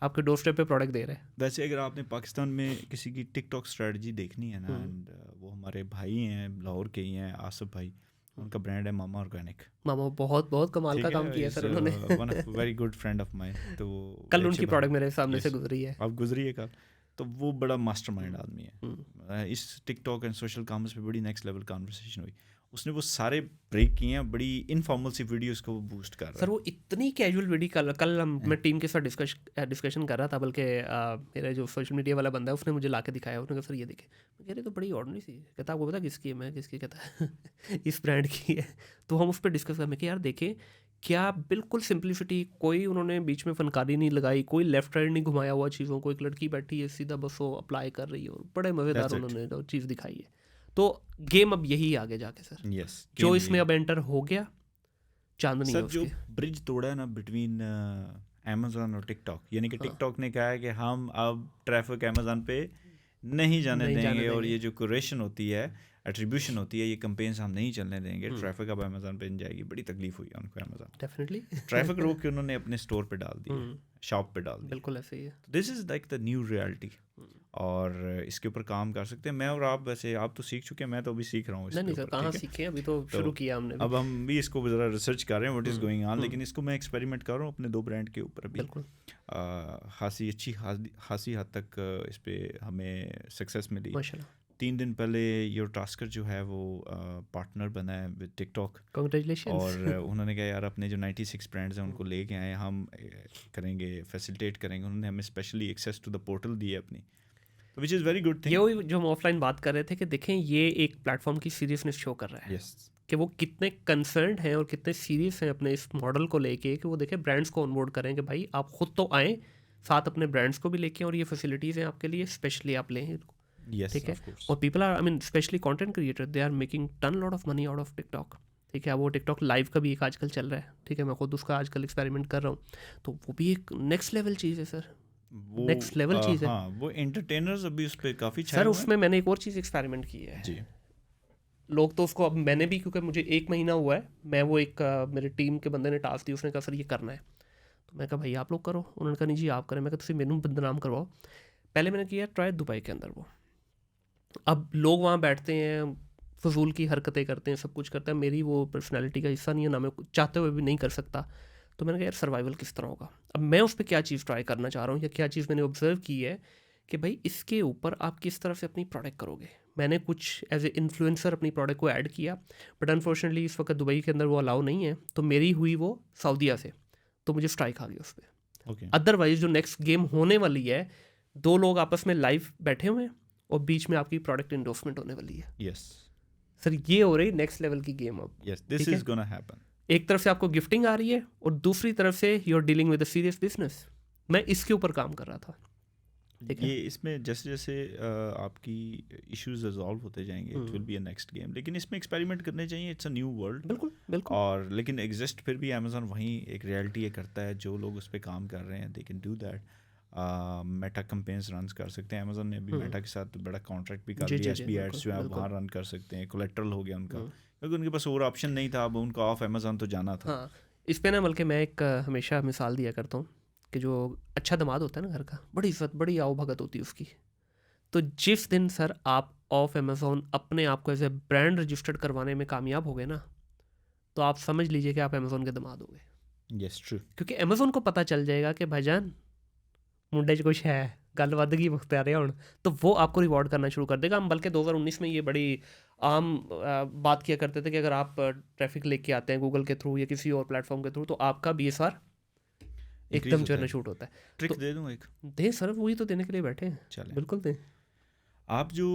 [SPEAKER 2] आपके डोर स्टेप पे प्रोडक्ट दे रहे हैं।
[SPEAKER 1] वैसे अगर आपने पाकिस्तान में किसी की टिकटॉक स्ट्रेटजी देखनी है ना, एंड वो हमारे भाई हैं, लाहौर के ही हैं, आसिफ भाई, उनका ब्रांड है मामा ऑर्गेनिक।
[SPEAKER 2] मामा बहुत कमाल का काम किया सर उन्होंने।
[SPEAKER 1] One of very good friend of mine. तो
[SPEAKER 2] कल उनकी प्रोडक्ट मेरे सामने से गुजरी है।
[SPEAKER 1] आप गुजरी है कल? तो वो बड़ा मास्टरमाइंड आदमी है। इस टिकटॉक एंड सोशल कॉमर्स पे बड़ी नेक्स्ट लेवल कॉन्वर्सेशन हुई, उसने वो सारे ब्रेक किए हैं, बड़ी इनफॉर्मल सी वीडियोस को वो बूस्ट कर रहा है।
[SPEAKER 2] सर वो इतनी कैजुअल वीडियो, कल मैं टीम के साथ डिस्कशन कर रहा था, बल्कि मेरा जो सोशल मीडिया वाला बंदा है उसने मुझे ला के दिखाया, उसने कहा सर ये देखे, मैं कह रही तो बड़ी ऑर्डनरी सी, कहता आपको पता किसकी है, मैं किसकी, कहता इस ब्रांड की है। तो हम उस पर डिस्कस कर, मैं कि यार देखें क्या बिल्कुल सिंप्लिसिटी, कोई उन्होंने बीच में फनकारी नहीं लगाई, कोई लेफ्ट राइट नहीं घुमाया हुआ चीज़ों को, एक लड़की बैठी है सीधा बस वो अप्लाई कर रही है, और बड़े मज़ेदार उन्होंने चीज़ दिखाई है। तो गेम अब यही आगे जाके सर, जो इसमें अब एंटर हो गया चांदनी
[SPEAKER 1] सर, जो ब्रिज तोड़ा है ना बिटवीन अमेजोन और टिकटॉक, यानी कि टिकटॉक ने कहा है कि हम अब ट्रैफिक अमेजोन पे नहीं जाने देंगे, और ये जो क्यूरेशन होती है, एट्रीब्यूशन होती है, ये कैंपेन्स हम नहीं चलने देंगे, ट्रैफिक अब अमेजोन पे जाएगी। बड़ी तकलीफ हुई है उनको अमेजोन,
[SPEAKER 2] डेफिनेटली
[SPEAKER 1] ट्रैफिक रोक के उन्होंने अपने स्टोर पे डाल दिया, शॉप पे डाल दिया।
[SPEAKER 2] बिल्कुल ऐसे ही है।
[SPEAKER 1] This is like the new reality, और इसके ऊपर काम कर सकते हैं। मैं और आप, वैसे आप तो सीख चुके हैं, मैं तो अभी सीख रहा हूँ।
[SPEAKER 2] नहीं सर, कहाँ सीखे, अभी तो शुरू किया हमने।
[SPEAKER 1] अब हम भी इसको ज़रा रिसर्च कर रहे हैं, व्हाट इज़ गोइंग ऑन, लेकिन इसको मैं एक्सपेरिमेंट कर रहा हूँ अपने 2 ब्रांड के ऊपर अभी।
[SPEAKER 2] बिल्कुल
[SPEAKER 1] खासी हद तक इस पर हमें सक्सेस मिली
[SPEAKER 2] माशाल्लाह।
[SPEAKER 1] 3 दिन पहले योर टास्कर जो है वो पार्टनर बना है विद टिकटॉक,
[SPEAKER 2] कांग्रेचुलेशंस।
[SPEAKER 1] और उन्होंने कहा यार अपने जो 96 ब्रांड्स हैं उनको लेके आए, हम करेंगे, फैसिलिटेट करेंगे। उन्होंने हमें specially access to the portal दी है अपनी, which is very good thing.
[SPEAKER 2] ये जो हम ऑफलाइन बात कर रहे थे कि देखें ये एक प्लेटफॉर्म की सीरियसनेस शो कर रहा है।
[SPEAKER 1] यस,
[SPEAKER 2] कि वो कितने कंसर्न्ड हैं और कितने सीरियस हैं अपने इस मॉडल को लेके, कि वो देखें ब्रांड्स को ऑनबोर्ड करें कि भाई आप खुद तो आएँ, साथ अपने ब्रांड्स को भी लेके, और ये फैसिलिटीज़ हैं आपके लिए, स्पेशली आप लें इनको। ठीक है, और people are, I mean specially content creator, they are making ton lot of money out of TikTok. ठीक है, वो टिकटॉक लाइव का भी एक आजकल चल रहा है। ठीक है, मैं खुद उसका आजकल एक्सपेरिमेंट कर रहा हूँ, तो वो भी एक नेक्स्ट लेवल चीज़ है सर, नेक्स्ट लेवल चीज़ है।
[SPEAKER 1] हाँ, वो एंटरटेनर्स अभी उस पर काफ़ी
[SPEAKER 2] सर उसमें मैंने एक और चीज़ एक्सपेरिमेंट की है
[SPEAKER 1] जी।
[SPEAKER 2] लोग तो उसको, अब मैंने भी, क्योंकि मुझे 1 महीना हुआ है, मैं वो एक मेरे टीम के बंदे ने टास्क दी, उसने कहा सर ये करना है, तो मैं कहा भाई आप लोग करो, उन्होंने कहा नहीं जी आप करें। मैं कहा तुम मेनू बदनाम करवाओ। पहले मैंने किया ट्राई दुबई के अंदर, वो अब लोग वहाँ बैठते हैं, फजूल की हरकतें करते हैं, सब कुछ करते हैं, मेरी वो पर्सनैलिटी का हिस्सा नहीं है, ना मैं चाहते हुए भी नहीं कर सकता। तो मैंने कहा यार सर्वाइवल किस तरह होगा। अब मैं उस पर क्या चीज़ ट्राई करना चाह रहा हूँ, या क्या चीज़ मैंने ऑब्जर्व की है कि भाई इसके ऊपर आप किस तरह से अपनी प्रोडक्ट करोगे। मैंने कुछ एज ए इन्फ्लुएंसर अपनी प्रोडक्ट को ऐड किया, बट अनफॉर्चुनेटली इस वक्त दुबई के अंदर वो अलाउ नहीं है, तो मेरी हुई वो सऊदीया से, तो मुझे स्ट्राइक आ गया उस पर। अदरवाइज जो नेक्स्ट गेम होने वाली है, 2 लोग आपस में लाइव बैठे हुए हैं और बीच में आपकी प्रोडक्ट इंडोर्समेंट होने वाली है।
[SPEAKER 1] यस
[SPEAKER 2] सर, ये हो रही नेक्स्ट लेवल की गेम अब।
[SPEAKER 1] Yes, this is gonna happen.
[SPEAKER 2] एक तरफ से आपको गिफ्टिंग आ रही है और दूसरी तरफ से you are dealing with a serious business. मैं इसके ऊपर काम कर रहा था।
[SPEAKER 1] ये इसमें जैसे जैसे आपकी इश्यूज रिजॉल्व होते जाएंगे, it will be a next game. लेकिन इसमें एक्सपेरिमेंट करने चाहिए, इट्स अ न्यू वर्ल्ड।
[SPEAKER 2] बिल्कुल बिल्कुल।
[SPEAKER 1] और लेकिन एग्जिस्ट फिर भी अमेजोन वहीं एक रियलिटी ये करता है, जो लोग उस पर काम कर रहे हैं they can do that. Meta campaigns run कर सकते हैं। अमेजोन ने अभी मेटा के साथ बड़ा कॉन्ट्रैक्ट भी कर लिया, SB एड्स जो है वहाँ रन कर सकते हैं, कोलेट्रल हो गया उनका, क्योंकि उनके पास और ऑप्शन नहीं था, अब उनको ऑफ अमेजोन तो जाना था।
[SPEAKER 2] हाँ, इस पे ना बल्कि मैं एक हमेशा मिसाल दिया करता हूँ कि जो अच्छा दामाद होता है ना घर का, बड़ी इज्जत बड़ी आओ भगत होती है उसकी। तो जिस दिन सर आप ऑफ अमेजोन अपने आप को एज ए ब्रांड रजिस्टर्ड करवाने में कामयाब हो गए ना, तो आप समझ लीजिए कि आप अमेजोन के दामाद हो गए।
[SPEAKER 1] Yes true.
[SPEAKER 2] क्योंकि अमेजोन को पता चल जाएगा कि भाईजान मुंडे च कुछ है, गल वध गई मुख्तियार हुण, तो वो आपको रिवॉर्ड करना शुरू कर देगा। हम बल्कि 2019 में ये बड़ी आम बात किया करते थे कि अगर आप ट्रैफिक लेके आते हैं गूगल के थ्रू या किसी और प्लेटफॉर्म के थ्रू, तो आपका BSR एकदम जो है शूट होता है।
[SPEAKER 1] ट्रिक दे दूँ एक?
[SPEAKER 2] दे सर, वही तो देने के लिए बैठे हैं।
[SPEAKER 1] चलें,
[SPEAKER 2] बिल्कुल दें।
[SPEAKER 1] आप जो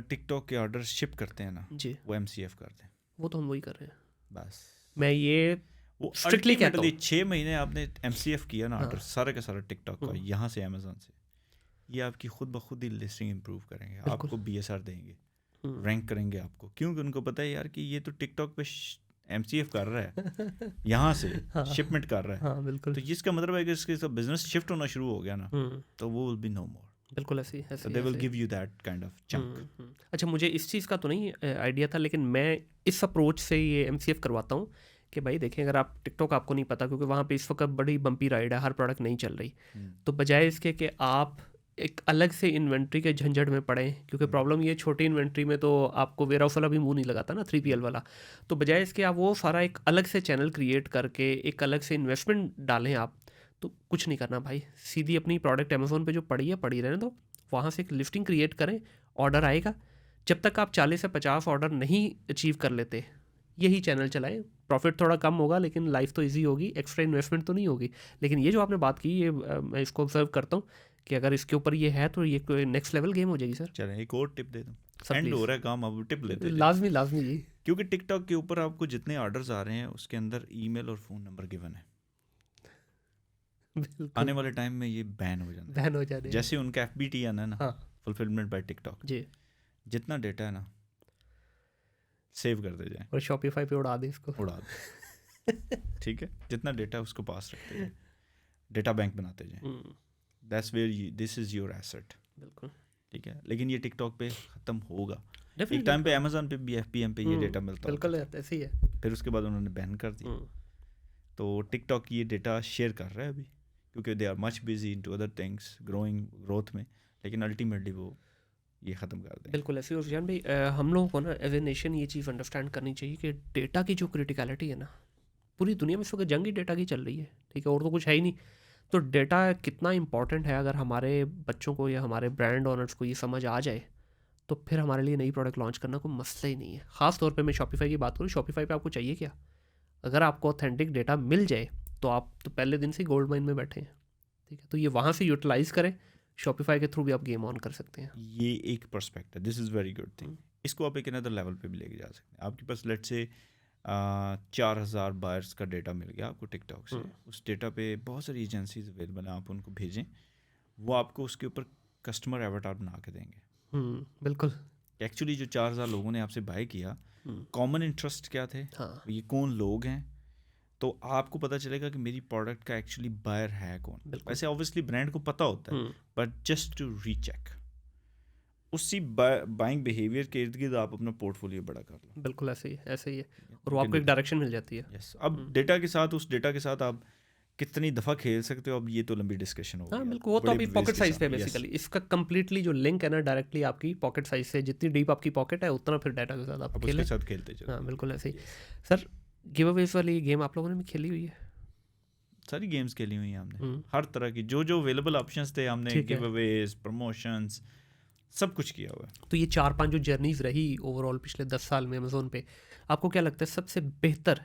[SPEAKER 1] टिकटॉक के ऑर्डर शिप करते हैं ना जी, वो MCF करते हैं।
[SPEAKER 2] वो तो हम वही कर रहे हैं।
[SPEAKER 1] बस
[SPEAKER 2] मैं ये
[SPEAKER 1] स्ट्रिक्टली कहता हूँ, 6 महीने आपने MCF किया ना ऑर्डर, सारा का सारा टिकटॉक का, यहाँ से अमेजोन से, ये आपकी खुद ब खुद ही लिस्टिंग इंप्रूव करेंगे, आपको BSR देंगे, रैंक करेंगे आपको, क्योंकि उनको पता है यार कि ये तो टिकटॉक पे MCF कर रहा है, यहाँ से शिपमेंट कर रहा है।
[SPEAKER 2] हाँ, बिल्कुल।
[SPEAKER 1] तो जिसका मतलब है कि इसके बिजनेस शिफ्ट होना शुरू हो गया ना, तो वो विल बी नो मोर।
[SPEAKER 2] बिल्कुल ऐसे ही,
[SPEAKER 1] they will give you that kind of chunk.
[SPEAKER 2] अच्छा, मुझे इस चीज़ का तो नहीं आइडिया था, लेकिन मैं इस अप्रोच से ये MCF करवाता हूँ कि भाई देखें, अगर आप टिकटॉक आपको नहीं पता, क्योंकि वहाँ पे इस वक्त बड़ी बम्पी राइड है, हर प्रोडक्ट नहीं चल रही, तो बजाय इसके कि आप एक अलग से इन्वेंट्री के झंझट में पड़ें, क्योंकि प्रॉब्लम ये छोटी इन्वेंट्री में तो आपको वेयर हाउस वाला भी मुंह नहीं लगाता ना, 3PL वाला, तो बजाय इसके आप वो सारा एक अलग से चैनल क्रिएट करके एक अलग से इन्वेस्टमेंट डालें आप, तो कुछ नहीं करना भाई, सीधी अपनी प्रोडक्ट अमेजोन पे जो पड़ी है पड़ी रहने दो, वहाँ से एक लिस्टिंग क्रिएट करें, ऑर्डर आएगा। जब तक आप 40 से 50 ऑर्डर नहीं अचीव कर लेते, यही चैनल चलाएं। प्रॉफिट थोड़ा कम होगा लेकिन लाइफ तो इजी होगी, एक्स्ट्रा इन्वेस्टमेंट तो नहीं होगी। लेकिन ये जो आपने बात की, ये मैं इसको ऑब्जर्व करता हूँ कि अगर इसके ऊपर ये है तो ये नेक्स्ट लेवल गेम हो जाएगी सर।
[SPEAKER 1] चलें एक और टिप दे दूँ,
[SPEAKER 2] सब
[SPEAKER 1] एंड
[SPEAKER 2] please।
[SPEAKER 1] हो रहा है काम, अब टिप लेते हैं।
[SPEAKER 2] लाजमी जी।
[SPEAKER 1] क्योंकि टिकटॉक के ऊपर आपको जितने ऑर्डर्स आ रहे हैं उसके अंदर ईमेल और फ़ोन नंबर गिवन है। आने वाले टाइम में ये बैन हो जाना है,
[SPEAKER 2] बैन हो जाने
[SPEAKER 1] जैसे उनका FBT आना है ना,
[SPEAKER 2] हाँ
[SPEAKER 1] फुलफिलमेंट बाय टिकटॉक,
[SPEAKER 2] जी,
[SPEAKER 1] जितना डेटा है ना सेव करते जाएं,
[SPEAKER 2] और शॉपिफाई पे उड़ा दे इसको,
[SPEAKER 1] उड़ा दे। ठीक है, जितना डेटा है उसको पास रखते जाएं, डेटा बैंक बनाते जाएं। That's where this is your asset.
[SPEAKER 2] बिल्कुल
[SPEAKER 1] ठीक है, लेकिन ये टिकटॉक पे ख़त्म होगा। एक
[SPEAKER 2] डेफिनेटली।
[SPEAKER 1] टाइम पे अमेजोन पे भी FPM पे ये डेटा मिलता
[SPEAKER 2] बिल्कुल
[SPEAKER 1] होता
[SPEAKER 2] ऐसे ही है।
[SPEAKER 1] था, फिर उसके बाद उन्होंने बैन कर दिया। तो टिकटॉक ये डेटा शेयर कर रहा है अभी, क्योंकि they are much busy into other things, growth में, लेकिन अल्टीमेटली वो ये ख़त्म कर दें।
[SPEAKER 2] बिल्कुल ऐसे। और जान भाई, हम लोगों को ना एज ए नेशन ये चीज़ अंडरस्टैंड करनी चाहिए कि डेटा की जो क्रिटिकलिटी है ना, पूरी दुनिया में इस वक्त जंग ही डेटा की चल रही है। ठीक है, और तो कुछ है ही नहीं। तो डेटा कितना इंपॉर्टेंट है, अगर हमारे बच्चों को या हमारे ब्रांड ओनर्स को ये समझ आ जाए तो फिर हमारे लिए नई प्रोडक्ट लॉन्च करना कोई मसला ही नहीं है। ख़ास तौर पे मैं शॉपिफाई की बात करूँ, शॉपिफाई पे आपको चाहिए क्या? अगर आपको ऑथेंटिक डेटा मिल जाए तो आप तो पहले दिन से गोल्ड माइन में बैठे हैं। ठीक है, तो ये वहाँ से यूटिलाइज करें, शॉपिफाई के थ्रू भी आप गेम ऑन कर सकते हैं।
[SPEAKER 1] ये एक perspective, this is very good thing. इसको आप एक अनदर लेवल पे भी लेके जा सकते हैं। आपके पास लेट्स से 4000 बायर्स का डेटा मिल गया आपको टिकटॉक से। उस डेटा पे बहुत सारी एजेंसीज अवेलेबल हैं, आप उनको भेजें, वो आपको उसके ऊपर कस्टमर एवटार बना के देंगे।
[SPEAKER 2] बिल्कुल।
[SPEAKER 1] एक्चुअली जो 4000 लोगों ने आपसे बाय किया, कॉमन इंटरेस्ट क्या थे,
[SPEAKER 2] हाँ,
[SPEAKER 1] ये कौन लोग हैं, तो आपको पता चलेगा कि मेरी प्रोडक्ट का एक्चुअली बायर है कौन। वैसे ऑब्वियसली ब्रांड को पता होता है, बट जस्ट टू रीचेक, उसी बाइंग बिहेवियर के इर्द गिर्द आप अपना पोर्टफोलियो बड़ा कर लो।
[SPEAKER 2] बिल्कुल ऐसे ही है। और वो आपको एक डायरेक्शन मिल जाती है।
[SPEAKER 1] यस, अब डेटा के साथ, उस डेटा के साथ आप कितनी दफ़ा खेल सकते हो, अब ये तो लंबी डिस्कशन होगी।
[SPEAKER 2] हाँ बिल्कुल, वो तो अभी पॉकेट साइज पे बेसिकली इसका कंप्लीटली जो लिंक है ना डायरेक्टली आपकी पॉकेट साइज से, जितनी डीप आपकी पॉकेट है उतना फिर डाटा के साथ आप
[SPEAKER 1] उसके साथ खेलते चलो।
[SPEAKER 2] हाँ बिल्कुल ऐसे ही। सर, गिव अवेज वाली गेम आप लोगों ने भी खेली हुई है?
[SPEAKER 1] सारी गेम्स खेली हुई हैं हमने, हर तरह की जो अवेलेबल ऑप्शंस थे हमने, गिव अवेज, प्रमोशंस, सब कुछ किया हुआ है।
[SPEAKER 2] तो ये 4-5 जो जर्नीज रही ओवरऑल पिछले 10 साल में अमेजोन पे, आपको क्या लगता है सबसे बेहतर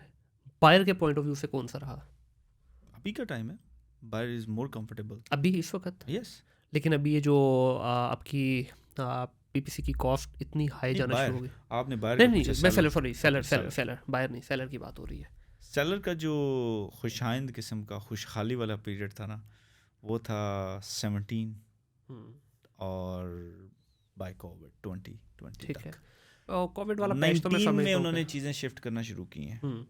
[SPEAKER 2] बायर के पॉइंट ऑफ व्यू से कौन सा रहा?
[SPEAKER 1] अभी का टाइम है, बायर इज मोर कंफर्टेबल
[SPEAKER 2] अभी इस वक्त।
[SPEAKER 1] यस,
[SPEAKER 2] लेकिन अभी ये जो आपकी PPC की कॉस्ट इतनी हाई जाना शुरू हो गई।
[SPEAKER 1] आपने बायर
[SPEAKER 2] नहीं, मैं सेलर बायर नहीं, सेलर की बात हो रही है।
[SPEAKER 1] सेलर का जो खुशाइंद किस्म का खुशहाली वाला पीरियड था ना, वो था 17 और बाय कोविड 2020
[SPEAKER 2] ठीक
[SPEAKER 1] तक
[SPEAKER 2] है, कोविड वाला पैच तो मैं समझता हूं
[SPEAKER 1] में उन्होंने चीज़ें शिफ्ट करना शुरू की हैं,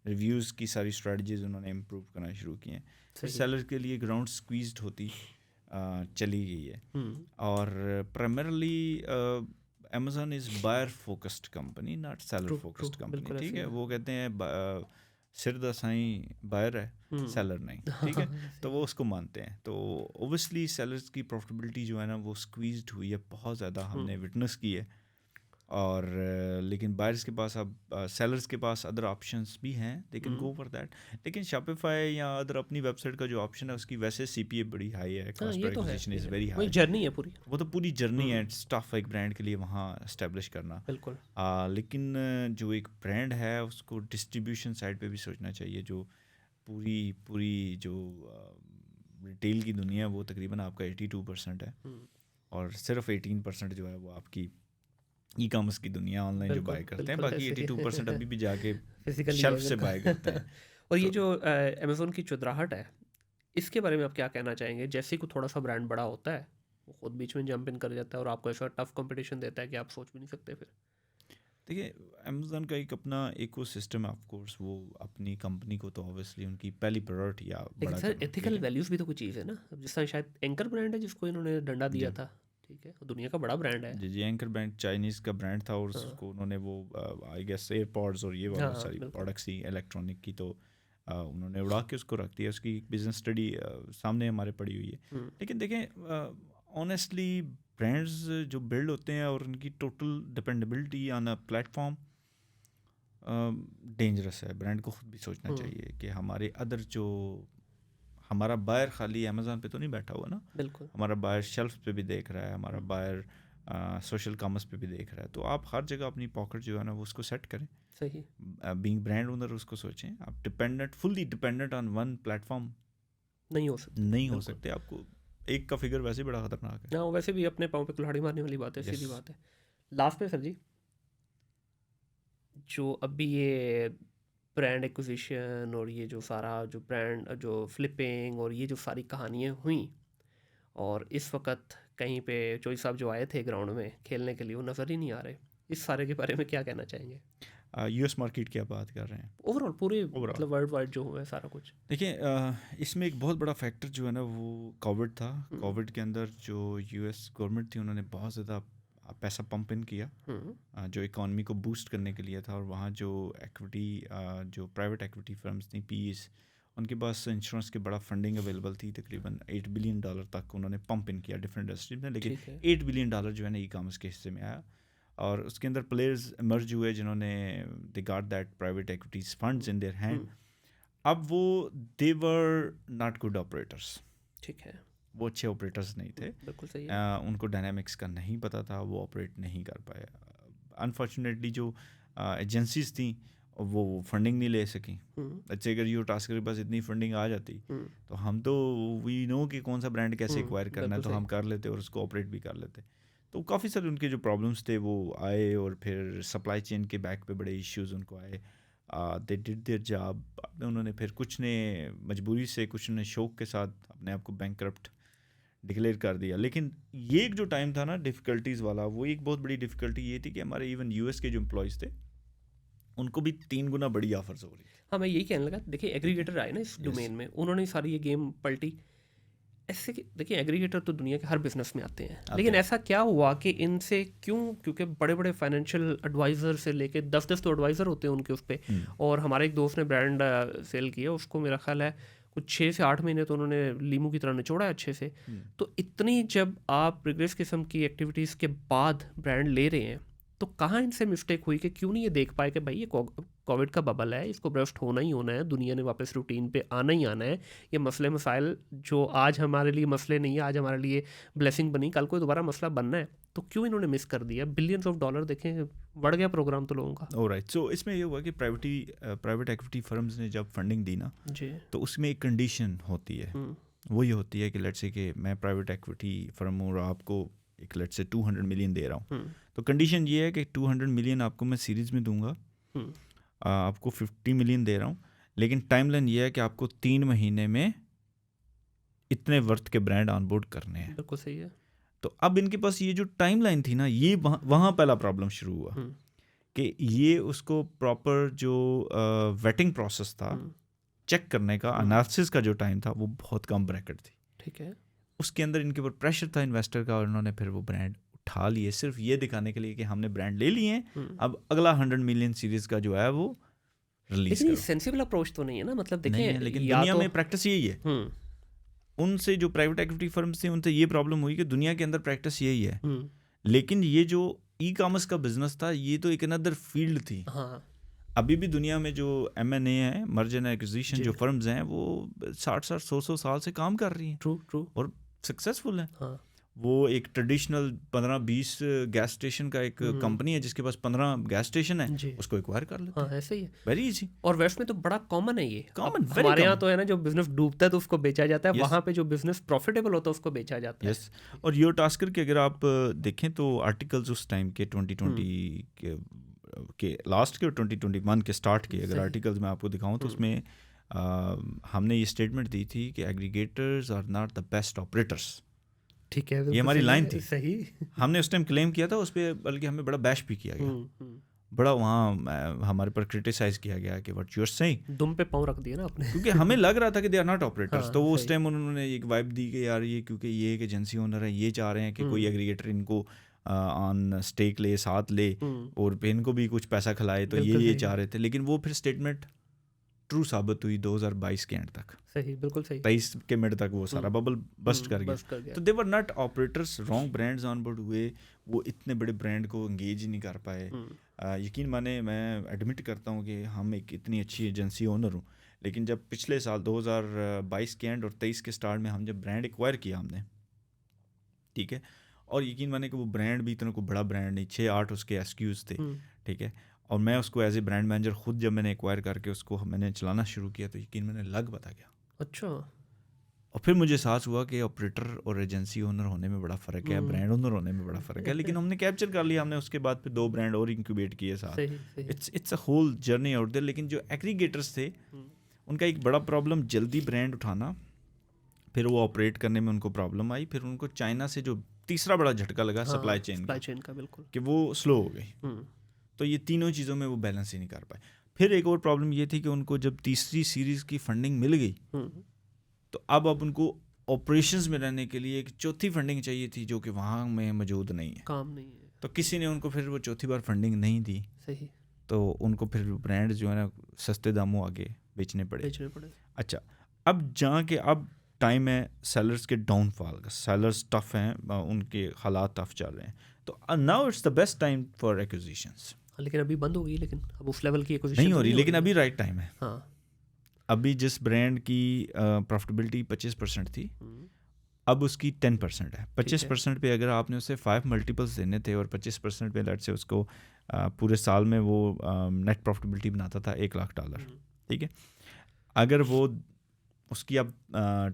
[SPEAKER 1] रिव्यूज़ की सारी स्ट्रेटजीज उन्होंने इम्प्रूव करना शुरू की हैं, फिर सेलर के लिए ग्राउंड स्क्वीज्ड होती चली गई है। और primarily Amazon is buyer focused company, not seller focused company. ठीक है, वो कहते हैं सिर दा साईं बायर है, सेलर नहीं। ठीक है, तो वो उसको मानते हैं। तो ओबियसली सेलर्स की प्रॉफिटेबिलिटी जो है ना वो स्क्वीज्ड हुई है बहुत ज़्यादा, हमने विटनेस की है। और लेकिन बायर्स के पास, अब सेलर्स के पास अदर ऑप्शंस भी हैं, they can go for that. लेकिन शॉपिफाई या अदर अपनी वेबसाइट का जो ऑप्शन है उसकी वैसे CPA बड़ी हाई है, cost per acquisition is very high.
[SPEAKER 2] Journey है पूरी,
[SPEAKER 1] वो तो पूरी जर्नी है, स्टफ एक ब्रांड के लिए वहाँ एस्टेब्लिश करना।
[SPEAKER 2] बिल्कुल।
[SPEAKER 1] लेकिन जो एक ब्रांड है उसको डिस्ट्रीब्यूशन साइड पे भी सोचना चाहिए। जो पूरी जो रिटेल की दुनिया है वो तकरीबन आपका 82% है, और सिर्फ 18% जो है वो आपकी ई कॉमर्स की दुनिया, ऑनलाइन जो बाय करते हैं। बाकी 82% अभी भी जाके शेल्फ से बाय करते हैं।
[SPEAKER 2] और ये जो अमेज़ोन की चुदराहट है, इसके बारे में आप क्या कहना चाहेंगे? जैसे ही कोई थोड़ा सा ब्रांड बड़ा होता है वो खुद बीच में जंप इन कर जाता है और आपको ऐसा टफ कंपटीशन देता है कि आप सोच भी नहीं सकते। फिर
[SPEAKER 1] देखिए, अमेज़न का एक अपना इकोसिस्टम है, ऑफ कोर्स वो अपनी कंपनी को तो ऑब्वियसली उनकी पहली प्रायोरिटी या
[SPEAKER 2] लेकिन सर एथिकल वैल्यूज़ भी तो कुछ चीज़ है ना। जिस तरह शायद एंकर ब्रांड है जिसको इन्होंने डंडा दिया था, ठीक है, दुनिया का बड़ा ब्रांड है
[SPEAKER 1] जी। एंकर ब्रांड चाइनीज़ का ब्रांड था, और उसको उन्होंने वो आई गेस एयरपॉड्स और ये वाली सारी प्रोडक्ट्स ही इलेक्ट्रॉनिक की, तो उन्होंने उड़ा के उसको रख दिया। उसकी बिजनेस स्टडी सामने हमारे पड़ी हुई है। लेकिन देखें, ऑनेस्टली ब्रांड्स जो बिल्ड होते हैं और उनकी total dependability on a platform dangerous है। ब्रांड को खुद भी सोचना चाहिए कि हमारे अदर जो हमारा बायर खाली अमेज़न पे तो नहीं बैठा हुआ ना,
[SPEAKER 2] बिल्कुल,
[SPEAKER 1] हमारा बायर शेल्फ पे भी देख रहा है, हमारा बायर सोशल कॉमर्स पे भी देख रहा है। तो आप हर जगह अपनी पॉकेट जो है ना वो उसको सेट करें।
[SPEAKER 2] सही
[SPEAKER 1] बीइंग ब्रांड ओनर उसको सोचें। आप fully dependent on one platform
[SPEAKER 2] नहीं हो सकते,
[SPEAKER 1] नहीं हो सकते। आपको एक का फिगर वैसे बड़ा खतरनाक है।
[SPEAKER 2] ना वैसे भी अपने पाँव पे कुल्हाड़ी मारने वाली बात है, सीधी बात है। लास्ट में सर जी, जो अभी ये ब्रांड एक्विजिशन और ये जो सारा जो ब्रांड जो फ्लिपिंग और ये जो सारी कहानियाँ हुई, और इस वक्त कहीं पे चोई साहब जो आए थे ग्राउंड में खेलने के लिए वो नज़र ही नहीं आ रहे, इस सारे के बारे में क्या कहना चाहेंगे?
[SPEAKER 1] यूएस मार्केट की आप बात कर रहे हैं,
[SPEAKER 2] ओवरऑल पूरे मतलब वर्ल्ड वाइड जो हुआ है सारा कुछ।
[SPEAKER 1] देखिए इसमें एक बहुत बड़ा फैक्टर जो है ना वो कोविड था। कोविड के अंदर जो यूएस गवर्नमेंट थी उन्होंने बहुत ज़्यादा पैसा पंप इन किया जो इकॉनमी को बूस्ट करने के लिए था। और वहाँ जो एक्विटी जो प्राइवेट एक्विटी फर्म्स थी, पीईज, उनके पास इंश्योरेंस की बड़ा फंडिंग अवेलेबल थी। तकरीबन $8 बिलियन तक उन्होंने पंप इन किया डिफरेंट इंडस्ट्रीज में। लेकिन $8 बिलियन जो है ना ई कॉमर्स के हिस्से में आया, और उसके अंदर प्लेयर्स इमर्ज हुए जिन्होंने they got that private equities funds in their hand. अब वो दे वर नॉट गुड ऑपरेटर्स,
[SPEAKER 2] ठीक है, वो
[SPEAKER 1] अच्छे ऑपरेटर्स नहीं थे।
[SPEAKER 2] बिल्कुल सही है।
[SPEAKER 1] उनको डायनामिक्स का नहीं पता था, वो ऑपरेट नहीं कर पाए। अनफॉर्चुनेटली जो एजेंसीज थी वो फंडिंग नहीं ले सकी। अच्छे अगर यू टास्कर के पास इतनी फंडिंग आ जाती तो हम तो वी नो कि कौन सा ब्रांड कैसे एक्वायर करना है, तो हम कर लेते और उसको ऑपरेट भी कर लेते। तो काफ़ी सारे उनके जो प्रॉब्लम्स थे वो आए, और फिर सप्लाई चेन के बैक पे बड़े इश्यूज उनको आए। They did their job. उन्होंने फिर कुछ ने मजबूरी से, कुछ ने शौक के साथ अपने आप को बैंकरप्ट डिक्लेयर कर दिया। लेकिन ये एक जो टाइम था ना डिफ़िकल्टीज़ वाला, वो एक बहुत बड़ी डिफ़िकल्टी ये थी कि हमारे इवन यूएस के जो एम्प्लॉयज़ थे उनको भी 3 गुना बड़ी ऑफर्स हो रही थी।
[SPEAKER 2] हाँ, मैं यही कहने लगा, देखिए एग्रीगेटर आए ना इस डोमेन में, उन्होंने सारी ये गेम पलटी। ऐसे कि देखिए एग्रीगेटर तो दुनिया के हर बिजनेस में आते हैं, लेकिन ऐसा क्या हुआ कि इनसे क्यों, क्योंकि बड़े बड़े फाइनेंशियल एडवाइज़र से लेके 10-10 तो एडवाइज़र होते हैं उनके उस पर। और हमारे एक दोस्त ने ब्रांड सेल किया, उसको मेरा ख्याल है कुछ 6 से 8 महीने तो उन्होंने लीमू की तरह निचोड़ा है अच्छे से। तो इतनी जब आप रिग्रेस किस्म की एक्टिविटीज़ के बाद ब्रांड ले रहे हैं, तो कहाँ इनसे मिस्टेक हुई कि क्यों नहीं ये देख पाए कि भाई ये कोविड का बबल है, इसको ब्रस्ट होना ही होना है, दुनिया ने वापस रूटीन पे आना ही आना है। ये मसले मसाइल जो आज हमारे लिए मसले नहीं है, आज हमारे लिए ब्लेसिंग बनी, कल को दोबारा मसला बनना है, तो क्यों इन्होंने मिस कर दिया? $बिलियंस ऑफ डॉलर देखें, बढ़ गया प्रोग्राम तो लोगों का।
[SPEAKER 1] ऑलराइट, सो इसमें ये हुआ कि प्राइवेट एक्विटी फर्म्स ने जब फंडिंग दी ना जी, तो उसमें एक कंडीशन होती है, वो ये होती है कि लेट्स से कि मैं प्राइवेट एक्विटी फर्म हूँ और आपको एक लेट्स से 200 मिलियन दे रहा हूँ, तो कंडीशन ये है कि 200 मिलियन आपको मैं सीरीज़ में दूंगा, आपको 50 मिलियन दे रहा हूँ, लेकिन टाइमलाइन ये है कि आपको 3 महीने में इतने वर्थ के ब्रांड ऑनबोर्ड करने हैं।
[SPEAKER 2] बिल्कुल सही है।
[SPEAKER 1] तो अब इनके पास ये जो टाइमलाइन थी ना, ये वहाँ पहला प्रॉब्लम शुरू हुआ कि ये उसको प्रॉपर जो वेटिंग प्रोसेस था, चेक करने का, एनालिसिस का जो टाइम था, वो बहुत कम ब्रैकेट थी।
[SPEAKER 2] ठीक है,
[SPEAKER 1] उसके अंदर इनके ऊपर प्रेशर था इन्वेस्टर का, और उन्होंने फिर वो ब्रांड उठा लिए सिर्फ ये दिखाने के लिए कि हमने ब्रांड ले लिए हैं, अब अगला 100 मिलियन सीरीज का जो है वो रिलीज करो।
[SPEAKER 2] सेंसिबल अप्रोच तो नहीं है ना, मतलब देखिए,
[SPEAKER 1] लेकिन दुनिया में प्रैक्टिस यही है। उनसे जो प्राइवेट एक्विटी फर्म्स थे उनसे ये प्रॉब्लम हुई कि दुनिया के अंदर प्रैक्टिस यही है, लेकिन ये जो ई कॉमर्स का बिजनेस था ये तो एक अनदर फील्ड थी। अभी भी दुनिया में जो M&A है, मर्जर एंड एक्विजिशन, जो फर्म्स हैं वो 60-60 100 साल से काम कर रही हैं।
[SPEAKER 2] ट्रू
[SPEAKER 1] और सक्सेसफुल है। वो एक ट्रेडिशनल 15-20 गैस स्टेशन का एक कंपनी है जिसके पास 15 गैस स्टेशन है, उसको एक्वायर कर लेते हैं।
[SPEAKER 2] ऐसे ही है,
[SPEAKER 1] वेरी इजी।
[SPEAKER 2] और वेस्ट में तो बड़ा कॉमन है ये, हमारे यहाँ तो है ना, जो बिजनेस डूबता है तो उसको बेचा जाता है, वहाँ पे जो बिजनेस प्रॉफिटेबल होता है उसको बेचा जाता है।
[SPEAKER 1] और यूर टास्कर के अगर आप देखें तो आर्टिकल्स उस टाइम के 2020 के लास्ट के और 2021 के स्टार्ट के अगर आर्टिकल्स मैं आपको दिखाऊं तो उसमें हमने ये स्टेटमेंट दी थी कि aggregators are not the best operators.
[SPEAKER 2] ठीक है,
[SPEAKER 1] ये हमारी लाइन थी।
[SPEAKER 2] सही।
[SPEAKER 1] हमने उस टाइम क्लेम किया था उस पर, बल्कि हमें बड़ा बैश भी किया गया, बड़ा वहाँ हमारे पर क्रिटिसाइज किया गया कि व्हाट यू आर सेइंग,
[SPEAKER 2] दुम पे पाँव रख दिया ना आपने,
[SPEAKER 1] क्योंकि हमें लग रहा था कि दे आर नॉट ऑपरेटर्स। तो वो उस टाइम उन्होंने एक वाइब दी कि यार ये क्योंकि ये एक एजेंसी ओनर है, ये चाह रहे हैं कि कोई एग्रीगेटर इनको ऑन स्टेक ले, साथ ले, और इनको भी कुछ पैसा खिलाए, तो ये चाह रहे थे। लेकिन वो फिर स्टेटमेंट ट्रू साबित हुई 2022 के एंड तक।
[SPEAKER 2] सही, बिल्कुल सही।
[SPEAKER 1] 23 के मिड तक वो सारा बबल बस्ट कर गया। तो they were not operators, wrong brands on board हुए, वो इतने बड़े ब्रांड को एंगेज ही नहीं कर पाए। यकीन माने, मैं एडमिट करता हूँ कि हम एक इतनी अच्छी एजेंसी ओनर हूँ, लेकिन जब पिछले साल 2022 के एंड और 23 के स्टार्ट में हम जब ब्रांड एक्वायर किया हमने, ठीक है, और यकीन माने कि वो ब्रांड भी इतना कोई बड़ा ब्रांड नहीं, 6-8 उसके एसक्यूज़ थे, ठीक है, और मैं उसको एज ए ब्रांड मैनेजर खुद जब मैंने एक्वायर करके उसको मैंने चलाना शुरू किया तो यकीन मैंने लग पता गया।
[SPEAKER 2] अच्छा।
[SPEAKER 1] और फिर मुझे एहसास हुआ कि ऑपरेटर और एजेंसी ओनर होने में बड़ा फ़र्क है, ब्रांड ओनर होने में बड़ा फ़र्क है, लेकिन हमने कैप्चर कर लिया। हमने उसके बाद फिर 2 ब्रांड और इंक्यूबेट किए साथ। It's a whole journey out there. लेकिन जो एग्रीगेटर्स थे उनका एक बड़ा प्रॉब्लम जल्दी ब्रांड उठाना, फिर वो ऑपरेट करने में उनको प्रॉब्लम आई, फिर उनको चाइना से जो तीसरा बड़ा झटका लगा सप्लाई चेन
[SPEAKER 2] का बिल्कुल,
[SPEAKER 1] कि वो स्लो हो गई। तो ये तीनों चीज़ों में वो बैलेंस ही नहीं कर पाए। फिर एक और प्रॉब्लम ये थी कि उनको जब तीसरी सीरीज़ की फंडिंग मिल गई तो अब उनको ऑपरेशंस में रहने के लिए एक चौथी फंडिंग चाहिए थी जो कि वहाँ में मौजूद नहीं है,
[SPEAKER 2] काम नहीं है।
[SPEAKER 1] तो किसी ने उनको फिर वो चौथी बार फंडिंग नहीं दी।
[SPEAKER 2] सही।
[SPEAKER 1] तो उनको फिर ब्रांड जो है ना सस्ते दामों आगे बेचने पड़े। अच्छा, अब जहाँ के अब टाइम है सेलर्स के डाउनफॉल का, सेलर्स टफ हैं, उनके हालात टफ चल रहे हैं, तो now it's the best time for acquisitions.
[SPEAKER 2] लेकिन अभी बंद हो गई, लेकिन अब उस लेवल की एक्विजिशन
[SPEAKER 1] नहीं हो रही, लेकिन अभी राइट टाइम है।
[SPEAKER 2] हाँ।
[SPEAKER 1] अभी जिस ब्रांड की प्रॉफिटेबिलिटी 25% थी अब उसकी 10% है। 25% पे अगर आपने उसे 5 मल्टीपल्स देने थे और 25% पे लेट से उसको पूरे साल में वो नेट प्रॉफिटेबिलिटी बनाता था $1,00,000, ठीक है, अगर वो उसकी अब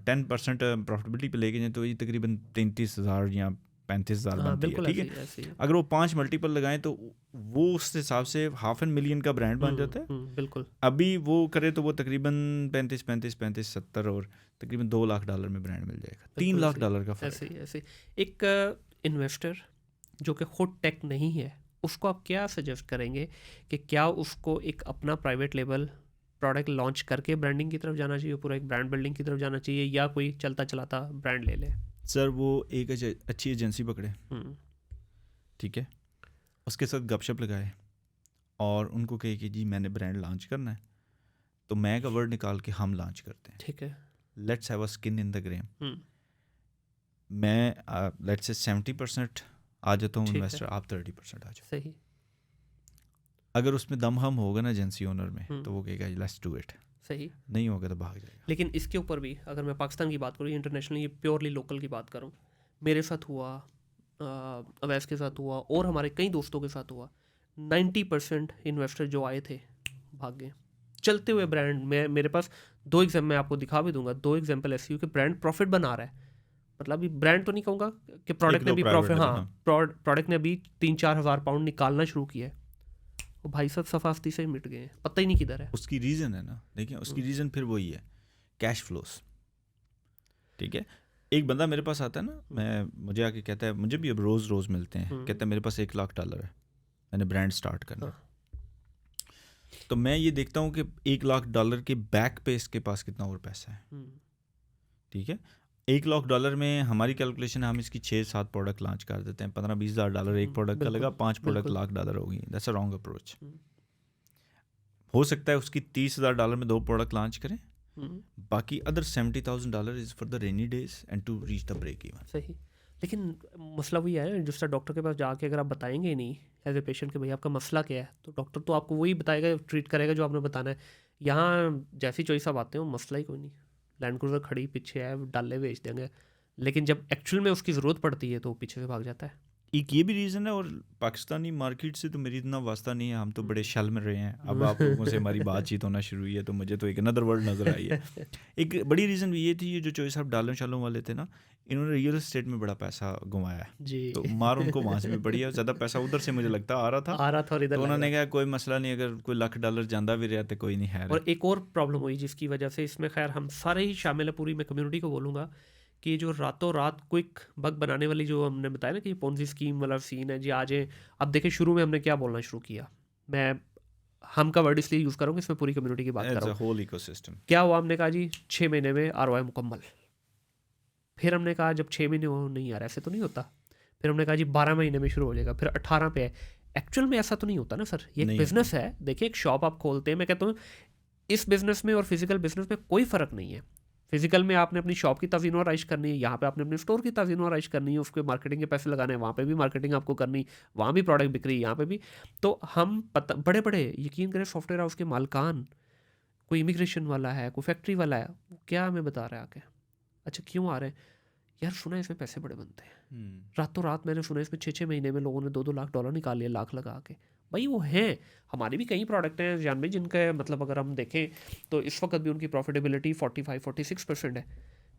[SPEAKER 1] 10% प्रॉफिटेबिलिटी पे लेके जाए तो ये तकरीबन 33,000 या 35,000 बनती है, ठीक है। अगर वो 5 मल्टीपल लगाएं तो वो उस हिसाब से 500,000 का ब्रांड बन जाता है।
[SPEAKER 2] बिल्कुल।
[SPEAKER 1] अभी वो करे तो वो तकरीबन 35, 70 और तकरीबन $2,00,000 में ब्रांड मिल जाएगा। $3,00,000 का फर्क है।
[SPEAKER 2] ऐसे एक इन्वेस्टर जो कि खुद टेक नहीं है उसको आप क्या सजेस्ट करेंगे कि क्या उसको एक अपना प्राइवेट लेवल प्रोडक्ट लॉन्च करके ब्रांडिंग की तरफ जाना चाहिए, पूरा एक ब्रांड बिल्डिंग की तरफ जाना चाहिए, या कोई चलता चलाता ब्रांड ले ले?
[SPEAKER 1] सर वो एक अच्छी एजेंसी पकड़े, ठीक है, उसके साथ गपशप लगाए और उनको कहे कि जी मैंने ब्रांड लॉन्च करना है, तो मैं का वर्ड निकाल के हम लॉन्च करते हैं,
[SPEAKER 2] ठीक है,
[SPEAKER 1] let's have a skin in the game. मैं लेट्स से 70% आ जाता हूँ इन्वेस्टर, आप 30% आ जाओ।
[SPEAKER 2] सही।
[SPEAKER 1] अगर उसमें दम हम होगा ना एजेंसी ओनर में तो वो कहेगा लेट्स डू इट।
[SPEAKER 2] सही।
[SPEAKER 1] नहीं होगा तो भाग जाएगा।
[SPEAKER 2] लेकिन इसके ऊपर भी अगर मैं पाकिस्तान की बात करूँ, इंटरनेशनली प्योरली लोकल की बात करूँ, मेरे साथ हुआ, अवैस के साथ हुआ और हमारे कई दोस्तों के साथ हुआ, 90% इन्वेस्टर जो आए थे भाग गए। चलते हुए ब्रांड में मेरे पास 2 एग्जाम्पल मैं आपको दिखा भी दूंगा, 2 एग्जाम्पल ऐसी हुई कि ब्रांड प्रॉफिट बना रहा है, मतलब अभी ब्रांड तो नहीं कहूँगा कि प्रोडक्ट ने भी प्रॉफिट, हाँ प्रोडक्ट ने अभी 3-4 हज़ार पाउंड निकालना शुरू किया है, वो भाई सब सफास्ती से मिट गए, पता ही नहीं किधर है।
[SPEAKER 1] उसकी रीज़न है ना, देखिए उसकी रीज़न फिर वही है, कैश फ्लोस, ठीक है। एक बंदा मेरे पास आता है ना, मुझे आके कहता है, मुझे भी अब रोज़ मिलते हैं, कहता है मेरे पास $1,00,000 है, मैंने ब्रांड स्टार्ट करना। तो मैं ये देखता हूँ कि $1,00,000 के बैक पे इसके पास कितना और पैसा है, ठीक है। $1,00,000 में हमारी कैलकुलेशन है, हम इसकी 6-7 प्रोडक्ट लॉन्च कर देते हैं, $15-20 हज़ार एक प्रोडक्ट का लगा, 5 प्रोडक्ट $1,00,000 हो गई। That's a wrong approach. हो सकता है उसकी $30,000 में 2 प्रोडक्ट लॉन्च करें, बाकी other $70,000 is for the rainy days and to reach the break even.
[SPEAKER 2] सही। लेकिन मसला वही है, जिस तरह डॉक्टर के पास जाके अगर आप बताएंगे नहीं एज ए पेशेंट कि भाई आपका मसला क्या है, तो डॉक्टर तो आपको वही बताएगा, ट्रीट करेगा जो आपने बताना है। यहाँ जैसी चॉइस आप आते हो, मसला ही कोई नहीं, लैंड क्रूजर खड़ी पीछे है, डाले बेच देंगे, लेकिन जब एक्चुअल में उसकी ज़रूरत पड़ती है तो पीछे से भाग जाता है।
[SPEAKER 1] एक ये भी रीज़न है, और पाकिस्तानी मार्केट से तो मेरी इतना वास्ता नहीं है, हम तो बड़े शल में रहे हैं। अब आप लोगों से हमारी बातचीत होना शुरू हुई है तो मुझे तो एक अनदर वर्ल्ड नज़र आई है। एक बड़ी रीज़न भी ये थी, ये जो चॉइस आप डालों शालों वाले थे ना, इन्होंने रियल एस्टेट में बड़ा पैसा घुमाया है
[SPEAKER 2] जी,
[SPEAKER 1] तो मार उनको वहाँ से भी पड़ी है, ज़्यादा पैसा उधर से मुझे लगता आ रहा था
[SPEAKER 2] और इधर
[SPEAKER 1] तो उन्होंने कहा कोई मसला नहीं, अगर कोई $1,00,000 जाता भी रहा तो कोई नहीं है।
[SPEAKER 2] और एक और प्रॉब्लम हुई जिसकी वजह से इसमें खैर हम सारे ही शामिल है, पूरी मैं कम्युनिटी को बोलूँगा कि जो रातों रात क्विक बग बनाने वाली जो हमने बताया ना कि पोंजी स्कीम वाला सीन है जी, आज अब देखिए शुरू में हमने क्या बोलना शुरू किया, मैं हम का वर्ड इसलिए यूज़ करूँगा, इसमें पूरी कम्युनिटी की बात कर रहा हूँ।
[SPEAKER 1] होल इकोसिस्टम
[SPEAKER 2] क्या हुआ, हमने कहा जी 6 महीने में ROI मुकम्मल। फिर हमने कहा जब 6 महीने हो नहीं यार ऐसे तो नहीं होता, फिर हमने कहा जी 12 महीने में शुरू हो जाएगा, फिर 18 पे है। एक्चुअल में ऐसा तो नहीं होता ना सर, ये एक बिजनेस है। देखिए एक शॉप आप खोलते हैं, मैं कहता हूँ इस बिजनेस में और फिजिकल बिजनेस में कोई फ़र्क नहीं है। फिजिकल में आपने अपनी शॉप की तज़ीन और आइश करनी है, यहाँ पे आपने अपने स्टोर की तज़ीन और आइश करनी है, उसके मार्केटिंग के पैसे लगाने हैं, वहाँ पे भी मार्केटिंग आपको करनी, वहाँ भी प्रोडक्ट बिक रही है, यहाँ पे भी। तो हम बड़े बड़े यकीन करें सॉफ्टवेयर हाउस के मालकान कोई इमिग्रेशन वाला है, कोई फैक्ट्री वाला है, वो क्या हमें बता रहा है आके, अच्छा क्यों आ रहे हैं यार, सुना है इसमें पैसे बड़े बनते हैं, रातों रात मैंने सुना इसमें 6-6 महीने में लोगों ने 2-2 लाख डॉलर निकाल लिए, लाख लगा के। भाई वो हैं, हमारे भी कई प्रोडक्ट हैं जान भाई जिनका मतलब अगर हम देखें तो इस वक्त भी उनकी प्रॉफिटेबिलिटी 45-46% है,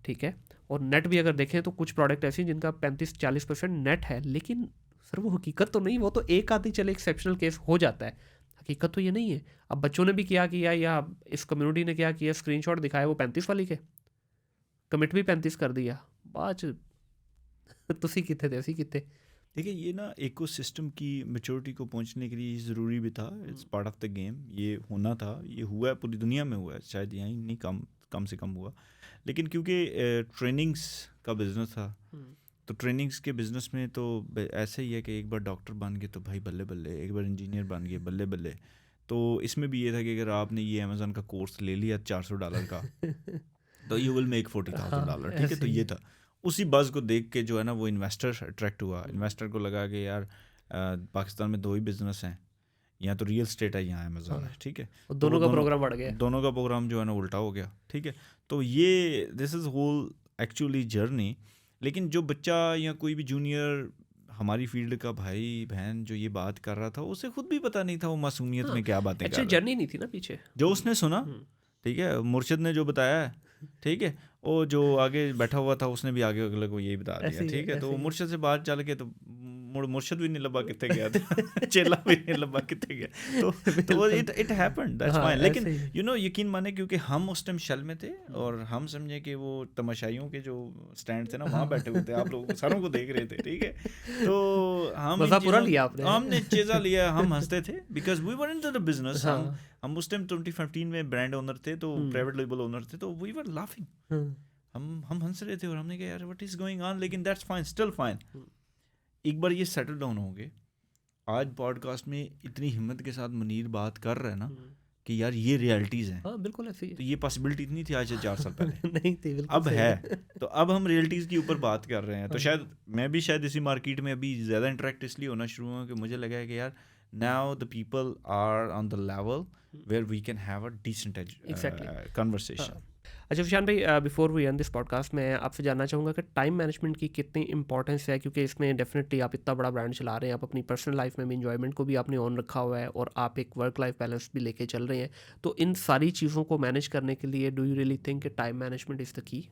[SPEAKER 2] ठीक है, और नेट भी अगर देखें तो कुछ प्रोडक्ट ऐसे हैं जिनका 35-40% नेट है, लेकिन सर वो हकीकत तो नहीं, वो तो एक आधी चले एक्सेप्शनल केस हो जाता है, हकीकत तो ये नहीं है। अब बच्चों ने भी क्या किया या इस कम्युनिटी ने क्या किया, स्क्रीनशॉट दिखाया वो 35 वाली के, कमिट भी 35 कर दिया, बाद तुसी कितने थे असी कितने।
[SPEAKER 1] देखिए ये ना इकोसिस्टम की मैच्योरिटी को पहुंचने के लिए ज़रूरी भी था, it's part of the game, ये होना था, ये हुआ है, पूरी दुनिया में हुआ है, शायद यहीं नहीं कम से कम हुआ, लेकिन क्योंकि ट्रेनिंग्स का बिज़नेस था, तो ट्रेनिंग्स के बिज़नेस में तो ऐसे ही है कि एक बार डॉक्टर बन गए तो भाई बल्ले बल्ले, एक बार इंजीनियर बन गए बल्ले बल्ले, तो इसमें भी ये था कि अगर आपने ये अमेज़न का कोर्स ले लिया $400 का तो यू विल मेक $40,000, ठीक है, तो ये था। उसी बज़ को देख के जो है ना वो इन्वेस्टर अट्रैक्ट हुआ, इन्वेस्टर को लगा कि यार पाकिस्तान में 2 ही बिजनेस हैं, यहाँ तो रियल स्टेट है, यहाँ अमेज़न है, ठीक है,
[SPEAKER 2] दोनों का प्रोग्राम बढ़ गया,
[SPEAKER 1] दोनों का प्रोग्राम जो है ना उल्टा हो गया, ठीक है, तो ये this is whole actually journey. लेकिन जो बच्चा या कोई भी जूनियर हमारी फील्ड का भाई बहन जो ये बात कर रहा था, उसे खुद भी पता नहीं था वो मासूमियत में क्या बातें कर रहा है,
[SPEAKER 2] जर्नी नहीं थी ना पीछे,
[SPEAKER 1] जो उसने सुना, ठीक है, मुर्शिद ने जो बताया है, ठीक है, वो जो आगे बैठा हुआ था उसने भी आगे अगले को यही बता दिया, ठीक है, तो मुर्शिद से बात चल के तो मुर्शिद भी नहीं लब्बा कितने गया था चेला भी नहीं लब्बा कितने गया, तो इट हैपेंड, दैट्स फाइन। लेकिन यू नो यकीन माने क्योंकि हम उस टाइम शल में थे और हम समझे कि वो तमाशाइयों के जो स्टैंड थे ना वहाँ बैठे हुए थे, आप लोग सारों को देख रहे थे, ठीक है, तो हमने चीज़ा लिया, हम हंसते थे because we were into the business, हम उस टाइम 2015 में ब्रांड ओनर थे, तो प्राइवेट लेबल ओनर थे, तो वी वर लाफिंग, हम हंस रहे थे और हमने कहा यार व्हाट इज गोइंग ऑन, लेकिन दैट्स फाइन, स्टिल फाइन। एक बार ये सेटल डाउन हो गए, आज पॉडकास्ट में इतनी हिम्मत के साथ मुनीर बात कर रहे हैं ना कि यार ये रियलिटीज़ हैं,
[SPEAKER 2] बिल्कुल ऐसे ही है,
[SPEAKER 1] तो ये पॉसिबिलिटी इतनी थी आज से 4 साल पहले
[SPEAKER 2] नहीं थी,
[SPEAKER 1] अब है, तो अब हम रियलिटीज़ के ऊपर बात कर रहे हैं, तो शायद मैं भी शायद इसी मार्केट में अभी ज़्यादा इंटरेक्ट इसलिए होना शुरू हुआ कि मुझे लगा है कि यार now the people are on the level where we can have a decent conversation.
[SPEAKER 2] अच्छा विशान भाई, before we end this podcast मैं आपसे जानना चाहूँगा कि टाइम मैनेजमेंट की कितनी इंपॉर्टेंस है, क्योंकि इसमें डेफिनेटली आप इतना बड़ा ब्रांड चला रहे हैं, आप अपनी पर्सनल लाइफ में भी इंजॉयमेंट को भी आपने ऑन रखा हुआ है और आप एक वर्क लाइफ बैलेंस भी लेके चल रहे हैं, तो इन सारी चीज़ों को मैनेज करने के लिए डू यू रियली थिंक कि टाइम मैनेजमेंट इज़ द की?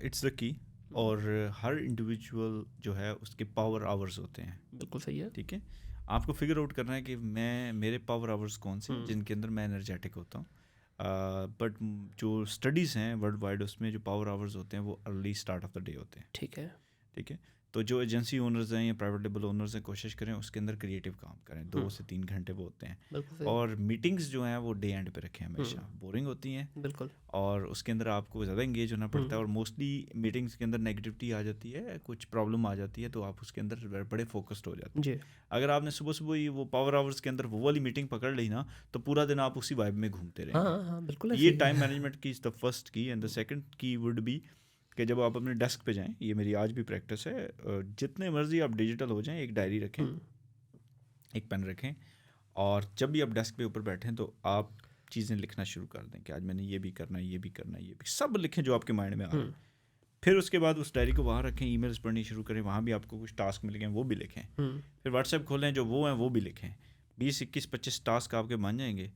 [SPEAKER 1] इट्स द की, और हर इंडिविजुअल जो है उसके पावर आवर्स होते हैं,
[SPEAKER 2] बिल्कुल सही है,
[SPEAKER 1] ठीक है, आपको फिगर आउट करना है कि मेरे पावर आवर्स कौन से हैं जिनके अंदर मैं एनर्जेटिक होता हूँ, बट जो स्टडीज़ हैं वर्ल्ड वाइड उसमें जो पावर आवर्स होते हैं वो early start of the day होते हैं,
[SPEAKER 2] ठीक है,
[SPEAKER 1] ठीक है, तो जो एजेंसी ओनर्स हैं या प्राइवेट लेबल ओनर्स हैं कोशिश करें उसके अंदर क्रिएटिव काम करें, 2 से 3 घंटे वो होते हैं, और मीटिंग्स जो हैं वो डे एंड पे रखें, हमेशा बोरिंग होती हैं,
[SPEAKER 2] बिल्कुल,
[SPEAKER 1] और उसके अंदर आपको ज़्यादा इंगेज होना पड़ता है, और मोस्टली मीटिंग्स के अंदर नेगेटिविटी आ जाती है, कुछ प्रॉब्लम आ जाती है, तो आप उसके अंदर बड़े फोकस्ड हो जाते हैं। अगर आपने सुबह सुबह ही वो पावर आवर्स के अंदर वो वाली मीटिंग पकड़ ली ना, तो पूरा दिन आप उसी वाइब में घूमते रहेंगे। ये टाइम मैनेजमेंट की इज़ द फर्स्ट की, एंड द सेकंड की वुड बी कि जब आप अपने डेस्क पे जाएं, ये मेरी आज भी प्रैक्टिस है, जितने मर्जी आप डिजिटल हो जाएं, एक डायरी रखें, एक पेन रखें, और जब भी आप डेस्क पे ऊपर बैठें तो आप चीज़ें लिखना शुरू कर दें कि आज मैंने ये भी करना है, ये भी करना है, ये भी, सब लिखें जो आपके माइंड में आ रहा है। फिर उसके बाद उस डायरी को वहाँ रखें, ईमेल्स पढ़नी शुरू करें, वहाँ भी आपको कुछ टास्क मिल गए वो भी लिखें, फिर व्हाट्सएप खोलें, जो वो हैं वो भी लिखें, 20, 21, 25 टास्क आपके बन जाएंगे,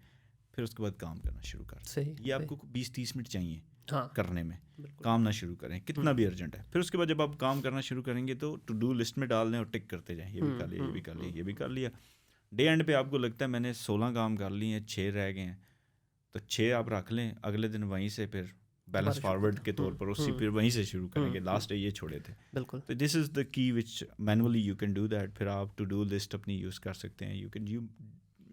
[SPEAKER 1] फिर उसके बाद काम करना शुरू करें। ये आपको 20-30 मिनट चाहिए करने में, काम ना शुरू करें कितना भी अर्जेंट है। फिर उसके बाद जब आप काम करना शुरू करेंगे तो टू डू लिस्ट में डाल दें और टिक करते जाएं, ये भी कर लिया, ये भी कर लिया, ये भी कर लिया। डे एंड पे आपको लगता है मैंने 16 काम कर लिए हैं, 6 रह गए हैं, तो 6 आप रख लें, अगले दिन वहीं से फिर बैलेंस फॉरवर्ड के तौर पर उससे फिर वहीं से शुरू करेंगे, लास्ट डे ये छोड़े थे, बिल्कुल। तो दिस इज़ द की विच manually you can do that. फिर आप टू डू लिस्ट अपनी यूज़ कर सकते हैं, you can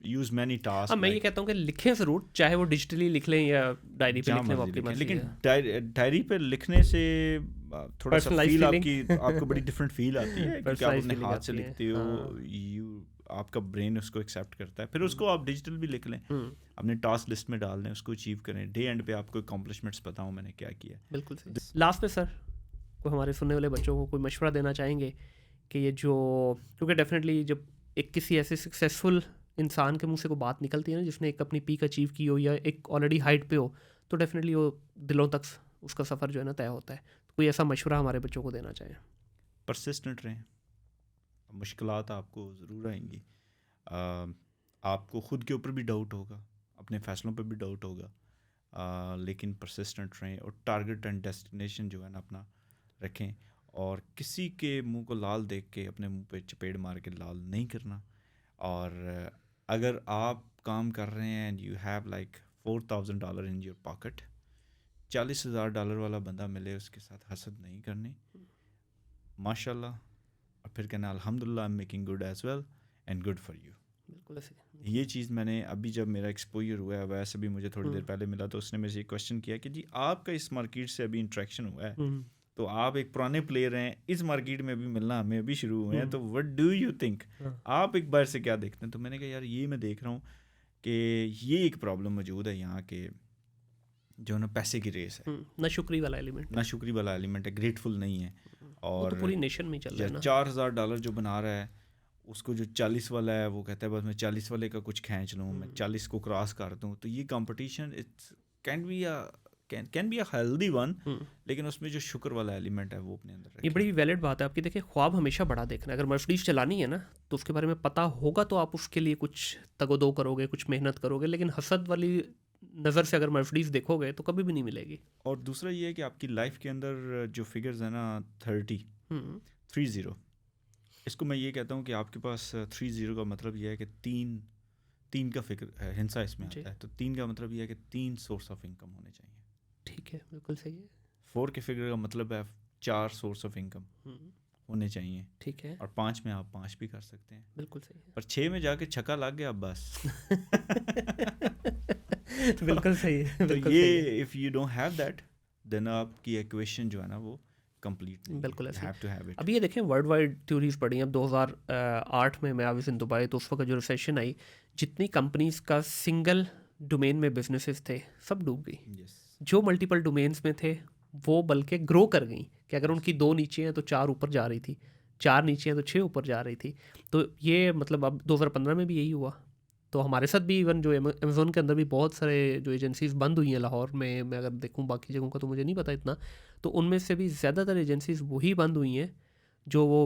[SPEAKER 1] use many task.
[SPEAKER 2] मैं ये कहता हूँ कि लिखें ज़रूर, चाहे वो डिजिटली लिख लें या डायरी पे लिख लें, आपकी मर्जी, लेकिन
[SPEAKER 1] डायरी पे लिखने से थोड़ा सा फील आपको बड़ी डिफरेंट फील आती है क्योंकि आप अपने हाथ से लिखते हो, आपका ब्रेन उसको एक्सेप्ट करता है। फिर उसको आप डिजिटल भी लिख लें, अपने टास्क लिस्ट में डाल दें, उसको अचीव करें। डे एंड पे आपको अकम्पलिशमेंट्स बताऊँ मैंने क्या किया।
[SPEAKER 2] बिल्कुल सही। लास्ट में सर कोई हमारे सुनने वाले बच्चों को कोई मशवरा देना चाहेंगे कि ये जो, क्योंकि डेफिनेटली जब एक किसी ऐसे सक्सेसफुल इंसान के मुंह से कोई बात निकलती है ना जिसने एक अपनी पीक अचीव की हो या एक ऑलरेडी हाइट पे हो, तो डेफिनेटली वो दिलों तक उसका सफ़र जो है ना तय होता है। तो कोई ऐसा मशवरा हमारे बच्चों को देना चाहिए?
[SPEAKER 1] परसिस्टेंट रहें, मुश्किलात आपको ज़रूर आएंगी, आपको ख़ुद के ऊपर भी डाउट होगा, अपने फ़ैसलों पे भी डाउट होगा, लेकिन परसिस्टेंट रहें और टारगेट एंड डेस्टिनेशन जो है ना अपना रखें, और किसी के मुंह को लाल देख के अपने मुंह पे चपेड़ मार के लाल नहीं करना। और अगर आप काम कर रहे हैं and you have like $4,000 in your pocket, $40,000 वाला बंदा मिले उसके साथ हसद नहीं करनी, माशाल्लाह, और फिर कहना अल्हम्दुलिल्लाह, I am making good as well and good for you.
[SPEAKER 2] बिल्कुल ऐसे।
[SPEAKER 1] ये चीज़ मैंने अभी जब मेरा एक्सपोजर हुआ है, वैसे भी मुझे थोड़ी देर पहले मिला, तो उसने मेरे से क्वेश्चन किया कि जी आपका इस मार्केट से अभी इंट्रैक्शन हुआ है, तो आप एक पुराने प्लेयर हैं, इस मार्केट में भी मिलना हमें अभी शुरू हुए हैं, तो व्हाट डू यू थिंक, आप एक बार से क्या देखते हैं? तो मैंने कहा यार ये मैं देख रहा हूँ कि ये एक प्रॉब्लम मौजूद है यहाँ के, जो ना पैसे की रेस है,
[SPEAKER 2] नाशुक्री वाला एलिमेंट,
[SPEAKER 1] नाशुक्री वाला एलिमेंट है, ग्रेटफुल नहीं है। और
[SPEAKER 2] तो पूरी नेशन में चल रहा है ना।
[SPEAKER 1] $4,000 जो बना रहा है, उसको जो 40 वाला है वो कहता है बस मैं 40 वाले का कुछ खींच लूँ, मैं 40 को क्रॉस कर दूँ। तो ये competition it's can be a healthy one, लेकिन उसमें जो शुक्र वाला एलिमेंट है वो अपने अंदर रखें।
[SPEAKER 2] ये बड़ी वैलिड बात है आपकी। देखिए, ख्वाब हमेशा बड़ा देखना है। अगर मर्सिडीज चलानी है ना तो उसके बारे में पता होगा तो आप उसके लिए कुछ तगोदो करोगे, कुछ मेहनत करोगे, लेकिन हसद वाली नज़र से अगर मर्सिडीज देखोगे तो कभी भी नहीं मिलेगी।
[SPEAKER 1] और दूसरा ये है कि आपकी लाइफ के अंदर जो फिगर्स है ना 30, इसको मैं ये कहता हूँ कि आपके पास 30 का मतलब ये है कि तीन का फिक्र हिंसा इसमें आता है, तो 3 का मतलब ये है कि 3 सोर्स ऑफ इनकम होने चाहिए।
[SPEAKER 2] ठीक है, बिल्कुल सही है।
[SPEAKER 1] 4 के फिगर का मतलब है 4 सोर्स ऑफ इनकम होने चाहिए।
[SPEAKER 2] ठीक है।
[SPEAKER 1] और 5 में आप 5 भी कर सकते हैं।
[SPEAKER 2] बिल्कुल सही है।
[SPEAKER 1] पर 6 में जाके छक्का लग गया बस।
[SPEAKER 2] बिल्कुल सही है।
[SPEAKER 1] तो ये if you don't have that, then आपकी इक्वेशन जो है ना वो कंप्लीट नहीं,
[SPEAKER 2] बिल्कुल ऐसे।
[SPEAKER 1] Have to have it.
[SPEAKER 2] अभी ये देखें, वर्ल्ड वाइड थ्योरीज पढ़ी हैं। अब 2008 में मैं आई वाज इन दुबई, तो उस वक्त जो रिसेशन आई, जितनी कंपनीज का सिंगल डोमेन में बिजनेसेस थे सब डूब गई। जो मल्टीपल डोमेन्स में थे वो बल्कि ग्रो कर गई, कि अगर उनकी 2 नीचे हैं तो 4 ऊपर जा रही थी, 4 नीचे हैं तो 6 ऊपर जा रही थी। तो ये मतलब अब 2015 में भी यही हुआ। तो हमारे साथ भी इवन जो अमेज़ोन के अंदर भी बहुत सारे जो एजेंसीज़ बंद हुई हैं लाहौर में, मैं अगर देखूं बाकी जगहों का तो मुझे नहीं पता इतना, तो उनमें से भी ज़्यादातर एजेंसीज़ वही बंद हुई हैं जो वो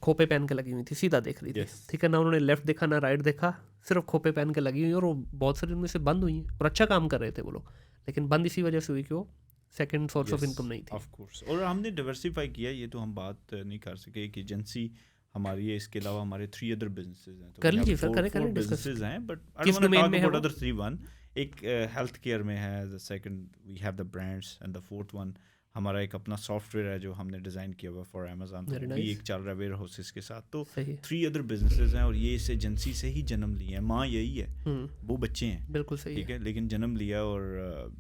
[SPEAKER 2] खोपे पहन के लगी हुई थी, सीधा देख रही थी। ठीक है ना, उन्होंने लेफ़्ट देखा ना राइट देखा, सिर्फ खोपे पहन के लगी हुई, और वो बहुत सारे उनमें से बंद हुई हैं। और अच्छा काम कर रहे थे वो लोग, लेकिन बंद इसी वजह से हुई कि वो सेकंड सोर्स ऑफ इनकम नहीं थी।
[SPEAKER 1] Of course. और हमने डाइवर्सिफाई किया, ये तो हम बात नहीं कर सके। एक एजेंसी हमारी है, इसके अलावा हमारे 3 अदर बिजनेसेस हैं। तो
[SPEAKER 2] कर लीजिए सर, करें
[SPEAKER 1] बिजनेसेस हैं, बट
[SPEAKER 2] किस डोमेन में है वो?
[SPEAKER 1] अदर 3 वन, एक हेल्थ केयर में है, the second we have the brands, and the fourth one हमारा एक अपना सॉफ्टवेयर है जो हमने डिज़ाइन किया हुआ फॉर अमेज़न, तो भी एक चल रहा है वेयर हाउसेस के साथ। तो 3 अदर बिजनेसेस हैं, और ये इस एजेंसी से ही जन्म लिए हैं। माँ यही है, वो बच्चे हैं।
[SPEAKER 2] बिल्कुल सही,
[SPEAKER 1] ठीक है, लेकिन जन्म लिया। और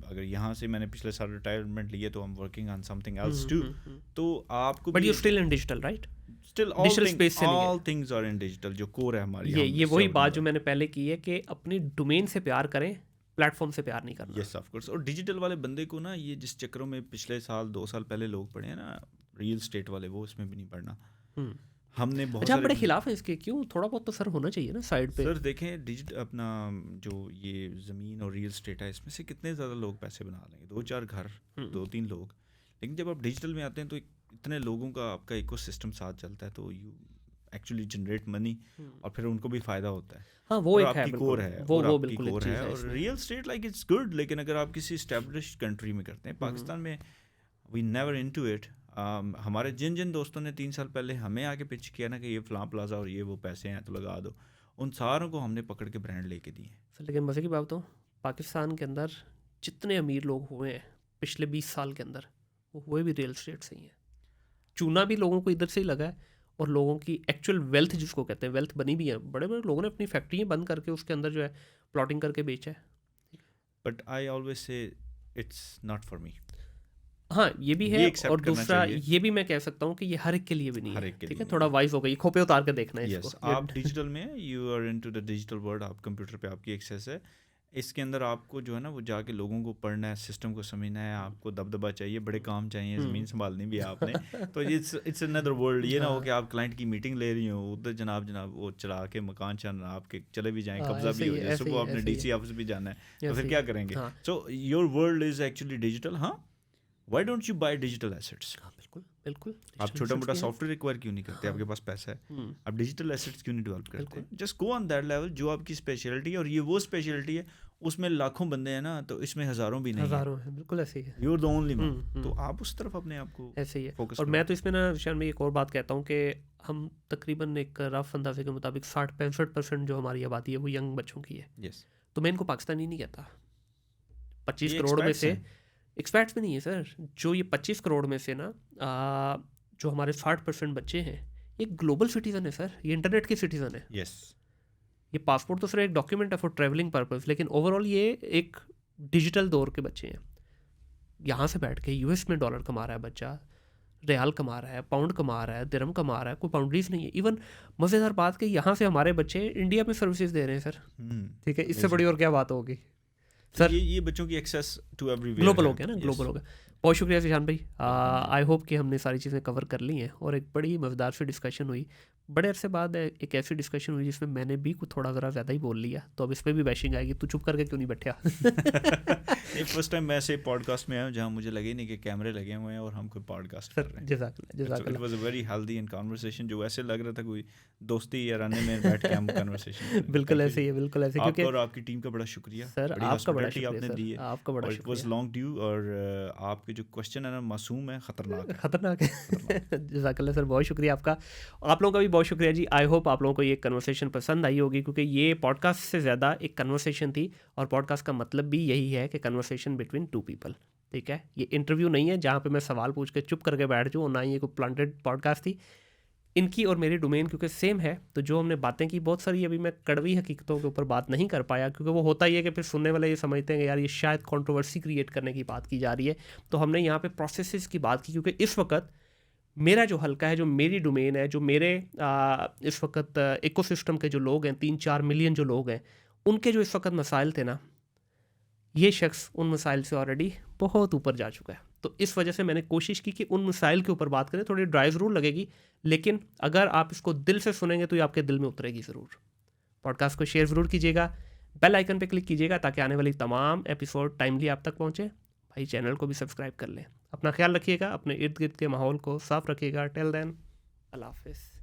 [SPEAKER 1] अगर यहाँ से मैंने पिछले साल रिटायरमेंट लिया, तो I am working on something else too. तो आपको
[SPEAKER 2] but you still in digital, right?
[SPEAKER 1] Still all things are in digital, जो कोर है हमारी।
[SPEAKER 2] ये वही बात जो मैंने पहले की है कि अपनी डोमेन से प्यार करें, प्लेटफॉर्म से प्यार नहीं करना।
[SPEAKER 1] Yes of course. और डिजिटल वाले बंदे को ना, ये जिस चक्रों में पिछले साल 2 साल पहले लोग पढ़े हैं ना, रियल स्टेट वाले, वो इसमें भी नहीं पढ़ना। हमने बहुत
[SPEAKER 2] अच्छा, बड़े खिलाफ है इसके, क्यों? थोड़ा बहुत तो सर होना चाहिए ना साइड पे।
[SPEAKER 1] सर देखें, डिजिटल अपना जो ये ज़मीन और रियल स्टेट है, इसमें से कितने ज़्यादा लोग पैसे बना लेंगे? 2-4 घर, 2-3 लोग। लेकिन जब आप डिजिटल में आते हैं तो इतने लोगों का आपका इकोसिस्टम साथ चलता है, तो यू एक्चुअली जनरेट मनी, और फिर उनको भी फ़ायदा होता है।
[SPEAKER 2] हाँ, वो एक
[SPEAKER 1] आपकी कोर है,
[SPEAKER 2] वो बिल्कुल
[SPEAKER 1] कोर है। और real estate like it's good, लेकिन अगर आप किसी एस्टेब्लिश्ड कंट्री में करते हैं, पाकिस्तान में वी नेवर इनटू इट। हमारे जिन दोस्तों ने 3 साल पहले हमें आके पिच किया ना कि ये फलां प्लाजा और ये वो पैसे हैं तो लगा दो, उन सारों को हमने पकड़ के ब्रांड लेके दिए।
[SPEAKER 2] सर लेकिन मज़े की बात, तो पाकिस्तान के अंदर जितने अमीर लोग हुए हैं पिछले 20 साल के अंदर, वो हुए भी रियल स्टेट से ही हैं। चूना भी लोगों को इधर से ही लगा है, और लोगों की एक्चुअल वेल्थ जिसको कहते हैं, वेल्थ बनी भी है। बड़े बड़े लोगों ने अपनी फैक्ट्रियाँ बंद करके उसके अंदर जो है प्लॉटिंग करके बेचा है।
[SPEAKER 1] But I always say it's not for me.
[SPEAKER 2] हाँ, ये भी है। और दूसरा ये भी मैं कह सकता हूँ कि ये हर एक के लिए भी नहीं है। ठीक है, थोड़ा वाइज हो गई, खोपे उतार के देखना है इसको।
[SPEAKER 1] आप डिजिटल में, you are into the digital world, आप कंप्यूटर पे आपकी एक्सेस है। इसके अंदर आपको जो है ना वो जाके लोगों को पढ़ना है, सिस्टम को समझना है, आपको दबदबा चाहिए, बड़े काम चाहिए, ज़मीन संभालनी भी है आपने। तो इट्स अनदर वर्ल्ड। ये ना हो कि आप क्लाइंट की मीटिंग ले रही हो, उधर जनाब वो चला के मकान चल आपके चले भी जाएं, कब्जा भी हो जाए, सुबह आपने डीसी ऑफिस भी जाना है, तो फिर क्या करेंगे? So your world is actually digital. हाँ, why don't you buy digital assets?
[SPEAKER 2] बिल्कुल बिल्कुल।
[SPEAKER 1] आप छोटा मोटा सॉफ्टवेयर रिक्वायर क्यों नहीं करते? आपके पास पैसा है, आप डिजिटल एसेट्स क्यों नहीं डेवलप करते? Just go on that level जो आपकी स्पेशलिटी है, और ये वो स्पेशलिटी है उसमें लाखों बंदे हैं ना, तो इसमें हज़ारों भी नहीं,
[SPEAKER 2] हज़ारों है, बिल्कुल ऐसे ही है।
[SPEAKER 1] You are the only one, तो आप उस तरफ अपने आप को
[SPEAKER 2] ऐसे ही है।
[SPEAKER 1] फोकस
[SPEAKER 2] और मैं तो इसमें ना शायद मैं एक और बात कहता हूँ कि हम तकरीबन एक रफ अंदाजे के मुताबिक 60-65% जो हमारी आबादी है वो यंग बच्चों की है।
[SPEAKER 1] यस,
[SPEAKER 2] तो मैं इनको पाकिस्तानी नहीं कहता। 25 करोड़ में से एक्सपैट्स में नहीं है सर, जो ये 25 करोड़ में से ना जो हमारे 60% बच्चे हैं ये ग्लोबल सिटीज़न है सर, ये इंटरनेट के सिटीज़न है।
[SPEAKER 1] यस,
[SPEAKER 2] ये पासपोर्ट तो सिर्फ एक डॉक्यूमेंट है फॉर ट्रैवलिंग पर्पस, लेकिन ओवरऑल ये एक डिजिटल दौर के बच्चे हैं। यहाँ से बैठ के यूएस में डॉलर कमा रहा है बच्चा, रियाल कमा रहा है, पाउंड कमा रहा है, दिरहम कमा रहा है, कोई बाउंड्रीज नहीं है। इवन मज़ेदार बात कि यहाँ से हमारे बच्चे इंडिया में सर्विसेज दे रहे हैं सर। ठीक है, इससे बड़ी और क्या बात होगी सर?
[SPEAKER 1] ये बच्चों की एक्सेस टू एवरीवेयर
[SPEAKER 2] ग्लोबल हो गया ना, ग्लोबल हो गया। बहुत शुक्रिया जिशान भाई, आई होप कि हमने सारी चीज़ें कवर कर ली हैं और एक बड़ी मज़ेदार सी डिस्कशन हुई। बड़े अरसे बाद एक ऐसी डिस्कशन हुई जिसमें मैंने भी कुछ थोड़ा ज़रा ज़्यादा ही बोल लिया, तो अब इस पर भी बैशिंग आएगी, तू चुप करके क्यों नहीं बैठा?
[SPEAKER 1] ये फर्स्ट टाइम मैं ऐसे पॉडकास्ट में आया हूं जहां मुझे लगे नहीं कि कैमरे लगे हुए हैं और हम कोई पॉडकास्ट कर रहे हैं।
[SPEAKER 2] जज़ाकल्लाह।
[SPEAKER 1] It was a very healthy and conversation, जो ऐसे लग रहा था कोई दोस्ती या राने में बैठ के हम कन्वर्सेशन।
[SPEAKER 2] बिल्कुल ऐसे ही है, बिल्कुल ऐसे।
[SPEAKER 1] क्योंकि और आपकी टीम का बड़ा शुक्रिया
[SPEAKER 2] सर, आपका बड़ा शुक्रिया
[SPEAKER 1] आपने दी है,
[SPEAKER 2] आपका बड़ा शुक्रिया।
[SPEAKER 1] इट वाज लॉन्ग ड्यू, और आपके जो क्वेश्चन है ना मासूम है,
[SPEAKER 2] खतरनाक है। जज़ाकल्लाह सर, बहुत शुक्रिया आपका। आप लोगों का भी बहुत शुक्रिया जी। आई होप आप लोगों को ये कन्वर्सेशन पसंद आई होगी, क्योंकि ये पॉडकास्ट से ज़्यादा एक कन्वर्सेशन थी, और पॉडकास्ट का मतलब भी यही है कि कन्वर्सेशन बिटवीन टू पीपल। ठीक है, ये इंटरव्यू नहीं है जहाँ पे मैं सवाल पूछ के चुप करके बैठ जाऊँ, ना ही ये कोई प्लांटेड पॉडकास्ट थी। इनकी और मेरी डोमेन क्योंकि सेम है, तो जो हमने बातें की बहुत सारी अभी मैं कड़वी हकीकतों के ऊपर बात नहीं कर पाया, क्योंकि वो होता ही है कि फिर सुनने वाले ये समझते हैं कि यार ये शायद कंट्रोवर्सी क्रिएट करने की बात की जा रही है। तो हमने यहाँ पे प्रोसेसेस की बात की, क्योंकि इस वक्त मेरा जो हल्का है, जो मेरी डोमेन है, जो मेरे इस वक्त इकोसिस्टम के जो लोग हैं, 3-4 मिलियन जो लोग हैं, उनके जो इस वक्त मसाइल थे ना, ये शख्स उन मसाइल से ऑलरेडी बहुत ऊपर जा चुका है। तो इस वजह से मैंने कोशिश की कि उन मसाइल के ऊपर बात करें। थोड़ी ड्राई ज़रूर लगेगी, लेकिन अगर आप इसको दिल से सुनेंगे तो ये आपके दिल में उतरेगी ज़रूर। पॉडकास्ट को शेयर ज़रूर कीजिएगा, बेल आइकन पे क्लिक कीजिएगा ताकि आने वाली तमाम एपिसोड टाइमली आप तक पहुँचे। भाई चैनल को भी सब्सक्राइब कर लें। अपना ख्याल रखिएगा, अपने इर्द गिर्द के माहौल को साफ़ रखिएगा। टिल देन, अल्लाह हाफ़िज़।